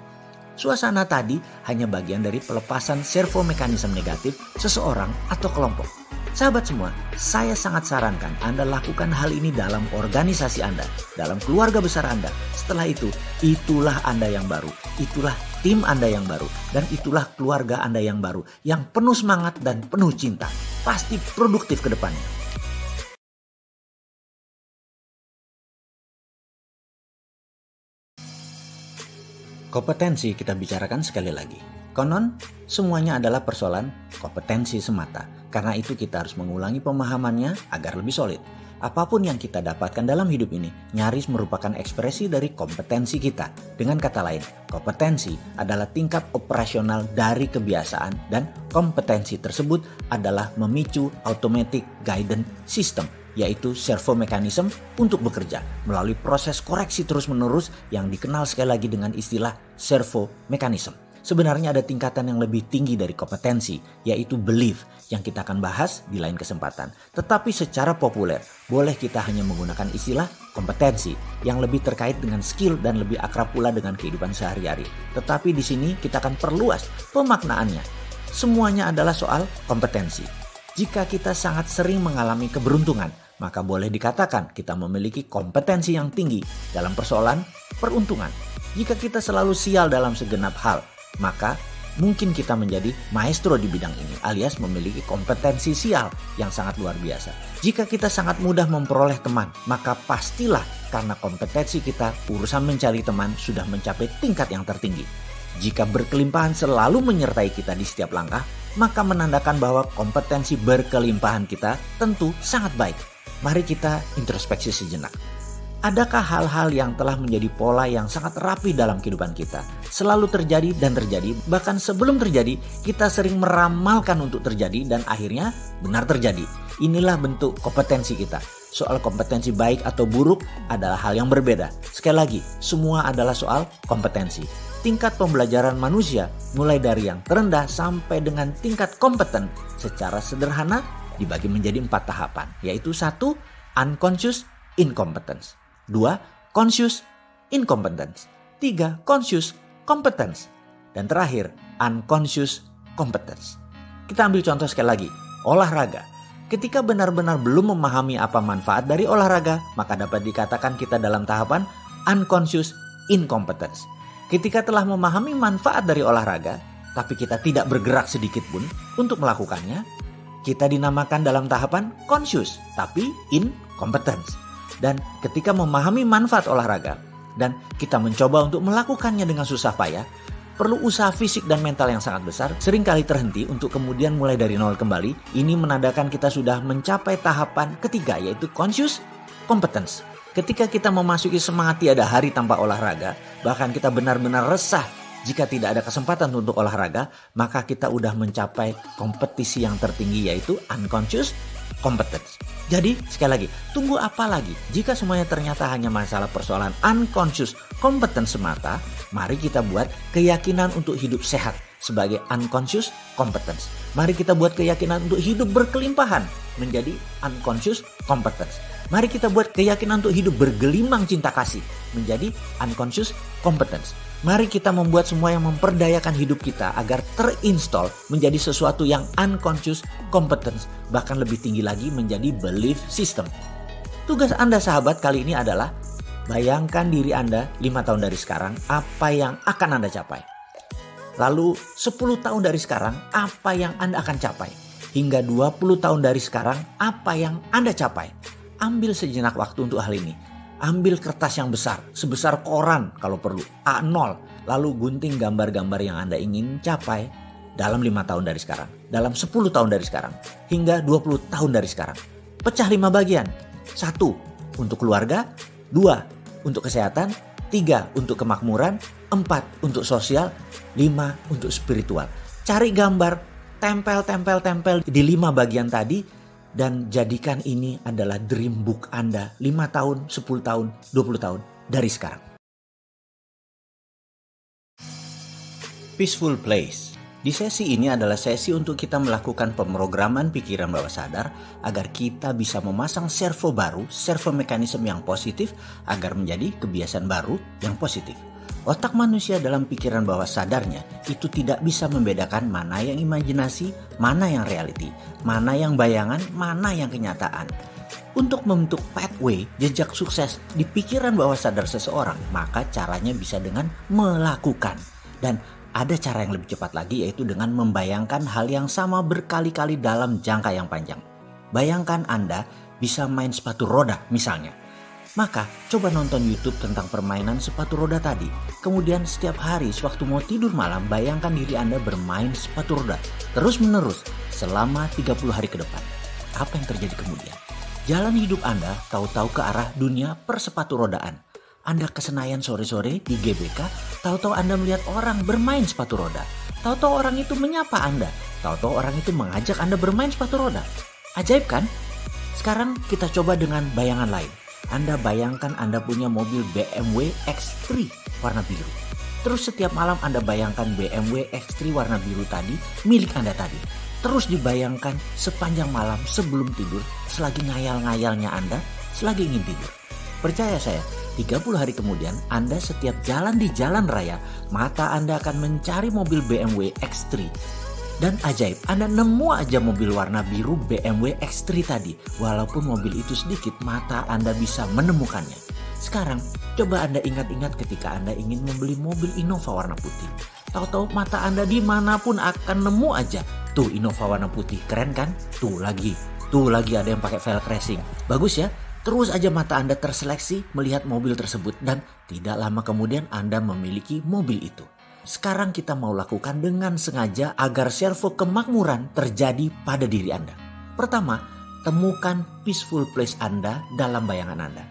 Suasana tadi hanya bagian dari pelepasan servo mekanisme negatif seseorang atau kelompok. Sahabat semua, saya sangat sarankan Anda lakukan hal ini dalam organisasi Anda, dalam keluarga besar Anda. Setelah itu, itulah Anda yang baru, itulah tim Anda yang baru, dan itulah keluarga Anda yang baru, yang penuh semangat dan penuh cinta. Pasti produktif ke depannya. Kompetensi kita bicarakan sekali lagi. Konon, semuanya adalah persoalan kompetensi semata. Karena itu kita harus mengulangi pemahamannya agar lebih solid. Apapun yang kita dapatkan dalam hidup ini nyaris merupakan ekspresi dari kompetensi kita. Dengan kata lain, kompetensi adalah tingkat operasional dari kebiasaan dan kompetensi tersebut adalah memicu automatic guidance system, yaitu servo mekanisme untuk bekerja melalui proses koreksi terus-menerus yang dikenal sekali lagi dengan istilah servo mekanisme. Sebenarnya ada tingkatan yang lebih tinggi dari kompetensi, yaitu belief, yang kita akan bahas di lain kesempatan. Tetapi secara populer, boleh kita hanya menggunakan istilah kompetensi yang lebih terkait dengan skill dan lebih akrab pula dengan kehidupan sehari-hari. Tetapi di sini kita akan perluas pemaknaannya. Semuanya adalah soal kompetensi. Jika kita sangat sering mengalami keberuntungan, maka boleh dikatakan kita memiliki kompetensi yang tinggi dalam persoalan peruntungan. Jika kita selalu sial dalam segenap hal, maka mungkin kita menjadi maestro di bidang ini, alias memiliki kompetensi sial yang sangat luar biasa. Jika kita sangat mudah memperoleh teman, maka pastilah karena kompetensi kita urusan mencari teman sudah mencapai tingkat yang tertinggi. Jika berkelimpahan selalu menyertai kita di setiap langkah, maka menandakan bahwa kompetensi berkelimpahan kita tentu sangat baik. Mari kita introspeksi sejenak. Adakah hal-hal yang telah menjadi pola yang sangat rapi dalam kehidupan kita? Selalu terjadi dan terjadi, bahkan sebelum terjadi kita sering meramalkan untuk terjadi dan akhirnya benar terjadi. Inilah bentuk kompetensi kita. Soal kompetensi baik atau buruk adalah hal yang berbeda. Sekali lagi, semua adalah soal kompetensi. Tingkat pembelajaran manusia mulai dari yang terendah sampai dengan tingkat kompeten. Secara sederhana, dibagi menjadi 4 tahapan, yaitu 1. Unconscious incompetence, 2. Conscious incompetence, 3. Conscious competence, dan terakhir unconscious competence. Kita ambil contoh sekali lagi, olahraga. Ketika benar-benar belum memahami apa manfaat dari olahraga, maka dapat dikatakan kita dalam tahapan unconscious incompetence. Ketika telah memahami manfaat dari olahraga, tapi kita tidak bergerak sedikit pun untuk melakukannya, kita dinamakan dalam tahapan conscious, tapi incompetence. Dan ketika memahami manfaat olahraga, dan kita mencoba untuk melakukannya dengan susah payah, perlu usaha fisik dan mental yang sangat besar, seringkali terhenti untuk kemudian mulai dari nol kembali. Ini menandakan kita sudah mencapai tahapan ketiga, yaitu conscious competence. Ketika kita memasuki semangat tiada hari tanpa olahraga, bahkan kita benar-benar resah jika tidak ada kesempatan untuk olahraga, maka kita udah mencapai kompetisi yang tertinggi, yaitu unconscious competence. Jadi sekali lagi, tunggu apa lagi? Jika semuanya ternyata hanya masalah persoalan unconscious competence semata, mari kita buat keyakinan untuk hidup sehat sebagai unconscious competence. Mari kita buat keyakinan untuk hidup berkelimpahan menjadi unconscious competence. Mari kita buat keyakinan untuk hidup bergelimang cinta kasih menjadi unconscious competence. Mari kita membuat semua yang memperdayakan hidup kita agar terinstall menjadi sesuatu yang unconscious competence, bahkan lebih tinggi lagi menjadi belief system. Tugas Anda sahabat kali ini adalah bayangkan diri Anda 5 tahun dari sekarang, apa yang akan Anda capai. Lalu 10 tahun dari sekarang, apa yang Anda akan capai. Hingga 20 tahun dari sekarang, apa yang Anda capai. Ambil sejenak waktu untuk hal ini. Ambil kertas yang besar, sebesar koran kalau perlu, A0. Lalu gunting gambar-gambar yang Anda ingin capai dalam 5 tahun dari sekarang. Dalam 10 tahun dari sekarang. Hingga 20 tahun dari sekarang. Pecah 5 bagian. 1 untuk keluarga, 2 untuk kesehatan, 3 untuk kemakmuran, 4 untuk sosial, 5 untuk spiritual. Cari gambar, tempel di 5 bagian tadi, dan jadikan ini adalah dream book Anda 5 tahun, 10 tahun, 20 tahun dari sekarang. Peaceful Place. Di sesi ini adalah sesi untuk kita melakukan pemrograman pikiran bawah sadar agar kita bisa memasang servo baru, servo mekanisme yang positif agar menjadi kebiasaan baru yang positif. Otak manusia dalam pikiran bawah sadarnya itu tidak bisa membedakan mana yang imajinasi, mana yang reality, mana yang bayangan, mana yang kenyataan. Untuk membentuk pathway, jejak sukses di pikiran bawah sadar seseorang, maka caranya bisa dengan melakukan. Dan ada cara yang lebih cepat lagi, yaitu dengan membayangkan hal yang sama berkali-kali dalam jangka yang panjang. Bayangkan Anda bisa main sepatu roda misalnya. Maka coba nonton YouTube tentang permainan sepatu roda tadi. Kemudian setiap hari sewaktu mau tidur malam, bayangkan diri Anda bermain sepatu roda terus menerus selama 30 hari ke depan. Apa yang terjadi kemudian? Jalan hidup Anda tahu-tahu ke arah dunia persepatu rodaan. Anda ke Senayan sore-sore di GBK, tahu-tahu Anda melihat orang bermain sepatu roda. Tahu-tahu orang itu menyapa Anda. Tahu-tahu orang itu mengajak Anda bermain sepatu roda. Ajaib kan? Sekarang kita coba dengan bayangan lain. Anda bayangkan Anda punya mobil BMW X3 warna biru. Terus setiap malam Anda bayangkan BMW X3 warna biru tadi milik Anda tadi. Terus dibayangkan sepanjang malam sebelum tidur, selagi ngayal-ngayalnya Anda, selagi ingin tidur. Percaya saya, 30 hari kemudian Anda setiap jalan di jalan raya, mata Anda akan mencari mobil BMW X3. Dan ajaib, Anda nemu aja mobil warna biru BMW X3 tadi. Walaupun mobil itu sedikit, mata Anda bisa menemukannya. Sekarang, coba Anda ingat-ingat ketika Anda ingin membeli mobil Innova warna putih. Tahu-tahu mata Anda dimanapun akan nemu aja. Tuh Innova warna putih, keren kan? Tuh lagi ada yang pakai velg racing. Bagus ya? Terus aja mata Anda terseleksi melihat mobil tersebut dan tidak lama kemudian Anda memiliki mobil itu. Sekarang kita mau lakukan dengan sengaja agar servo kemakmuran terjadi pada diri Anda. Pertama, temukan peaceful place Anda dalam bayangan Anda.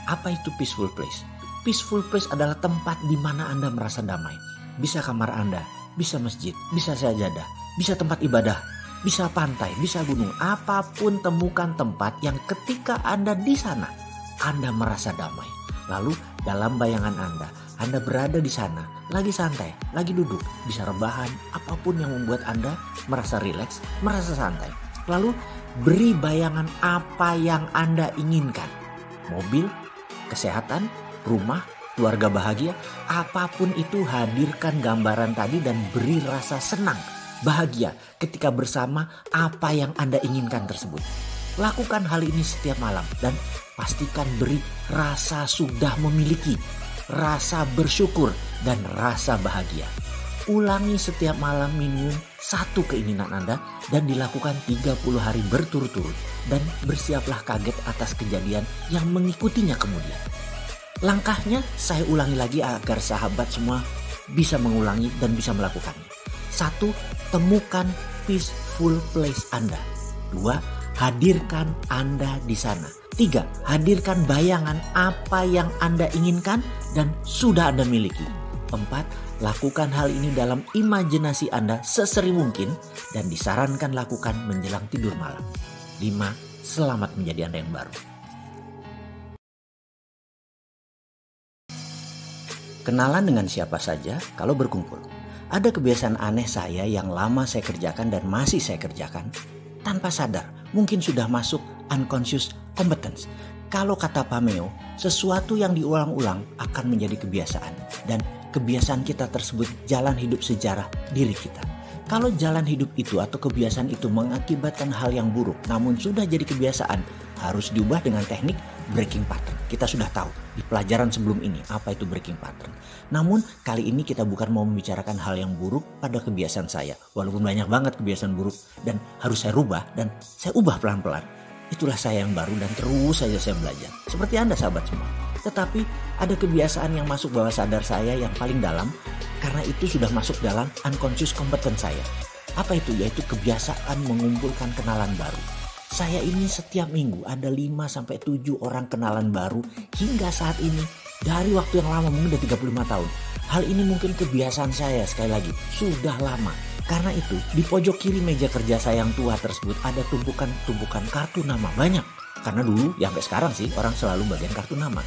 Apa itu peaceful place? Peaceful place adalah tempat di mana Anda merasa damai. Bisa kamar Anda, bisa masjid, bisa sajadah, bisa tempat ibadah, bisa pantai, bisa gunung. Apapun temukan tempat yang ketika Anda di sana, Anda merasa damai. Lalu dalam bayangan Anda berada di sana, lagi santai, lagi duduk, bisa rebahan, apapun yang membuat Anda merasa rileks, merasa santai. Lalu Beri bayangan apa yang Anda inginkan. Mobil, kesehatan, rumah, keluarga bahagia, apapun itu hadirkan gambaran tadi dan beri rasa senang, bahagia ketika bersama apa yang Anda inginkan tersebut. Lakukan hal ini setiap malam dan pastikan beri rasa sudah memiliki, rasa bersyukur dan rasa bahagia. Ulangi setiap malam minimum satu keinginan Anda dan dilakukan 30 hari berturut-turut dan bersiaplah kaget atas kejadian yang mengikutinya kemudian. Langkahnya saya ulangi lagi agar sahabat semua bisa mengulangi dan bisa melakukannya. 1. Temukan peaceful place Anda. 2. Hadirkan Anda di sana. 3. Hadirkan bayangan apa yang Anda inginkan dan sudah Anda miliki. 4. Lakukan hal ini dalam imajinasi Anda sesering mungkin dan disarankan lakukan menjelang tidur malam. 5. Selamat menjadi Anda yang baru. Kenalan dengan siapa saja kalau berkumpul. Ada kebiasaan aneh saya yang lama saya kerjakan dan masih saya kerjakan tanpa sadar. Mungkin sudah masuk unconscious competence. Kalau kata Pameo, sesuatu yang diulang-ulang akan menjadi kebiasaan. Dan kebiasaan kita tersebut jalan hidup sejarah diri kita. Kalau jalan hidup itu atau kebiasaan itu mengakibatkan hal yang buruk namun sudah jadi kebiasaan, harus diubah dengan teknik breaking pattern. Kita sudah tahu di pelajaran sebelum ini apa itu breaking pattern. Namun kali ini kita bukan mau membicarakan hal yang buruk pada kebiasaan saya. Walaupun banyak banget kebiasaan buruk dan harus saya rubah dan saya ubah pelan-pelan. Itulah saya yang baru dan terus saja saya belajar. Seperti Anda sahabat semua. Tetapi ada kebiasaan yang masuk bawah sadar saya yang paling dalam karena itu sudah masuk dalam unconscious competence saya. Apa itu? Yaitu kebiasaan mengumpulkan kenalan baru. Saya ini setiap minggu ada 5-7 orang kenalan baru hingga saat ini. Dari waktu yang lama, mungkin udah 35 tahun. Hal ini mungkin kebiasaan saya, sekali lagi, sudah lama. Karena itu di pojok kiri meja kerja saya yang tua tersebut ada tumpukan kartu nama banyak. Karena dulu ya sampai sekarang sih orang selalu bagian kartu nama.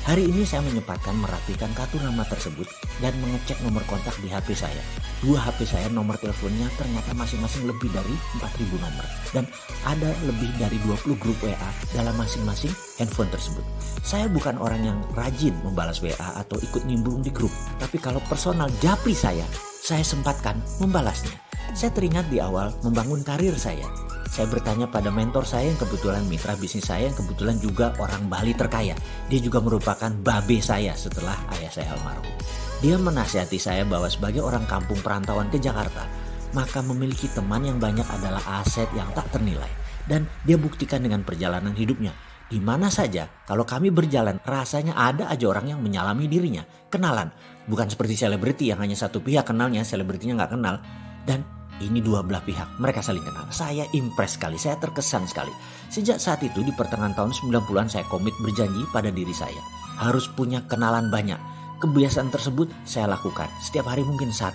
Hari ini saya menyempatkan merapikan kartu nama tersebut dan mengecek nomor kontak di HP saya. 2 HP saya nomor teleponnya ternyata masing-masing lebih dari 4.000 nomor. Dan ada lebih dari 20 grup WA dalam masing-masing handphone tersebut. Saya bukan orang yang rajin membalas WA atau ikut nimbrung di grup. Tapi kalau personal japri saya sempatkan membalasnya. Saya teringat di awal membangun karir saya. Saya bertanya pada mentor saya yang kebetulan mitra bisnis saya yang kebetulan juga orang Bali terkaya. Dia juga merupakan babe saya setelah ayah saya almarhum. Dia menasihati saya bahwa sebagai orang kampung perantauan ke Jakarta, maka memiliki teman yang banyak adalah aset yang tak ternilai. Dan dia buktikan dengan perjalanan hidupnya. Di mana saja kalau kami berjalan rasanya ada aja orang yang menyalami dirinya. Kenalan. Bukan seperti selebriti yang hanya satu pihak kenalnya, selebritinya gak kenal. Dan ini dua belah pihak, mereka saling kenal. Saya impress sekali, saya terkesan sekali. Sejak saat itu di pertengahan tahun 90-an saya komit berjanji pada diri saya. Harus punya kenalan banyak. Kebiasaan tersebut saya lakukan, setiap hari mungkin 1.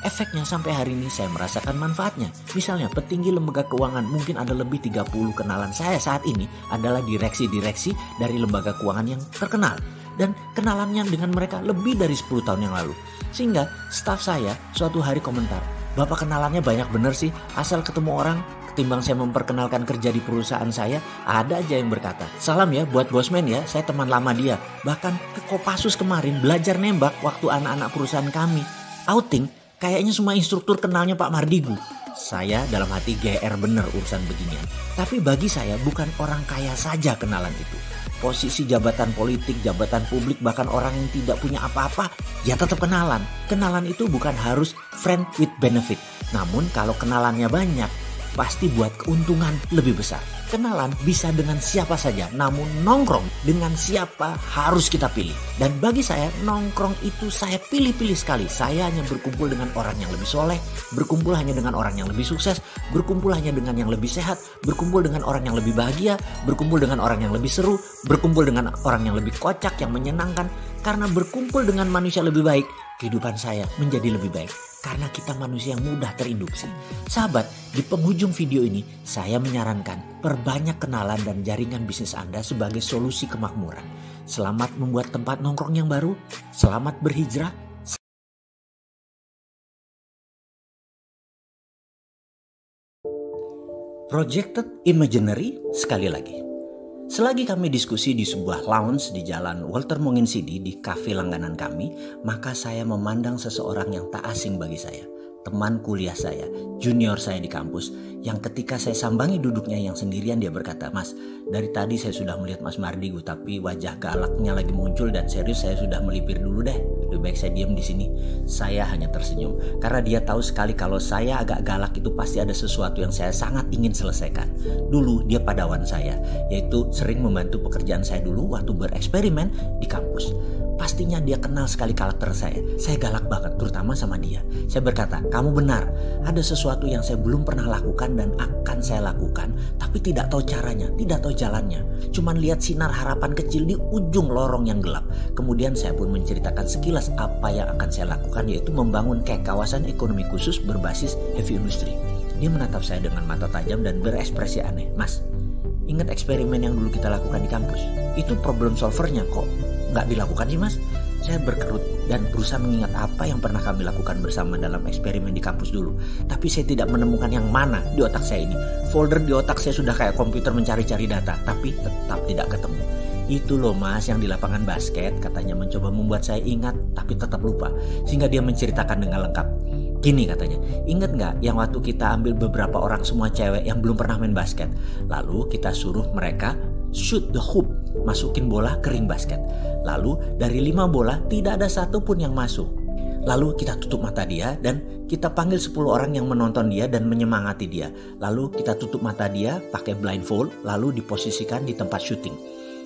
Efeknya sampai hari ini saya merasakan manfaatnya. Misalnya petinggi lembaga keuangan mungkin ada lebih 30 kenalan saya saat ini adalah direksi-direksi dari lembaga keuangan yang terkenal. Dan kenalannya dengan mereka lebih dari 10 tahun yang lalu. Sehingga staf saya suatu hari komentar, "Bapak kenalannya banyak bener sih, asal ketemu orang ketimbang saya memperkenalkan kerja di perusahaan saya." Ada aja yang berkata, "Salam ya buat bosman ya, saya teman lama dia." Bahkan ke Kopassus kemarin belajar nembak waktu anak-anak perusahaan kami outing, kayaknya semua instruktur kenalnya Pak Mardigu. Saya dalam hati GR bener urusan beginian. Tapi bagi saya bukan orang kaya saja kenalan itu. Posisi jabatan politik, jabatan publik, bahkan orang yang tidak punya apa-apa, ya tetap kenalan. Kenalan itu bukan harus friend with benefit. Namun kalau kenalannya banyak, pasti buat keuntungan lebih besar. Kenalan bisa dengan siapa saja, namun nongkrong dengan siapa harus kita pilih. Dan bagi saya, nongkrong itu saya pilih-pilih sekali. Saya hanya berkumpul dengan orang yang lebih soleh, berkumpul hanya dengan orang yang lebih sukses, berkumpul hanya dengan yang lebih sehat, berkumpul dengan orang yang lebih bahagia, berkumpul dengan orang yang lebih seru, berkumpul dengan orang yang lebih kocak, yang menyenangkan. Karena berkumpul dengan manusia lebih baik, kehidupan saya menjadi lebih baik. Karena kita manusia yang mudah terinduksi. Sahabat, di penghujung video ini saya menyarankan perbanyak kenalan dan jaringan bisnis Anda sebagai solusi kemakmuran. Selamat membuat tempat nongkrong yang baru. Selamat berhijrah. Projected Imaginary sekali lagi. Selagi kami diskusi di sebuah lounge di jalan Walter Monginsidi di kafe langganan kami, maka saya memandang seseorang yang tak asing bagi saya. Teman kuliah saya, junior saya di kampus, yang ketika saya sambangi duduknya yang sendirian dia berkata, "Mas, dari tadi saya sudah melihat Mas Mardigu, tapi wajah galaknya lagi muncul dan serius saya sudah melipir dulu deh. Lebih baik saya diam di sini." Saya hanya tersenyum karena dia tahu sekali kalau saya agak galak itu pasti ada sesuatu yang saya sangat ingin selesaikan. Dulu dia padawan saya, yaitu sering membantu pekerjaan saya dulu waktu bereksperimen di kampus. Pastinya dia kenal sekali karakter saya. Saya galak banget, terutama sama dia. Saya berkata, "Kamu benar, ada sesuatu yang saya belum pernah lakukan dan akan saya lakukan, tapi tidak tahu caranya, tidak tahu jalannya. Cuman lihat sinar harapan kecil di ujung lorong yang gelap." Kemudian saya pun menceritakan sekilas apa yang akan saya lakukan, yaitu membangun kayak kawasan ekonomi khusus berbasis heavy industry. Dia menatap saya dengan mata tajam dan berekspresi aneh. "Mas, ingat eksperimen yang dulu kita lakukan di kampus? Itu problem solvernya kok nggak dilakukan sih, Mas?" Saya berkerut dan berusaha mengingat apa yang pernah kami lakukan bersama dalam eksperimen di kampus dulu. Tapi saya tidak menemukan yang mana di otak saya ini. Folder di otak saya sudah kayak komputer mencari-cari data, tapi tetap tidak ketemu. "Itu loh Mas yang di lapangan basket," katanya, mencoba membuat saya ingat tapi tetap lupa. Sehingga dia menceritakan dengan lengkap. Gini katanya, "Ingat nggak yang waktu kita ambil beberapa orang semua cewek yang belum pernah main basket? Lalu kita suruh mereka shoot the hoop, masukin bola ke ring basket. Lalu dari 5 bola tidak ada satu pun yang masuk. Lalu kita tutup mata dia dan kita panggil 10 orang yang menonton dia dan menyemangati dia. Lalu kita tutup mata dia pakai blindfold, lalu diposisikan di tempat syuting.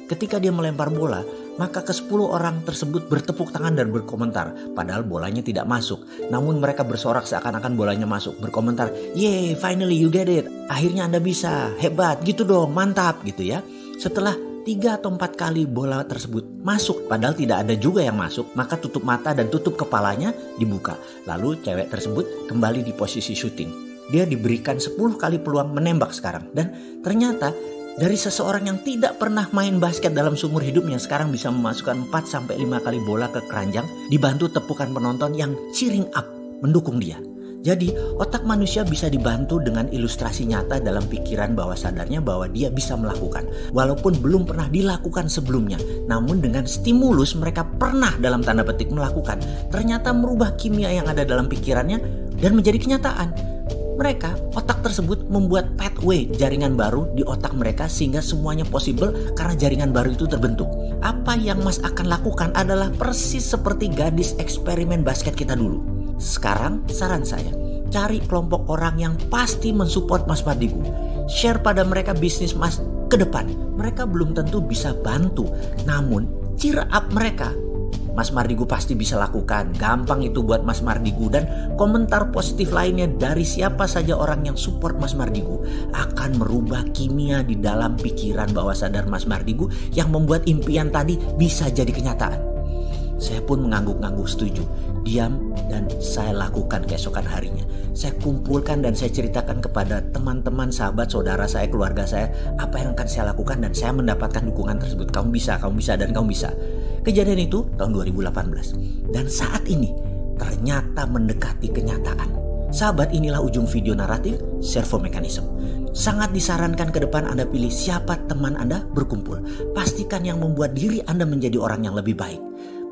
Ketika dia melempar bola, maka ke-10 orang tersebut bertepuk tangan dan berkomentar. Padahal bolanya tidak masuk. Namun mereka bersorak seakan-akan bolanya masuk. Berkomentar, 'Yeay, finally you get it. Akhirnya Anda bisa. Hebat, gitu dong, mantap,' gitu ya. Setelah 3 atau 4 kali bola tersebut masuk, padahal tidak ada juga yang masuk, maka tutup mata dan tutup kepalanya dibuka. Lalu cewek tersebut kembali di posisi syuting. Dia diberikan 10 kali peluang menembak sekarang. Dan ternyata dari seseorang yang tidak pernah main basket dalam seumur hidupnya sekarang bisa memasukkan 4-5 kali bola ke keranjang dibantu tepukan penonton yang cheering up mendukung dia. Jadi otak manusia bisa dibantu dengan ilustrasi nyata dalam pikiran bawah sadarnya bahwa dia bisa melakukan. Walaupun belum pernah dilakukan sebelumnya, namun dengan stimulus mereka pernah dalam tanda petik melakukan. Ternyata merubah kimia yang ada dalam pikirannya dan menjadi kenyataan. Mereka, otak tersebut membuat pathway jaringan baru di otak mereka sehingga semuanya possible karena jaringan baru itu terbentuk. Apa yang Mas akan lakukan adalah persis seperti gadis eksperimen basket kita dulu. Sekarang saran saya, cari kelompok orang yang pasti mensupport Mas Mardigu. Share pada mereka bisnis Mas ke depan. Mereka belum tentu bisa bantu, namun cheer up mereka. Mas Mardigu pasti bisa lakukan. Gampang itu buat Mas Mardigu. Dan komentar positif lainnya dari siapa saja orang yang support Mas Mardigu akan merubah kimia di dalam pikiran bawah sadar Mas Mardigu yang membuat impian tadi bisa jadi kenyataan. Saya pun mengangguk-angguk setuju. Diam dan saya lakukan keesokan harinya. Saya kumpulkan dan saya ceritakan kepada teman-teman, sahabat, saudara saya, keluarga saya apa yang akan saya lakukan dan saya mendapatkan dukungan tersebut. Kamu bisa dan kamu bisa. Kejadian itu tahun 2018. Dan saat ini ternyata mendekati kenyataan. Sahabat, inilah ujung video naratif servo mechanism. Sangat disarankan ke depan Anda pilih siapa teman Anda berkumpul. Pastikan yang membuat diri Anda menjadi orang yang lebih baik,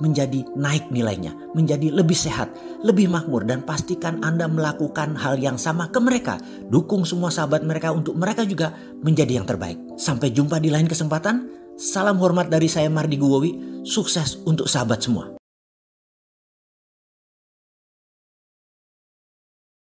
menjadi naik nilainya, menjadi lebih sehat, lebih makmur, dan pastikan Anda melakukan hal yang sama ke mereka. Dukung semua sahabat mereka untuk mereka juga menjadi yang terbaik. Sampai jumpa di lain kesempatan. Salam hormat dari saya Mardigu Wowi. Sukses untuk sahabat semua.